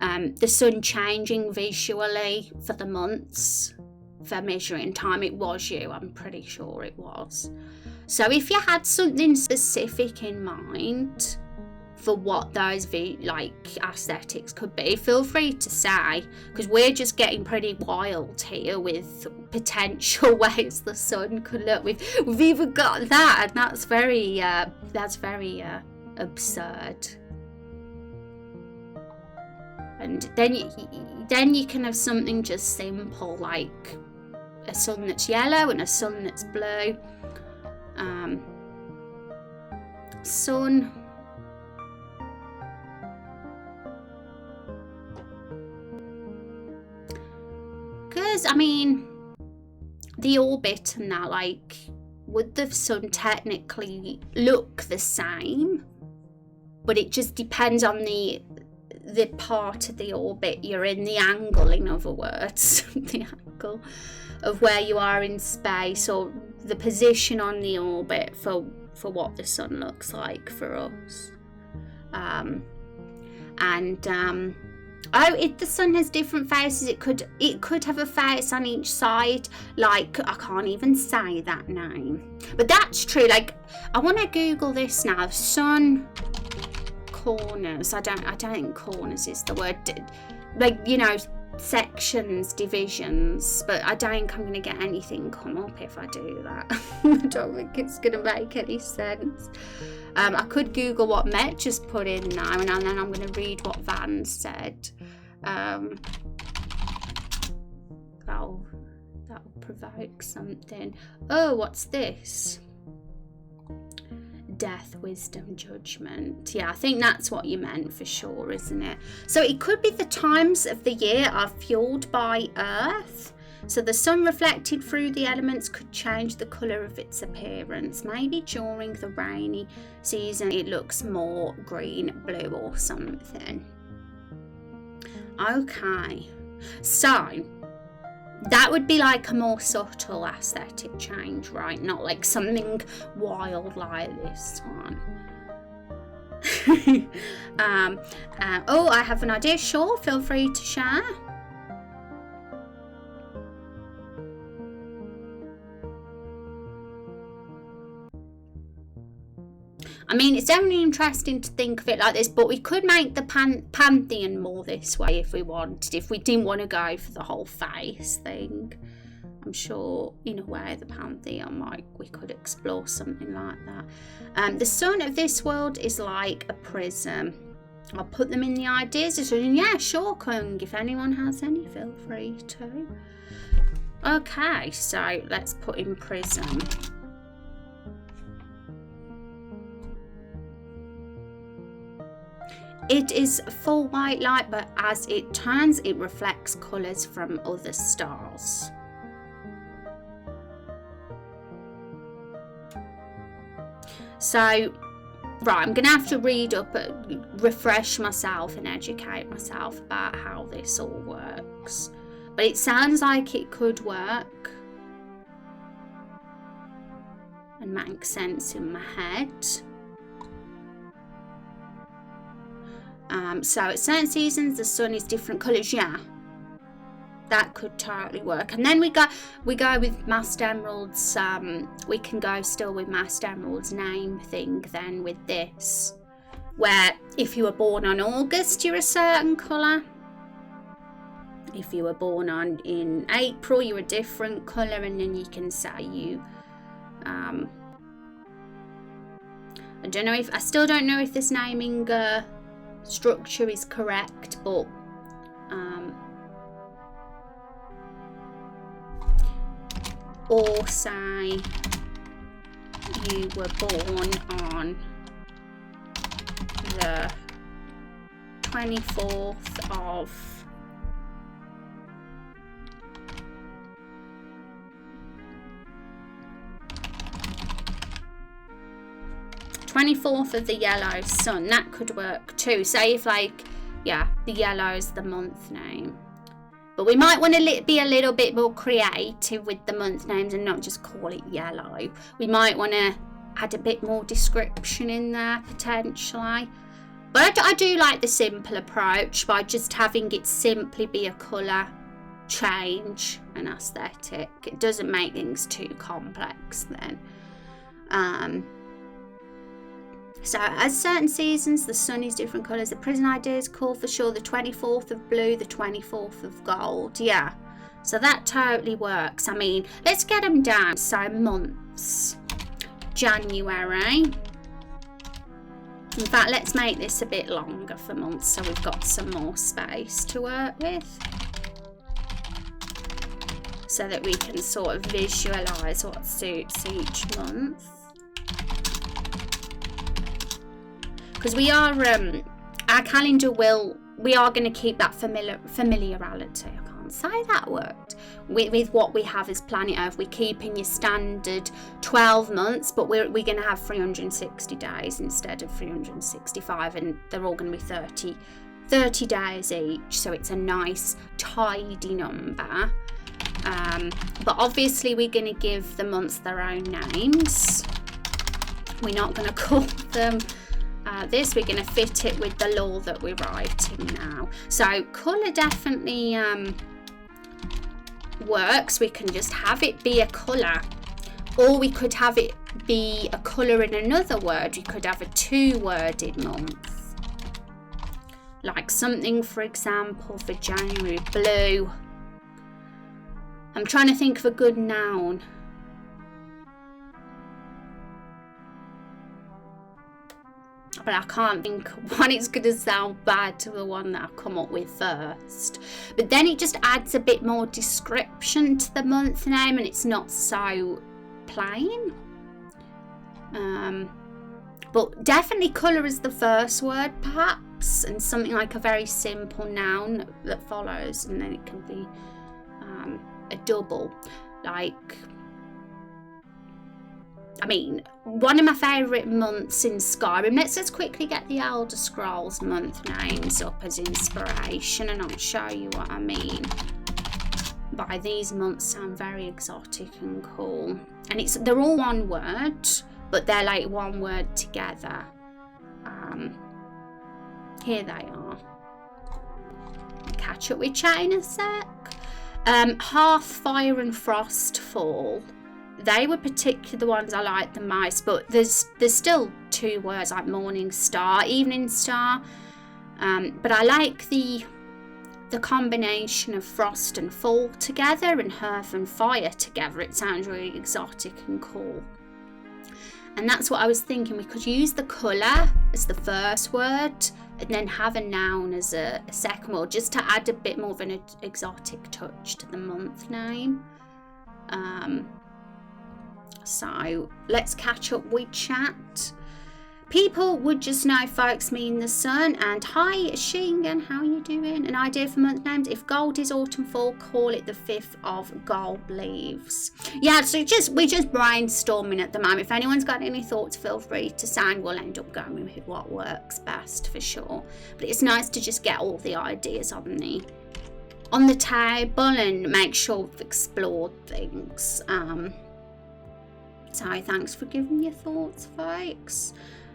the sun changing visually for the months, for measuring time? It was you, I'm pretty sure it was. So if you had something specific in mind for what those aesthetics could be, feel free to say, because we're just getting pretty wild here with potential ways the sun could look. We've even got that, and that's very absurd. And then you can have something just simple, like a sun that's yellow and a sun that's blue. Sun, because I mean the orbit and that, like, would the sun technically look the same? But it just depends on the part of the orbit you're in, the angle, in other words, the angle of where you are in space, or the position on the orbit for what the sun looks like for us. If the sun has different faces, it could have a face on each side, like, I can't even say that name, but that's true. Like, I want to Google this now, sun corners. I don't think corners is the word, like, you know, sections, divisions, but I don't think I'm going to get anything come up if I do that. I don't think it's going to make any sense. I could Google what Met just put in now, and then I'm going to read what Van said. That'll provoke something. Oh, what's this? Death, wisdom, judgment. Yeah, I think that's what you meant for sure, isn't it? So it could be the times of the year are fueled by Earth. So the sun reflected through the elements could change the colour of its appearance. Maybe during the rainy season it looks more green, blue or something. Okay, so that would be like a more subtle aesthetic change, right? Not like something wild like this one. Oh, I have an idea. Sure, feel free to share. I mean, it's definitely interesting to think of it like this, but we could make the pantheon more this way if we wanted, if we didn't want to go for the whole face thing. I'm sure, in a way, the pantheon, like, we could explore something like that. The sun of this world is like a prism. I'll put them in the ideas. Yeah, sure, Kung. If anyone has any, feel free to. Okay, so let's put in prism. It is full white light, but as it turns, it reflects colours from other stars. So, right, I'm going to have to read up, refresh myself and educate myself about how this all works. but it sounds like it could work and make sense in my head. So at certain seasons the sun is different colours. Yeah, that could totally work. And then we go with Master Emerald's, we can go still with Master Emerald's name thing then with this, where if you were born on August you're a certain colour, if you were born in April you're a different colour, and then you can say you I still don't know if this naming structure is correct, but or say you were born on the 24th of 24th of the yellow sun. That could work too. Say if like, yeah, the yellow's the month name. But we might want to be a little bit more creative with the month names and not just call it yellow. We might want to add a bit more description in there potentially. But I do like the simple approach by just having it simply be a colour change and aesthetic. It doesn't make things too complex then. So as certain seasons the sun is different colours, the prison ideas call for sure the 24th of blue, the 24th of gold. Yeah, so that totally works. I mean, let's get them down. So months, January. In fact, let's make this a bit longer for months so we've got some more space to work with, so that we can sort of visualise what suits each month. Because we are, our calendar we are going to keep that familiarity. I can't say that word. With what we have as planet Earth, we're keeping your standard 12 months, but we're going to have 360 days instead of 365, and they're all going to be 30 days each, so it's a nice tidy number. But obviously we're going to give the months their own names. We're not going to call them this. We're going to fit it with the law that we're writing now. So colour definitely works. We can just have it be a colour, or we could have it be a colour in another word. We could have a two-worded month, like something, for example, for January, blue. I'm trying to think of a good noun. But I can't think of one. It's going to sound bad to the one that I've come up with first. But then it just adds a bit more description to the month name, and it's not so plain. But definitely colour is the first word, perhaps, and something like a very simple noun that follows, and then it can be a double, like, I mean, one of my favourite months in Skyrim. Let's just quickly get the Elder Scrolls month names up as inspiration, and I'll show you what I mean by these months sound very exotic and cool. And they're all one word, but they're like one word together. Here they are. I'll catch up with chat in a sec. Hearth, Fire and Frostfall. They were particularly the ones I liked the most, but there's still two words like Morning Star, Evening Star. But I like the combination of frost and fall together and hearth and fire together. It sounds really exotic and cool. And that's what I was thinking. We could use the colour as the first word and then have a noun as a second word, just to add a bit more of an exotic touch to the month name. So let's catch up with chat. People would just know folks mean the sun. And hi Shingen, how are you doing? An idea for month names: if gold is autumn fall, call it the 5th of gold leaves. Yeah, so we're just brainstorming at the moment. If anyone's got any thoughts, feel free to say, and we'll end up going with what works best for sure. But it's nice to just get all the ideas on on the table and make sure we've explored things. So thanks for giving your thoughts, folks.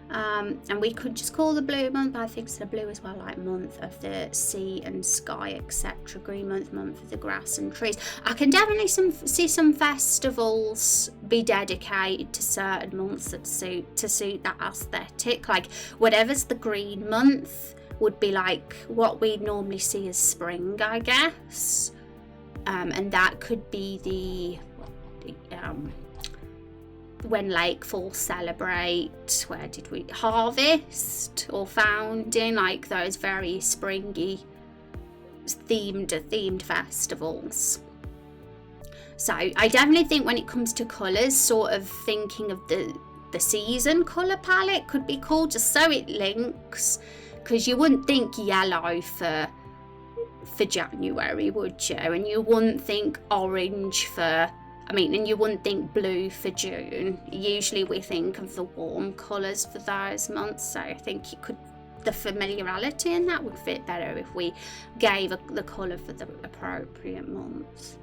And we could just call the blue month, but I think it's the blue as well, like month of the sea and sky, etc. Green month, month of the grass and trees. I can definitely see some festivals be dedicated to certain months that suit that aesthetic. Like whatever's the green month would be like what we normally see as spring, I guess. And that could be when Lake Falls celebrate, where did we harvest or founding, like those very springy themed festivals. So I definitely think when it comes to colours, sort of thinking of the season colour palette could be cool, just so it links, because you wouldn't think yellow for January, would you? And you wouldn't think orange and you wouldn't think blue for June. Usually we think of the warm colours for those months, so I think the familiarity in that would fit better if we gave the colour for the appropriate months.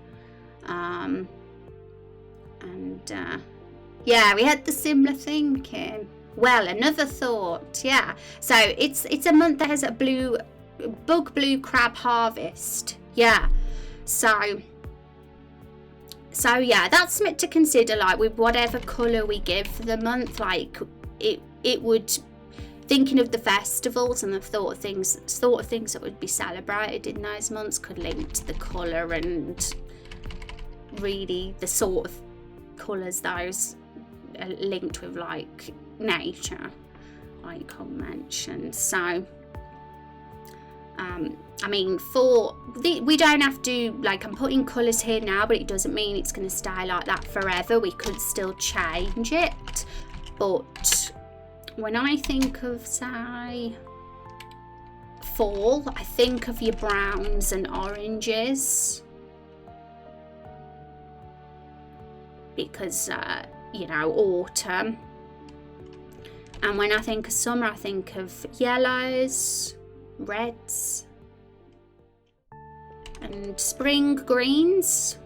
Yeah, we had the similar thinking. Well, another thought, yeah. So it's a month that has a blue crab harvest. Yeah. So yeah, that's something to consider, like with whatever colour we give for the month, like it would, thinking of the festivals and the thought of things that would be celebrated in those months could link to the colour and really the sort of colours those are linked with, like nature, like I mentioned. So we don't have to, like, I'm putting colours here now, but it doesn't mean it's going to stay like that forever. We could still change it. But when I think of, say, fall, I think of your browns and oranges. Because, autumn. And when I think of summer, I think of yellows, reds, and spring greens,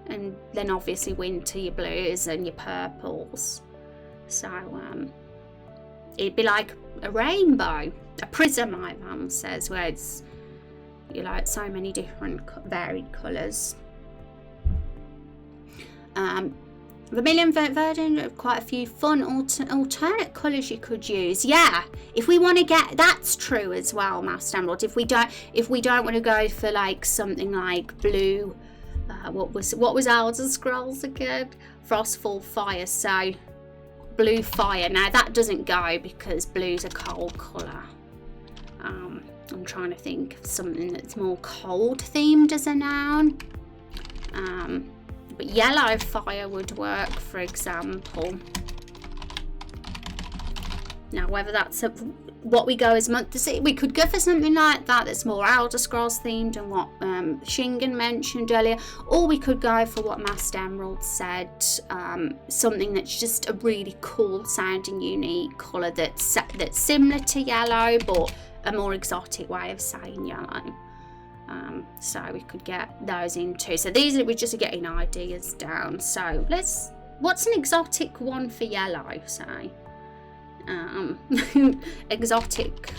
and then obviously winter your blues and your purples. So it'd be like a rainbow, a prism, my mum says, where it's so many different varied colours. Vermilion, verdant, quite a few fun alternate colours you could use. Yeah, if we want to get, that's true as well, Master Emerald. If we don't want to go for like something like blue, what was Elder Scrolls again? Frostfall Fire. So blue fire. Now that doesn't go because blue's a cold colour. I'm trying to think of something that's more cold themed as a noun. But yellow fire would work, for example. Now, whether that's what we go as month to see, we could go for something like that that's more Elder Scrolls themed and what Shingen mentioned earlier, or we could go for what Master Emerald said, something that's just a really cool sounding, unique colour that's similar to yellow, but a more exotic way of saying yellow. So we could get those into. So we're just getting ideas down. So what's an exotic one for yellow, say? Exotic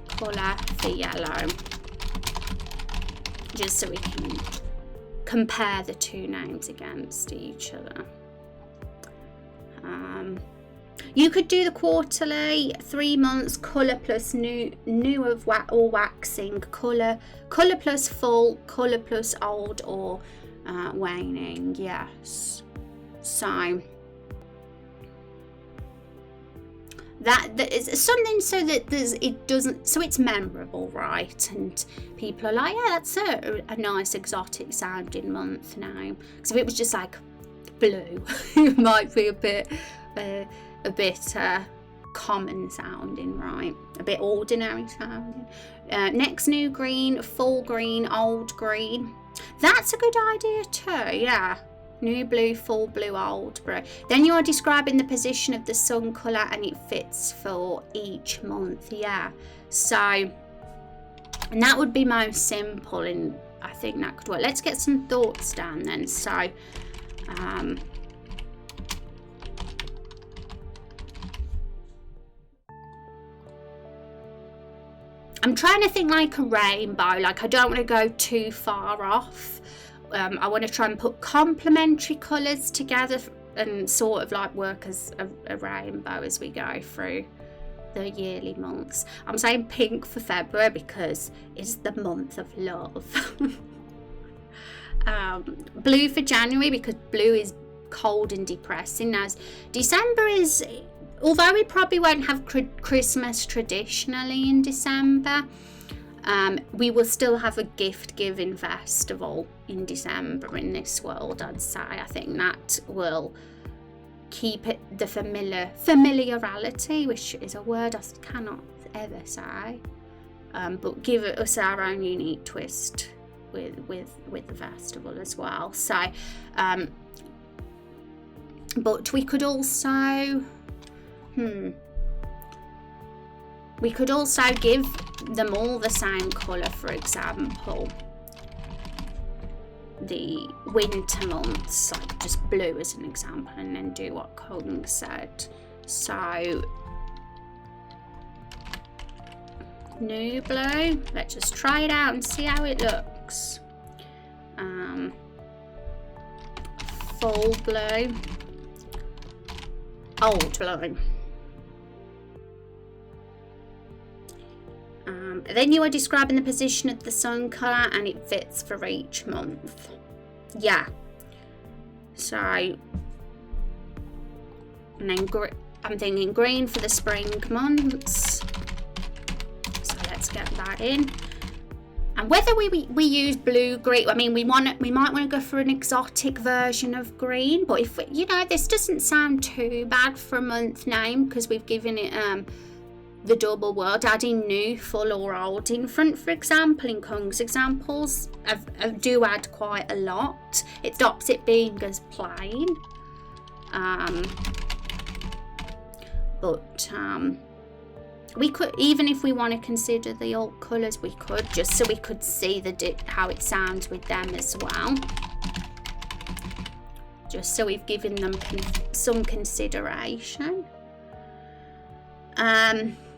colour for yellow. Just so we can compare the two names against each other. You could do the quarterly, 3 months, colour plus new of or waxing, colour plus full, colour plus old or waning. Yes. So that is something so that it's memorable, right? And people are like, yeah, that's a nice exotic sounding month now. Because if it was just like blue, it might be a bit common sounding, right? A bit ordinary sounding. Next, new green, full green, old green. That's a good idea too, yeah. New blue, full blue, old blue. Then you are describing the position of the sun colour and it fits for each month, yeah. So And that would be most simple, and I think that could work. Let's get some thoughts down then. So I'm trying to think like a rainbow. Like, I don't want to go too far off. I want to try and put complementary colours together and sort of like work as a rainbow as we go through the yearly months. I'm saying pink for February because it's the month of love. Blue for January because blue is cold and depressing. As December is, although we probably won't have Christmas traditionally in December, we will still have a gift giving festival in December in this world, I'd say. I think that will keep it the familiarity, which is a word I cannot ever say, but give us our own unique twist with the festival as well. So but we could also give them all the same colour. For example, the winter months, like just blue as an example, and then do what Kung said. So new blue, let's just try it out and see how it looks. Full blue, old blue. Then you are describing the position of the sun colour and it fits for each month. Yeah. So, and then I'm thinking green for the spring months. So let's get that in. And whether we use blue, green, I mean, we might want to go for an exotic version of green. But if this doesn't sound too bad for a month name because we've given it the double word, adding new, full or old in front, for example. In Kung's examples, I do add quite a lot. It stops it being as plain. But we could, even if we want to consider the alt colours, we could, just so we could see how it sounds with them as well. Just so we've given them some consideration.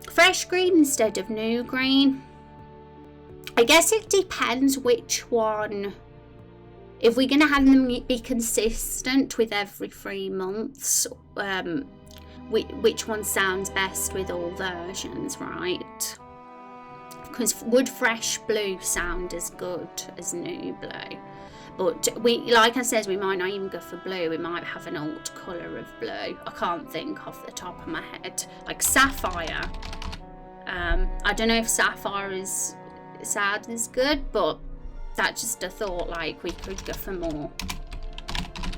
Fresh green instead of new green. I guess it depends which one. If we're going to have them be consistent with every 3 months, which one sounds best with all versions, right? Because would fresh blue sound as good as new blue? But like I said, we might not even go for blue. We might have an alt colour of blue. I can't think off the top of my head. Like sapphire. I don't know if sapphire is as good, but that's just a thought. Like, we could go for more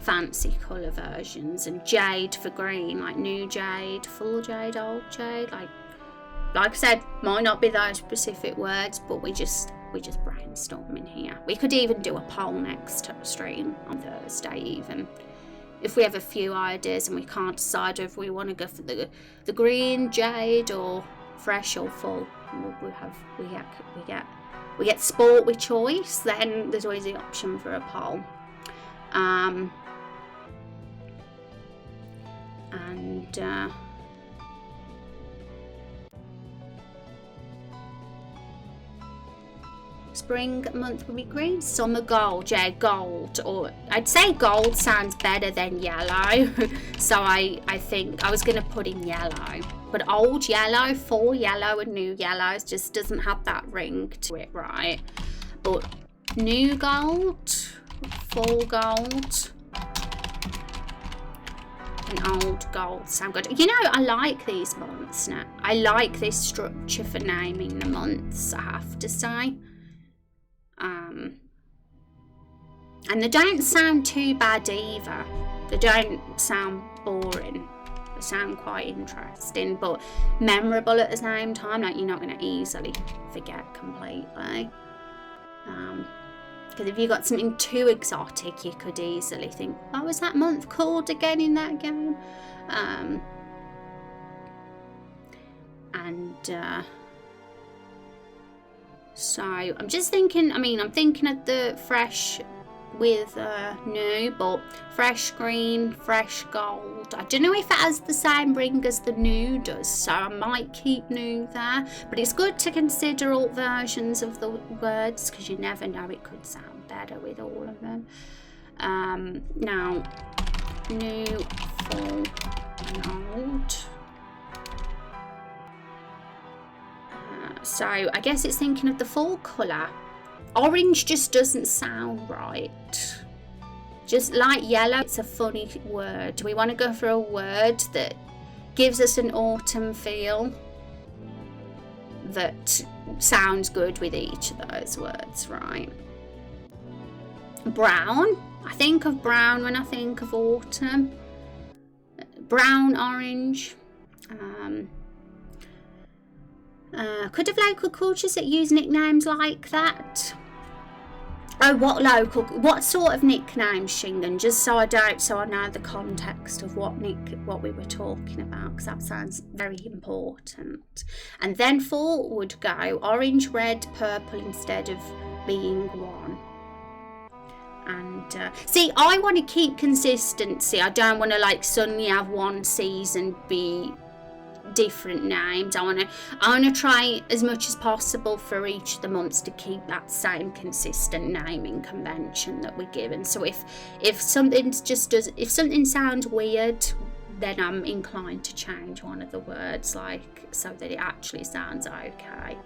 fancy colour versions. And jade for green, like new jade, full jade, old jade. Like I said, might not be those specific words, but we just brainstorming here. We could even do a poll next stream on Thursday, even if we have a few ideas and we can't decide if we want to go for the green jade or fresh or full. We get sport with choice. Then there's always the option for a poll. Spring month would be green. Summer gold, yeah, gold. Or I'd say gold sounds better than yellow. So I think I was going to put in yellow. But old yellow, full yellow and new yellow just doesn't have that ring to it, right? But new gold, full gold and old gold sound good. I like these months now. I like this structure for naming the months, I have to say. And they don't sound too bad either. They don't sound boring. They sound quite interesting, but memorable at the same time. Like, you're not going to easily forget completely. Because if you got something too exotic, you could easily think, what was that month called again in that game? So I'm just thinking, I mean, I'm thinking of the fresh with new, but fresh green, fresh gold. I don't know if it has the same ring as the new does, so I might keep new there. But it's good to consider all versions of the words, because you never know, it could sound better with all of them. Now, new, full, and old. So I guess it's thinking of the full colour. Orange just doesn't sound right. Just light yellow, it's a funny word. We want to go for a word that gives us an autumn feel, that sounds good with each of those words, right? Brown. I think of brown when I think of autumn. Brown, orange. Could have local cultures that use nicknames like that. Oh, what sort of nicknames, Shingen? Just so I know the context of what we were talking about, because that sounds very important. And then full would go orange, red, purple instead of being one. And see, I want to keep consistency. I don't want to like suddenly have one season be different names. I want to try as much as possible for each of the months to keep that same consistent naming convention that we're given. So if something sounds weird, then I'm inclined to change one of the words, like so that it actually sounds okay.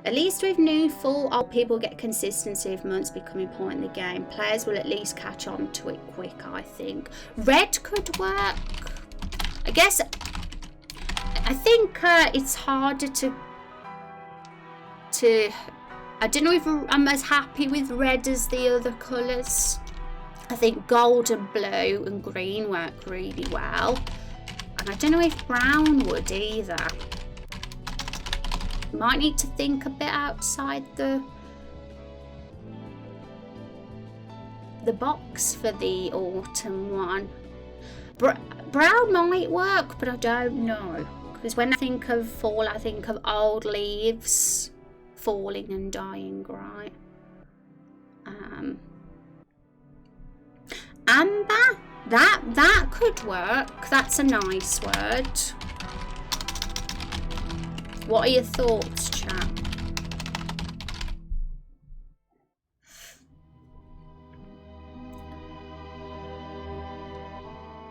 At least with new, full, old people get consistency of months become important in the game. Players will at least catch on to it quick, I think. Red could work. I guess, I think it's harder to I don't know if I'm as happy with red as the other colours. I think gold and blue and green work really well. And I don't know if brown would either. Might need to think a bit outside the box for the autumn one. Brown might work, but I don't know, because when I think of fall, I think of old leaves falling and dying, right? Amber, that could work. That's a nice word. What are your thoughts, chat?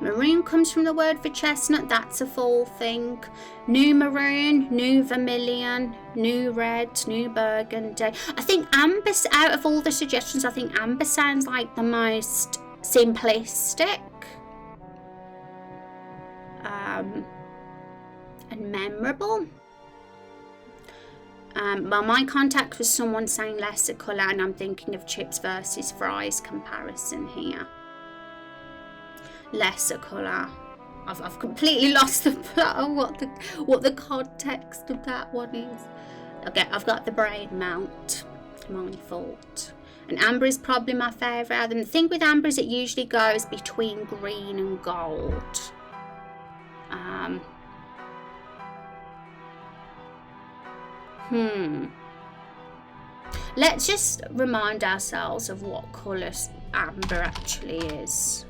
Maroon comes from the word for chestnut. That's a fall thing. New maroon, new vermilion, new red, new burgundy. I think amber, out of all the suggestions, I think amber sounds like the most simplistic. And memorable. Well, my contact was someone saying lesser colour, and I'm thinking of chips versus fries comparison here. Lesser colour. I've completely lost the plot of what the context of that one is. Okay, I've got the brain melt. My fault. And amber is probably my favourite. And the thing with amber is it usually goes between green and gold. Let's just remind ourselves of what colour amber actually is.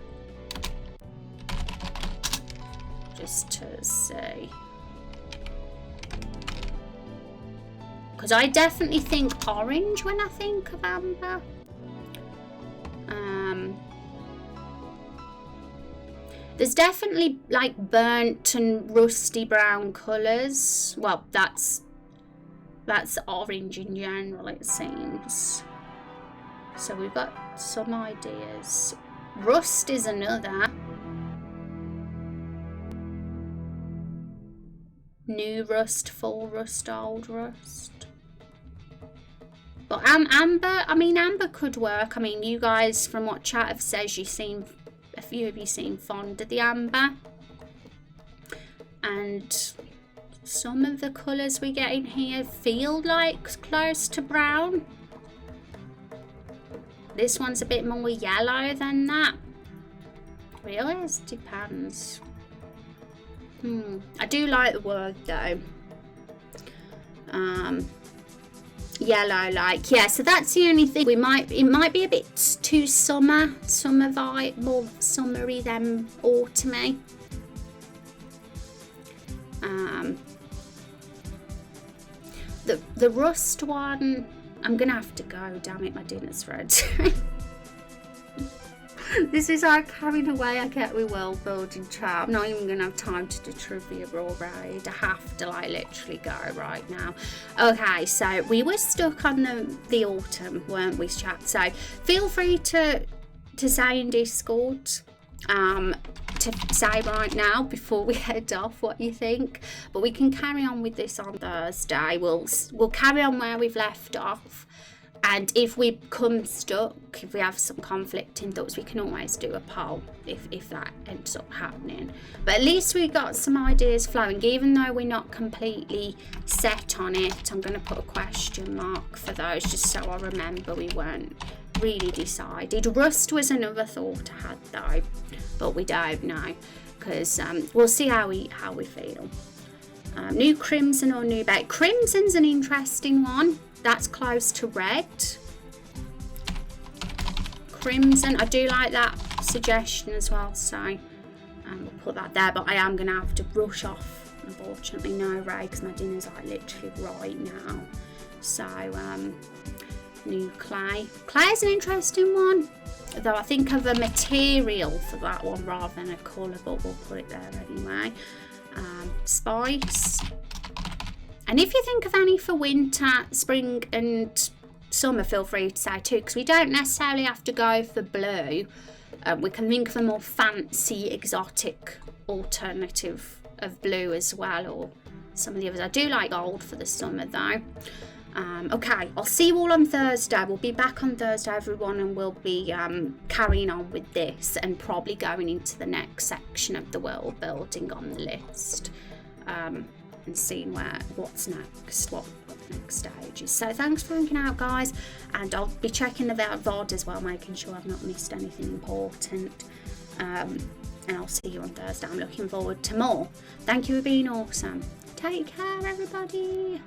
Just to see. Because I definitely think orange when I think of amber. There's definitely like burnt and rusty brown colours. Well, that's orange in general, it seems. So we've got some ideas. Rust is another. New rust, full rust, old rust. But amber, I mean, amber could work. I mean, you guys, from what chat have said, a few of you seem fond of the amber. And some of the colours we get in here feel like close to brown. This one's a bit more yellow than that. Really, it depends. I do like the word though. Yellow, like, yeah, so that's the only thing. It might be a bit too summer vibe, more summery than autumny. The rust one, I'm gonna have to go. Damn it, my dinner's ready. This is how carried away I get with world building chat. I'm not even going to have time to do trivia already. I have to like literally go right now. Okay, so we were stuck on the autumn, weren't we, chat? So feel free to say in Discord, to say right now before we head off what you think. But we can carry on with this on Thursday. We'll carry on where we've left off. And if we come stuck, if we have some conflicting thoughts, we can always do a poll if that ends up happening. But at least we got some ideas flowing, even though we're not completely set on it. I'm going to put a question mark for those just so I remember we weren't really decided. Rust was another thought I had though, but we don't know because we'll see how we feel. New crimson or new beige. Crimson's an interesting one. That's close to red. Crimson, I do like that suggestion as well, so we'll put that there, but I am going to have to rush off, unfortunately. No, Ray, because my dinner's like literally right now. So, new clay. Clay is an interesting one, though I think of a material for that one rather than a colour, but we'll put it there anyway. Spice. And if you think of any for winter, spring and summer, feel free to say too, because we don't necessarily have to go for blue. We can think of a more fancy, exotic alternative of blue as well, or some of the others. I do like gold for the summer though. Okay, I'll see you all on Thursday. We'll be back on Thursday, everyone, and we'll be carrying on with this and probably going into the next section of the world building on the list. And seeing what's next, what the next stage is. So thanks for hanging out, guys, and I'll be checking the VOD as well, making sure I've not missed anything important. And I'll see you on Thursday. I'm looking forward to more. Thank you for being awesome. Take care, everybody.